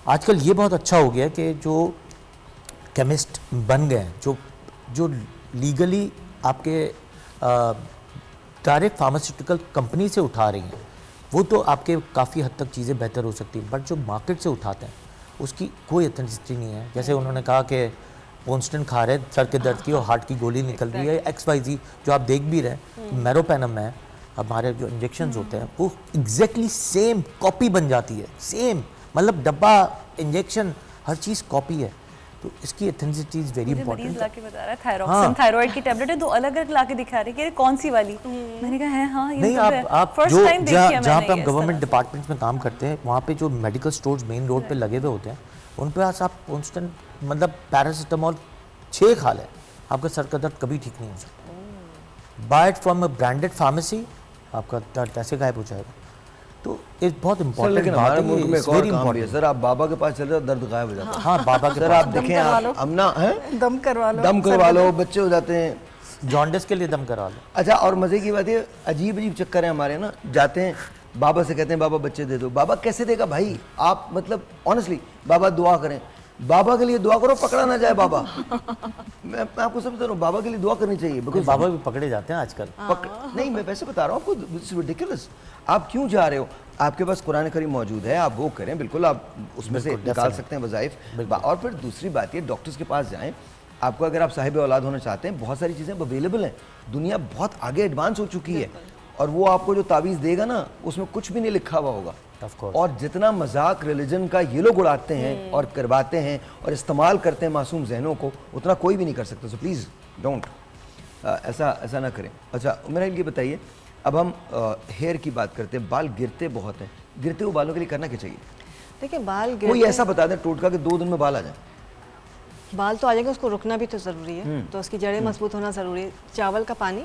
आजकल ये बहुत अच्छा हो गया कि जो केमिस्ट बन गए हैं जो लीगली आपके डायरेक्ट फार्मास्यूटिकल कंपनी से उठा रही हैं, वो तो आपके काफ़ी हद तक चीज़ें बेहतर हो सकती हैं, बट जो मार्केट से उठाते हैं उसकी कोई एथेंटिसिटी नहीं है। जैसे उन्होंने कहा कि पोन्स्टन खा रहे हैं सर के दर्द की और हार्ट की गोली निकल रही है, XYZ जो आप देख भी रहे हैं। मैरोपेनम है, हमारे जो इंजेक्शंस होते हैं वो एग्जैक्टली सेम कॉपी बन जाती है, सेम मतलब डब्बा इंजेक्शन हर चीज़ कॉपी है। तो इसकी एथेंटिसिटी इज वेरी इंपॉर्टेंट।
मरीज लाके बता रहा है थायरॉक्सिन, थायराइड की टैबलेट है, दो अलग अलग लाके दिखा रहे कि कौन सी वाली। मैंने कहा है हाँ ये
नहीं, आप
फर्स्ट
जो
टाइम देखी है
जहाँ
मैंने
पे हम
ये
गवर्नमेंट डिपार्टमेंट्स में काम करते हैं वहाँ पे जो मेडिकल स्टोर्स मेन रोड पे लगे हुए होते हैं उन पे आप कॉन्स्टेंट मतलब पैरासीटामोल 6 खा लें, आपका सर का दर्द कभी ठीक नहीं हो सकता। Buy it from a branded pharmacy, आपका दर्द ऐसे गायब हो जाएगा। तो ये बहुत इंपॉर्टेंट
लेकिन हमारे मुल्क में एक और काम भी है सर, आप बाबा के पास चले जाओ दर्द गायब हो जाता है।
हाँ बाबा के
सर आप देखें, हम ना हैं
दम करवा लो,
बच्चे हो जाते हैं,
जॉन्डिस के लिए दम करा लो।
अच्छा, और मजे की बात है अजीब अजीब चक्कर है हमारे ना, जाते हैं बाबा से कहते हैं बाबा बच्चे दे दो। बाबा कैसे देगा भाई? आप मतलब ऑनेस्टली बाबा दुआ करें, बाबा के लिए दुआ करो पकड़ा ना जाए बाबा। मैं आपको समझ रहा हूँ, बाबा के लिए दुआ करनी चाहिए बिकॉज
बाबा भी पकड़े जाते हैं आजकल।
नहीं, मैं वैसे बता रहा हूँ आपको, दिस इज रिडिकुलस। आप क्यों जा रहे हो? आपके पास कुरान करीम मौजूद है, आप वो करें, बिल्कुल आप उसमें से निकाल सकते हैं वज़ाइफ। और फिर दूसरी बात ये, डॉक्टर्स के पास जाएं। आपको अगर आप साहिब औलाद होना चाहते हैं, बहुत सारी चीज़ें अवेलेबल हैं, दुनिया बहुत आगे एडवांस हो चुकी है, और वो आपको जो तावीज़ देगा ना उसमें कुछ भी नहीं लिखा हुआ होगा। और जितना मजाक रिलीजन का ये लोग उड़ाते हैं और करवाते हैं और इस्तेमाल करते हैं मासूम जहनों को, उतना कोई भी नहीं कर सकता। सो प्लीज़ डोंट ऐसा ना करें। अच्छा मेरा ये बताइए, अब हम हेयर की बात करते हैं, बाल गिरते बहुत हैं, गिरते हुए बालों के लिए करना क्या चाहिए?
देखिए बाल
कोई ऐसा बता दें टोटका कि 2 दिन में बाल आ जाए।
बाल तो आ जाएंगे, उसको रुकना भी तो ज़रूरी है, तो उसकी जड़ें मजबूत होना ज़रूरी है। चावल का पानी,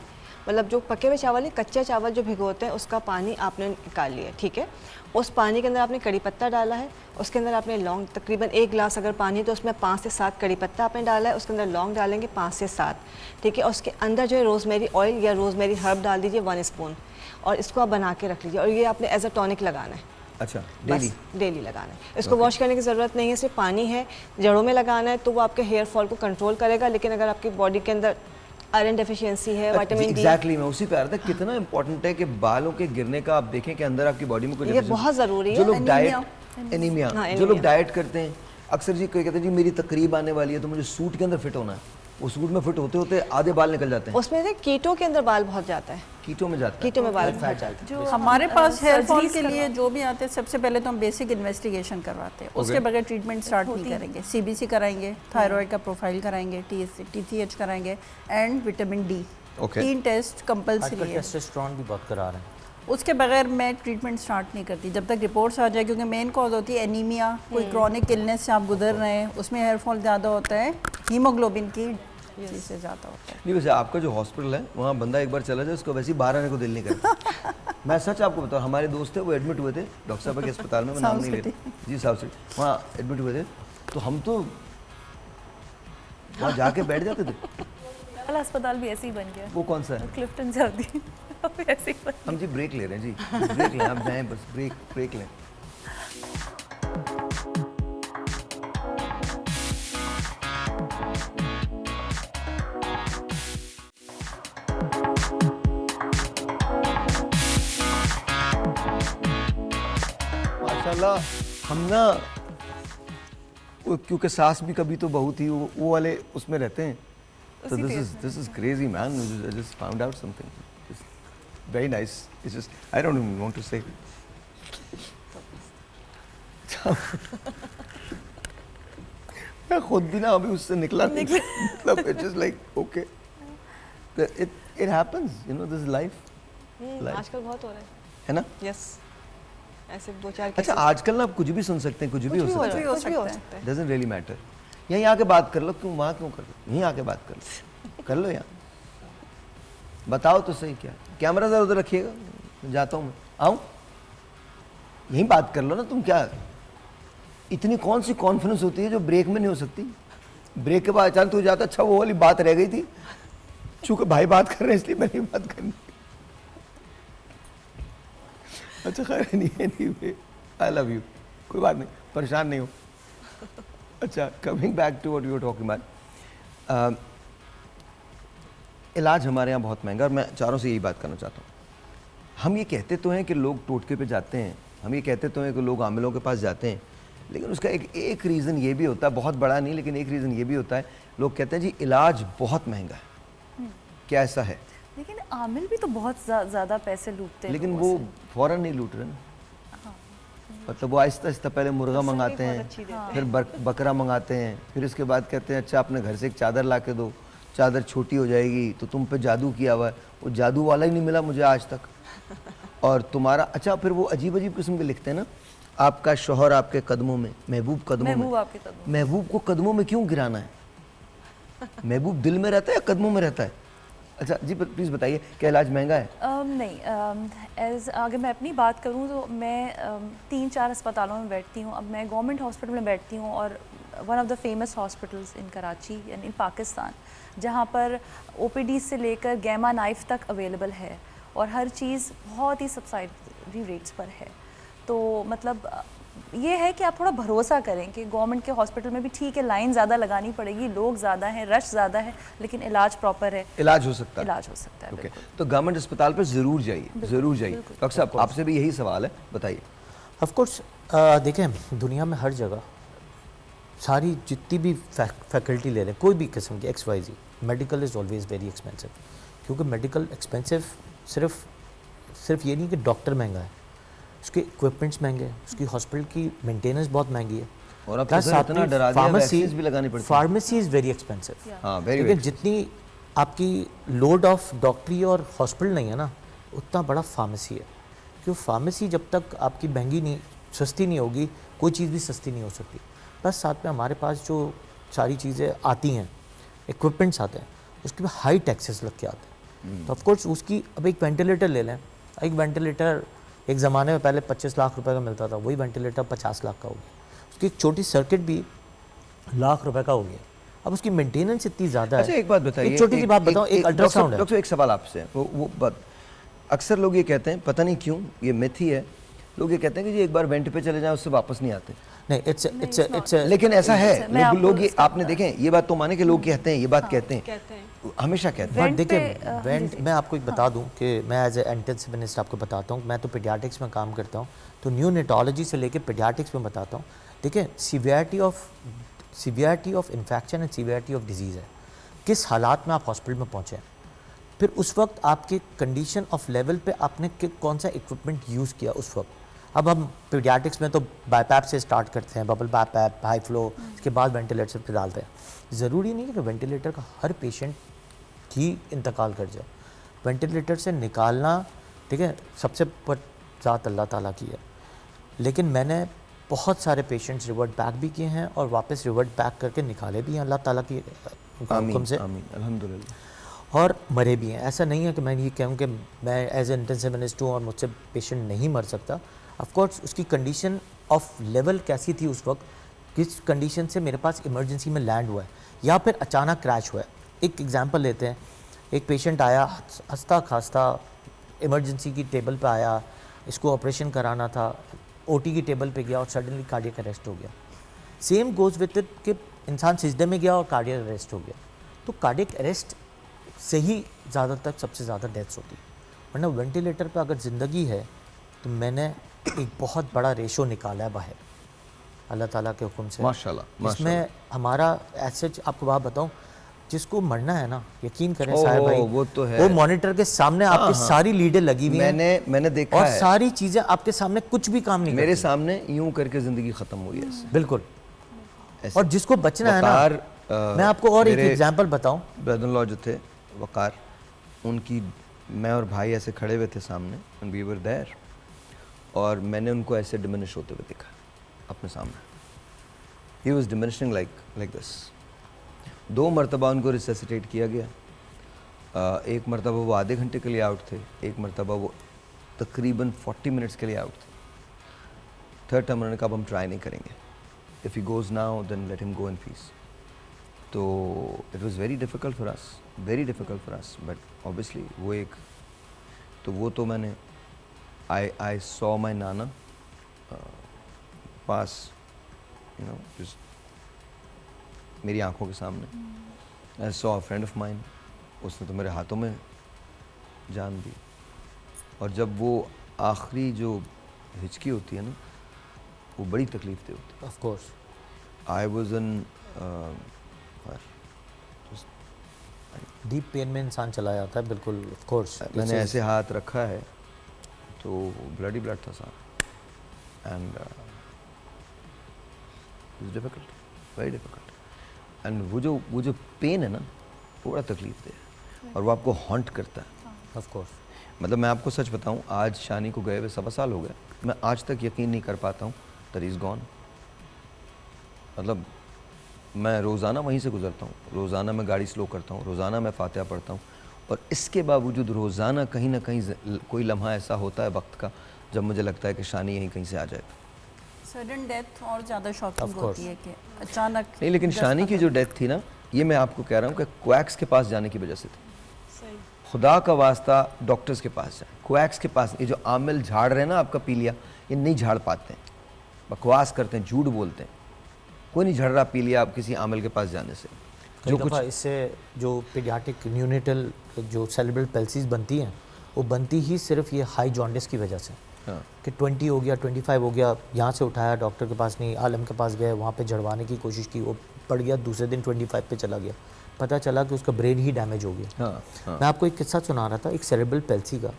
मतलब जो पके हुए चावल नहीं, कच्चे चावल जो भिगोते हैं उसका पानी आपने निकाल लिया, ठीक है। उस पानी के अंदर आपने कड़ी पत्ता डाला है, उसके अंदर आपने लौंग, तकरीबन 1 गिलास अगर पानी है तो उसमें 5 से 7 कड़ी पत्ता आपने डाला है, उसके अंदर लौंग डालेंगे 5 से 7, ठीक है। उसके अंदर जो है रोज़मेरी ऑयल या रोज़मेरी हर्ब डाल दीजिए 1 स्पून, और इसको आप बना के रख लीजिए, और ये आपने एज अ टॉनिक लगाना है।
अच्छा,
डेली लगाना है। इसको वॉश करने की ज़रूरत नहीं है, सिर्फ पानी है, जड़ों में लगाना है, तो वो आपके हेयर फॉल को कंट्रोल करेगा। लेकिन अगर आपकी बॉडी के अंदर आयरन डेफिशिएंसी है, विटामिन डी,
एग्जैक्टली मैं उसी पे आ रहा था, कितना इंपॉर्टेंट है कि बालों के गिरने का आप देखें कि अंदर आपकी बॉडी में कोई
ये बहुत ज़रूरी है।
जो लोग डाइट एनीमिया, जो लोग डाइट करते हैं अक्सर जी कोई कहते हैं जी मेरी तकरीब आने वाली है तो मुझे सूट के अंदर फिट होना है, वो सूट में फिट होते होते आधे बाल निकल जाते हैं।
उसमें से कीटो के अंदर बाल बहुत जाता है,
कीटो में जाता है,
कीटो में बाल बहुत जाता है।
हमारे पास हेयर फॉल के लिए जो भी आते हैं सबसे पहले तो हम बेसिक इन्वेस्टिगेशन करवाते हैं, उसके बगैर ट्रीटमेंट स्टार्ट नहीं करेंगे। CBC कराएंगे, थायराइड का प्रोफाइल कराएंगे, TCH कराएंगे and vitamin D, 3 test compulsory है।
टेस्टोस्टेरोन भी बहुत करा रहे हैं,
उसके बगैर मैं ट्रीटमेंट स्टार्ट नहीं करती जब तक रिपोर्ट्स आ जाए, क्योंकि मेन कॉज होती है एनीमिया, कोई क्रॉनिक इलनेस से आप गुजर रहे हैं, उसमें हेयर फॉल ज़्यादा होता है, हीमोग्लोबिन की चीज़ से ज़्यादा होता है।
नहीं वैसे आपका जो हॉस्पिटल है वहाँ बंदा एक बार चला जाए उसको वैसे ही बाहर आने को दिल नहीं करता। मैं सच आपको बताऊँ, हमारे दोस्त थे वो एडमिट हुए थे डॉक्टर साहब के अस्पताल में, मैं नाम नहीं लेता जी, साहब से वहाँ एडमिट हुए थे, तो हम तो वहाँ जाके बैठ जाते थे।
वाला अस्पताल भी ऐसे ही बन गया।
वो
कौन सा है?
क्लिफ्टन जल्दी ऐसे ही बन
हम जी ब्रेक ले रहे हैं जी, ब्रेक लें, आप जाएं बस, ब्रेक लें। माशाल्लाह हम ना क्योंकि सास भी कभी तो बहुत ही वो वाले उसमें रहते हैं तो this is crazy man I just found out something it's very nice it's just I don't even want to say मैं खुद भी ना अभी उससे निकला नहीं मतलब it's just like okay it happens you know this is life
आजकल बहुत हो रहा
है ना
यस ऐसे 2-4
अच्छा आजकल ना आप कुछ भी सुन सकते हैं कुछ भी हो सकता है
कुछ भी हो सकता है
डजंट रियली मैटर यहीं आके बात कर लो क्यों वहाँ क्यों कर लो यहीं आके बात कर लो यहाँ बताओ तो सही क्या कैमरा जरा उधर रखिएगा जाता हूँ मैं आऊँ यहीं बात कर लो ना तुम क्या इतनी कौन सी कॉन्फ्रेंस होती है जो ब्रेक में नहीं हो सकती ब्रेक के बाद अचानक हो जाता अच्छा वो वाली बात रह गई थी चूंकि भाई बात कर रहे हैं इसलिए मैंने बात करनी अच्छा खैर नहीं आई लव यू कोई बात नहीं परेशान नहीं हो अच्छा coming back to what you were talking about इलाज हमारे यहाँ बहुत महंगा और मैं चारों से यही बात करना चाहता हूँ हम ये कहते तो हैं कि लोग टोटके पे जाते हैं हम ये कहते तो हैं कि लोग आमिलों के पास जाते हैं लेकिन उसका एक रीज़न ये भी होता है बहुत बड़ा नहीं लेकिन एक रीज़न ये भी होता है लोग कहते हैं जी इलाज बहुत महंगा है क्या ऐसा है
लेकिन आमिल भी तो बहुत ज़्यादा पैसे लूटते हैं
लेकिन वो फौरन नहीं लूट रहे ना मतलब वो आहिस्ता आहिस्ता पहले मुर्गा मंगाते हैं फिर बकरा मंगाते हैं फिर उसके बाद कहते हैं अच्छा अपने घर से एक चादर ला के दो चादर छोटी हो जाएगी तो तुम पे जादू किया हुआ है वो जादू वाला ही नहीं मिला मुझे आज तक और तुम्हारा अच्छा फिर वो अजीब अजीब किस्म के लिखते हैं ना आपका शौहर आपके कदमों में महबूब कदमों में महबूब को कदमों में क्यों गिराना है महबूब दिल में रहता है या कदमों में रहता है अच्छा जी प्लीज़ बताइए क्या इलाज महंगा है
नहीं अगर मैं अपनी बात करूं तो मैं 3-4 अस्पतालों में बैठती हूं अब मैं गवर्नमेंट हॉस्पिटल में बैठती हूं और one of the famous hospitals in Karachi यानी इन पाकिस्तान जहां पर ओपीडी से लेकर गैमा नाइफ तक अवेलेबल है और हर चीज़ बहुत ही सब्सिडी रेट्स पर है तो मतलब ये है कि आप थोड़ा भरोसा करें कि गवर्नमेंट के हॉस्पिटल में भी ठीक है लाइन ज़्यादा लगानी पड़ेगी लोग ज़्यादा हैं रश ज़्यादा है लेकिन इलाज प्रॉपर है
इलाज हो सकता है
इलाज हो सकता है
okay. तो गवर्नमेंट अस्पताल पर ज़रूर जाइए डॉक्टर साहब आपसे भी यही सवाल है बताइए
ऑफ कोर्स देखें दुनिया में हर जगह सारी जितनी भी फैकल्टी ले लें कोई भी किस्म की XYZ medical is always very expensive क्योंकि मेडिकल एक्सपेंसिव सिर्फ ये नहीं कि डॉक्टर महंगा है उसके इक्विपमेंट्स महंगे हैं उसकी हॉस्पिटल की मेंटेनेंस बहुत महंगी है
और अब इतना डरा दिया वैक्सीन्स भी लगानी पड़ती है
फार्मेसी इज़ वेरी एक्सपेंसिव
हाँ वेरी
लेकिन जितनी आपकी लोड ऑफ डॉक्टरी और हॉस्पिटल नहीं है ना उतना बड़ा फार्मेसी है क्योंकि फार्मेसी जब तक आपकी महंगी नहीं सस्ती नहीं होगी कोई चीज़ भी सस्ती नहीं हो सकती बस साथ में हमारे पास जो सारी चीज़ें आती हैं इक्विपमेंट्स आते हैं उसके बाद हाई टैक्सेस लग के आते हैं तो ऑफकोर्स उसकी अब एक वेंटिलेटर ले लें एक वेंटिलेटर एक ज़माने में पहले 25 लाख रुपए का मिलता था वही वेंटिलेटर 50 लाख का हो गया उसकी एक छोटी सर्किट भी लाख रुपए का हो गया अब उसकी मेंटेनेंस इतनी ज़्यादा है
अच्छा एक बात बताइए
एक छोटी सी बात बताऊँ एक अल्ट्रासाउंड है
डॉक्टर एक सवाल आपसे वो बात अक्सर लोग ये कहते हैं पता नहीं क्यों ये मिथ ही है लोग ये कहते हैं कि जी एक बार वेंट पे चले जाएं उससे वापस नहीं आते
नहीं इट्स
लेकिन ऐसा है लोग ये आपने देखें ये बात तो माने कि लोग कहते हैं ये बात कहते हैं हमेशा कहते हैं
देखिए वेंट मैं आपको एक बता दूं कि मैं एज ए इंटेंसिविस्ट आपको बताता हूं मैं तो पीडियाट्रिक्स में काम करता हूं तो न्यूनेटोलॉजी से लेकर पीडियाट्रिक्स में बताता हूं देखिए severity of infection and severity of disease है किस हालात में आप हॉस्पिटल में पहुँचे फिर उस वक्त आपके कंडीशन ऑफ लेवल पे आपने कौन सा इक्विपमेंट यूज़ किया उस वक्त अब हम पीडियाट्रिक्स में तो बाईपैप से स्टार्ट करते हैं बबल बाईपैप हाई फ्लो इसके बाद वेंटिलेटर पे डालते हैं ज़रूरी नहीं है कि वेंटिलेटर का हर पेशेंट ही इंतकाल कर जाए वेंटिलेटर से निकालना ठीक है सबसे ज़ात अल्लाह ताला की है लेकिन मैंने बहुत सारे पेशेंट्स रिवर्ट बैक भी किए हैं और वापस रिवर्ट बैक करके निकाले भी हैं अल्लाह ताला की हुक्म से
अल्हम्दुलिल्लाह
और मरे भी हैं ऐसा नहीं है कि मैं ये कहूँ कि मैं एज ए इंटेंसिविस्ट हूँ और मुझसे पेशेंट नहीं मर सकता ऑफ कोर्स उसकी कंडीशन ऑफ लेवल कैसी थी उस वक्त किस कंडीशन से मेरे पास इमरजेंसी में लैंड हुआ है या फिर अचानक क्रैश हुआ है एक एग्जांपल लेते हैं एक पेशेंट आया हंसता खांसता इमरजेंसी की टेबल पे आया इसको ऑपरेशन कराना था ओटी की टेबल पे गया और सडनली कार्डियक अरेस्ट हो गया सेम गोज विद इट कि इंसान सिजदे में गया और कार्डियक अरेस्ट हो गया तो कार्डियक अरेस्ट से ही ज़्यादातर सबसे ज़्यादा डेथ्स होती है वरना वेंटिलेटर पे अगर ज़िंदगी है तो मैंने एक बहुत बड़ा रेशो निकाला है बाहर अल्लाह ताला के हुक्म से।
माशाल्लाह,
इसमें हमारा ऐसे आपको बात बताऊं, जिसको मरना है ना, यकीन करें
ओह,
साहिब भाई,
वो तो है।
वो मॉनिटर के सामने आपके
हाँ।
सारी लीडें लगी हुई हैं
मैंने देखा
और
है।
सारी चीजें आपके सामने कुछ भी काम नहीं
मेरे
करती।
सामने यूं करके जिंदगी खत्म हुई है इससे।
बिल्कुल।
ऐसे।
और जिसको बचना है ना,
वकार,
मैं आपको और एक
मेरे
एग्जांपल बताऊं।
ब्रदर-इन-लॉ जो थे वकार, उनकी, मैं और भाई ऐसे खड़े हुए थे सामने एंड वी वर देयर, और मैंने उनको ऐसे डिमिनिश होते हुए देखा अपने सामने। He was diminishing like this. 2 मरतबा उनको रिससिटेट किया गया। एक मरतबा वो आधे घंटे के लिए आउट थे, एक मरतबा वो तकरीबन 40 मिनट्स के लिए आउट थे। थर्ड टाइम उन्होंने कहा अब हम ट्राई नहीं करेंगे, if he goes now then let him go in peace. तो it was very difficult for us, very difficult for us, but obviously वो एक, तो वो तो मैंने I saw my Nana pass, you know, just मेरी आंखों के सामने। I saw a friend of mine, उसने तो मेरे हाथों में जान दी। और जब वो आखिरी जो हिचकी होती है ना, वो बड़ी तकलीफ दे होती है।
Of course
I was in
deep pain में इंसान चला जाता है, बिल्कुल। ऑफ कोर्स
मैंने ऐसे हाथ रखा है तो ब्लड ही ब्लड था सारा, and it's difficult, very difficult. And वो जो पेन है ना, वो बड़ा तकलीफ दे है और वो आपको हॉन्ट करता है।
Of course.
मतलब मैं आपको सच बताऊं, आज शानी को गए हुए 7 साल हो गए, मैं आज तक यकीन नहीं कर पाता हूं दैट इज़ गॉन। मतलब मैं रोज़ाना वहीं से गुजरता हूँ, रोज़ाना मैं गाड़ी स्लो करता हूँ, रोज़ाना मैं फातिहा पढ़ता हूँ, और इसके बावजूद रोज़ाना कहीं ना कहीं कोई लम्हा ऐसा होता है वक्त का जब मुझे लगता है कि शानी यहीं कहीं से आ जाएगा।
सडन डेथ और ज़्यादा शॉकिंग होती है कि अचानक।
नहीं, लेकिन शानी की जो डेथ थी ना, ये मैं आपको कह रहा हूँ कि क्वैक्स के पास जाने की वजह से थी। खुदा का वास्ता डॉक्टर्स के पास जाए, क्वैक्स के पास। ये जो आमिल झाड़ रहे हैं ना आपका पीलिया, ये नहीं झाड़ पाते हैं, बकवास करते हैं, झूठ बोलते हैं। कोई नहीं झड़ रहा पीलिया आप किसी आमिल के पास जाने से।
जो कुछ इससे जो पीडियाट्रिक न्यूनेटल जो सेरेब्रल पैल्सीज बनती हैं, वो बनती ही सिर्फ ये हाई जॉन्डिस की वजह से।
हाँ।
कि 20 हो गया, 25 हो गया, यहाँ से उठाया, डॉक्टर के पास नहीं, आलम के पास गए, वहाँ पे झड़वाने की कोशिश की, वो पड़ गया, दूसरे दिन 25 पे चला गया, पता चला कि उसका ब्रेन ही डैमेज हो गया।
हाँ, हाँ।
मैं आपको एक किस्सा सुना रहा था, एक सेरेब्रल पैल्सी का।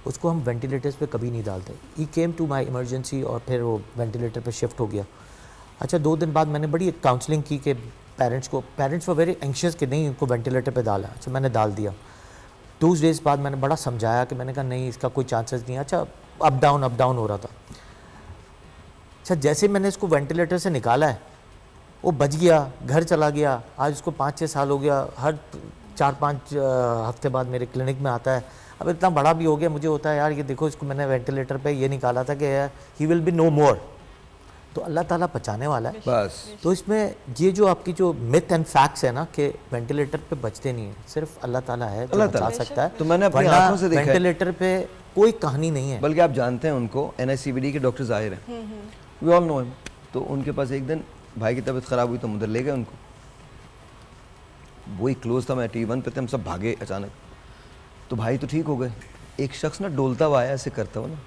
उसको हम वेंटिलेटर्स पे कभी नहीं डालते। ही केम टू माई इमरजेंसी और फिर वो वेंटिलेटर पे शिफ्ट हो गया। अच्छा, 2 दिन बाद मैंने बड़ी काउंसलिंग की कि पेरेंट्स वर वेरी एंशियस कि नहीं इनको वेंटिलेटर पे डाला। अच्छा, मैंने डाल दिया। 2 डेज़ बाद मैंने बड़ा समझाया कि मैंने कहा नहीं, इसका कोई चांसेस नहीं है। अच्छा, अप डाउन हो रहा था। अच्छा, जैसे मैंने इसको वेंटिलेटर से निकाला है, वो बच गया, घर चला गया। आज उसको 5-6 साल हो गया, हर 4-5 हफ्ते बाद मेरे क्लिनिक में आता है। अब इतना बड़ा भी हो गया, मुझे होता है यार ये देखो, इसको मैंने वेंटिलेटर पे ये निकाला था कि ही विल बी नो मोर। तो अल्लाह ताला बचाने वाला है
बस।
तो इसमें ये जो आपकी जो मिथ एंड फैक्ट्स है ना कि वेंटिलेटर पे बचते नहीं है, सिर्फ अल्लाह ताला है जो बचा सकता है।
तो मैंने अपनी
वरना
आंखों से देखा है।
वेंटिलेटर पे कोई कहानी नहीं है।
बल्कि आप जानते हैं उनको, NICVD के डॉक्टर ज़ाहिर हैं, वी ऑल नो हिम। तो उनके पास एक दिन भाई की तबीयत ख़राब हुई तो हम उधर ले गए उनको। वही क्लोज था, मैं TV1 पे थे, हम सब भागे अचानक। तो भाई तो ठीक हो गए। एक शख्स ना डोलता हुआ आया, ऐसे करता हुआ ना,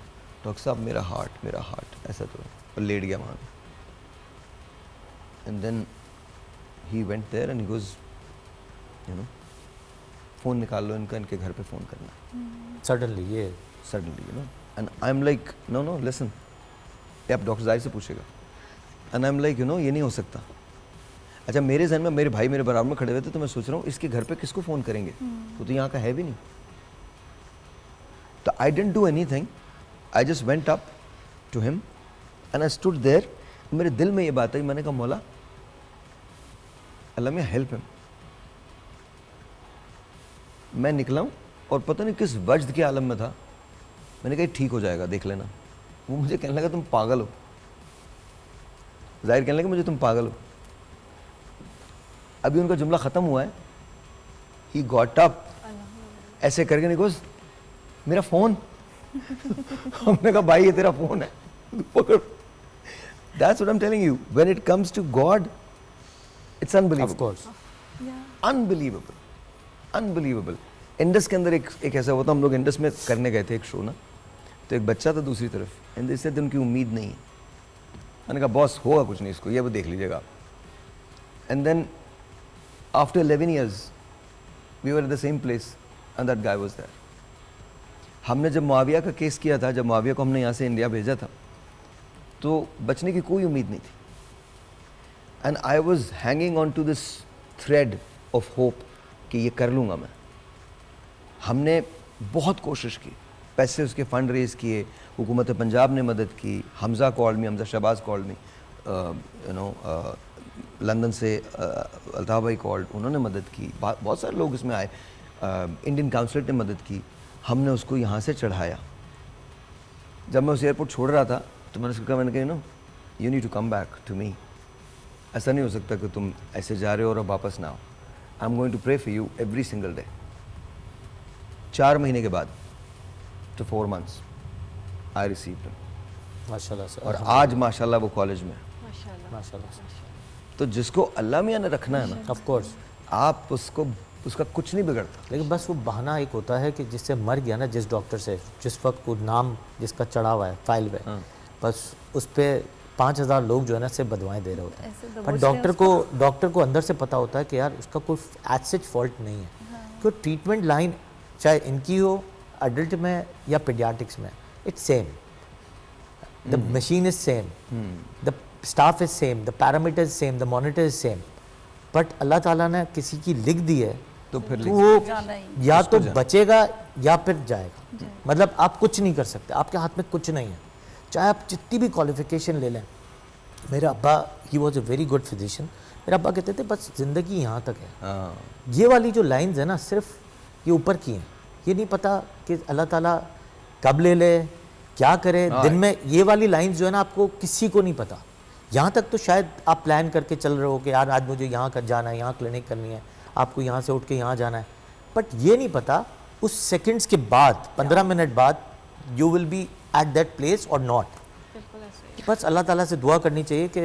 डॉक्टर साहब मेरा हार्ट ऐसा, तो और लेट गया वहाँ। And then he went there and he goes, you know, phone निकाल लो इनका, इनके घर पे फ़ोन करना।
Suddenly,
you know, and I am like no listen, ये आप डॉक्टर ज़ाहिर से पूछेगा। And I am like, you know, ये नहीं हो सकता। अच्छा, मेरे जहन में मेरे भाई मेरे बराबर में खड़े हुए थे, तो मैं सोच रहा हूँ इसके घर पे किसको फ़ोन करेंगे, वो तो यहाँ का है भी नहीं। तो I didn't do anything, I just went up to him and I stood there. मेरे दिल में ये बात आई, मैंने कहा मौला अल्लाह में हेल्प हिम। मैं निकला हूँ और पता नहीं किस वज्द के आलम में था। मैंने कहा ठीक हो जाएगा, देख लेना। वो मुझे कहने लगा तुम पागल हो, जाहिर कहने लगा मुझे तुम पागल हो। अभी उनका जुमला ख़त्म हुआ है, ही गॉट अप, ऐसे करके निकोस मेरा फ़ोन हमने कहा भाई ये तेरा फ़ोन है, पकड़। That's what I'm telling you. When it comes to God, it's unbelievable.
Of course.
Unbelievable. Unbelievable. Indus के अंदर एक ऐसा हुआ था, हम लोग इंडस में करने गए थे एक शो ना, तो एक बच्चा था दूसरी तरफ, एंड इससे उनकी उम्मीद नहीं है। मैंने कहा बॉस होगा कुछ नहीं इसको, ये वो देख लीजिएगा। And then after 11 years we were at the same place and that guy was there. हमने जब मुआविया का केस किया था, जब मुआविया को हमने यहाँ से इंडिया भेजा था, तो बचने की कोई उम्मीद नहीं थी। And I was hanging on to this thread of hope कि ये कर लूँगा मैं। हमने बहुत कोशिश की, पैसे उसके फंड रेज किए, हुकूमत पंजाब ने मदद की, Hamza called me, Hamza Shahbaz called me, London से अल्ताफ़ भाई कॉल्ड, उन्होंने मदद की, बहुत सारे लोग इसमें आए, इंडियन काउंसलेट ने मदद की, हमने उसको यहाँ से चढ़ाया। जब मैं उस एयरपोर्ट छोड़ रहा था तो मैंने उसको कहा, मैंने कहा you need to come back to me. ऐसा नहीं हो सकता कि तुम ऐसे जा रहे हो और अब वापस ना आओ। I am going to pray for you every single day. 4 महीने के बाद, तो 4 months आई रिसीव्ड हिम
माशाल्लाह से।
और आज माशाल्लाह वो कॉलेज में है।
माशाल्लाह।
तो जिसको अल्लाह मियाँ ने रखना है ना,
ऑफ कोर्स
आप उसका कुछ नहीं बिगड़ता।
लेकिन बस वो बहाना एक होता है कि जिससे मर गया ना, जिस डॉक्टर से जिस वक्त को नाम जिसका चढ़ा हुआ है फाइल पे, बस उस पर 5000 लोग जो है ना सिर्फ बदवाएं दे रहे होते हैं। पर डॉक्टर को अंदर से पता होता है कि यार उसका कोई एज सच फॉल्ट नहीं है। क्योंकि ट्रीटमेंट लाइन चाहे इनकी हो अडल्ट में या पीडियाट्रिक्स में, it's same, the machine is same, the staff is same, the parameter is same, the monitor is same. But Allah ताला ने किसी की लिख दी है
तो फिर
वो या तो बचेगा या फिर जाएगा। मतलब आप कुछ नहीं कर सकते, आपके हाथ में कुछ नहीं है, चाहे आप जितनी भी क्वालिफिकेशन ले लें। मेरे अब्बा he was a very good physician. मेरे अब्बा कहते थे बस ज़िंदगी यहाँ तक है। ये वाली जो लाइंस है ना सिर्फ ये ऊपर की हैं, ये नहीं पता कि अल्लाह ताला कब ले ले, क्या करे दिन में। ये वाली लाइंस जो है ना आपको किसी को नहीं पता। यहाँ तक तो शायद आप प्लान करके चल रहे हो कि यार आज मुझे यहाँ कर जाना है, यहाँ क्लिनिक करनी है, आपको यहाँ से उठ के यहाँ जाना है, बट ये नहीं पता उस सेकंड्स के बाद 15 मिनट बाद you will be at that place और नॉट। बस अल्लाह ताला से दुआ करनी चाहिए कि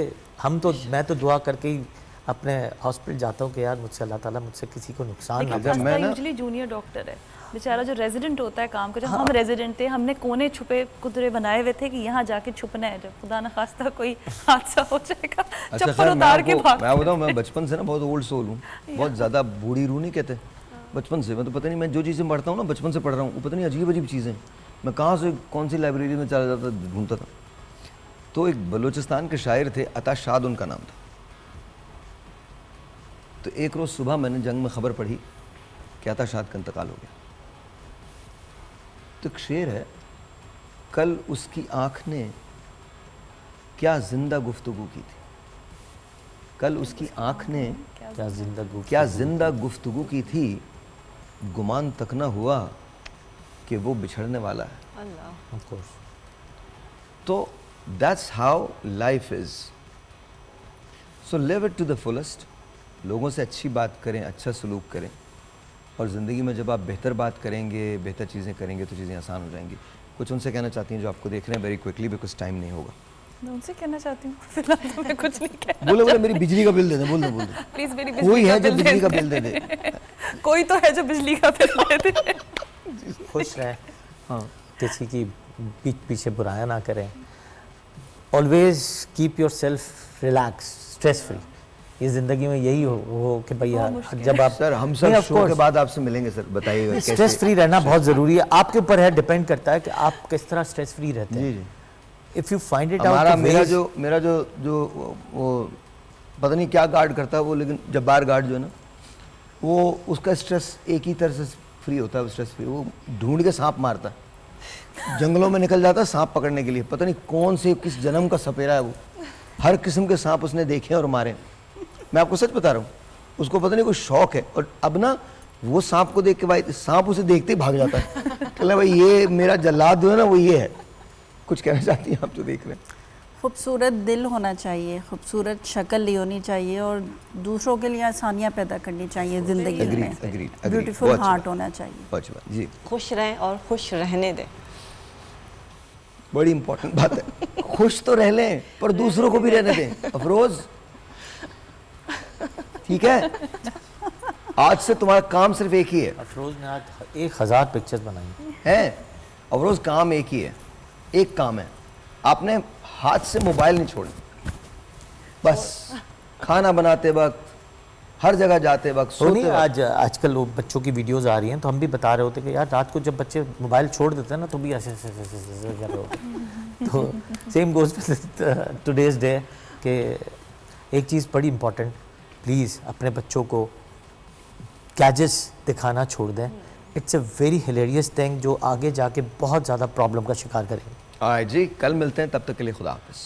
मैं तो दुआ करके ही अपने हॉस्पिटल जाता हूँ कि यार मुझसे अल्लाह ताला मुझसे किसी को नुकसान ना
दे। मैं यूजुअली जूनियर डॉक्टर है बेचारा जो रेजिडेंट होता है काम का। जब हम रेजिडेंट थे हमने कोने छुपे कुदरे बनाए हुए थे कि यहाँ जाके छुपना है, जब खुदा न खास्ता कोई हादसा हो जाएगा चप्पल उतार के भाग।
मैं बताऊँ, मैं बचपन से ना बहुत ओल्ड सोल हूँ, बहुत ज़्यादा बूढ़ी रूह नहीं कहते, बचपन से। मैं तो पता नहीं, मैं जो चीज़ें पढ़ता हूँ ना बचपन से पढ़ रहा हूँ, वो पता नहीं अजीब अजीब चीज़ें मैं कहाँ से कौन सी लाइब्रेरी में चला जाता ढूंढता था। तो एक बलूचिस्तान के शायर थे, अता शाद उनका नाम था। तो एक रोज़ सुबह मैंने जंग में ख़बर पढ़ी कि अता शाद का इंतकाल हो गया। तो एक शेर है, कल उसकी आँख ने क्या जिंदा गुफ्तगू की थी, कल उसकी आँख ने क्या जिंदा गुफ्तगू की थी, गुमान तक ना हुआ कि वो बिछड़ने वाला है।
अल्लाह।
तो that's how life is. So live it to the fullest. लोगों से अच्छी बात करें, अच्छा सलूक करें, और ज़िंदगी में जब आप बेहतर बात करेंगे, बेहतर चीज़ें करेंगे तो चीज़ें आसान हो जाएंगी। कुछ उनसे कहना चाहती हैं जो आपको देख रहे हैं वेरी क्विकली, बिकॉज टाइम नहीं होगा।
मैं उनसे कहना चाहती हूँ फिलहाल तो मैं कुछ नहीं कह।
बोले मेरी बिजली का बिल दे दे, बोल दे
प्लीज मेरी
कोई है जो बिजली का बिल दे दे।
कोई तो है जो बिजली का बिल दे दे।
खुश रहे, हाँ, किसी की पीछे बुराया ना करें। Always keep your self relax, stress free. ये ज़िंदगी में यही हो कि भैया जब आप
सर हम सब शो के बाद आपसे मिलेंगे सर, बताइएगा।
स्ट्रेस फ्री रहना बहुत ज़रूरी है, आपके ऊपर है, डिपेंड करता है कि आप किस तरह स्ट्रेस फ्री रहते हैं। जी। If you find it out.
मेरा जो वो पता नहीं क्या गार्ड करता है वो, लेकिन जब्बार गार्ड जो है ना, वो उसका स्ट्रेस एक ही तरह से फ्री होता है। वो स्ट्रेस फ्री, वो ढूंढ के सांप मारता है, जंगलों में निकल जाता है सांप पकड़ने के लिए। पता नहीं कौन से किस जन्म का सपेरा है वो, हर किस्म के सांप उसने देखे और मारे। मैं आपको सच बता रहा हूँ, उसको पता नहीं कोई शौक है। और अब ना वो सांप को देख के भाई, सांप उसे देखते ही भाग जाता है। कहला भाई ये मेरा जल्लाद जो है ना वो ये है। कुछ कहना चाहती हैं आप जो देख रहे हैं?
खूबसूरत दिल होना चाहिए, खूबसूरत शक्ल नहीं होनी चाहिए, और दूसरों के लिए आसानियाँ पैदा करनी चाहिए ज़िंदगी में। ब्यूटीफुल हार्ट होना चाहिए।
जी,
खुश रहें और खुश रहने दें।
बड़ी इंपॉर्टेंट बात है। खुश तो रह लें पर दूसरों को भी रहने दें। अफरोज ठीक है, आज से तुम्हारा काम सिर्फ एक ही है।
अफरोज ने आज 1000 पिक्चर्स बनाई
हैं। अफरोज काम एक ही है, एक काम है, आपने हाथ से मोबाइल नहीं छोड़ना, बस खाना बनाते वक्त, हर जगह जाते वक्त,
तो नहीं,
सोते वक्त।
आजकल वो बच्चों की वीडियोस आ रही हैं, तो हम भी बता रहे होते कि यार रात को जब बच्चे मोबाइल छोड़ देते हैं ना, तो भी ऐसे ऐसे ऐसे ऐसे कर रहे होते। तो सेम गोज टुडेज डे कि एक चीज़ बड़ी इंपॉर्टेंट, प्लीज़ अपने बच्चों को गैजेट्स दिखाना छोड़ दें। It's a very hilarious thing जो आगे जाके बहुत ज़्यादा प्रॉब्लम का शिकार करेंगे।
जी, कल मिलते हैं, तब तक के लिए खुदा हाफिज़।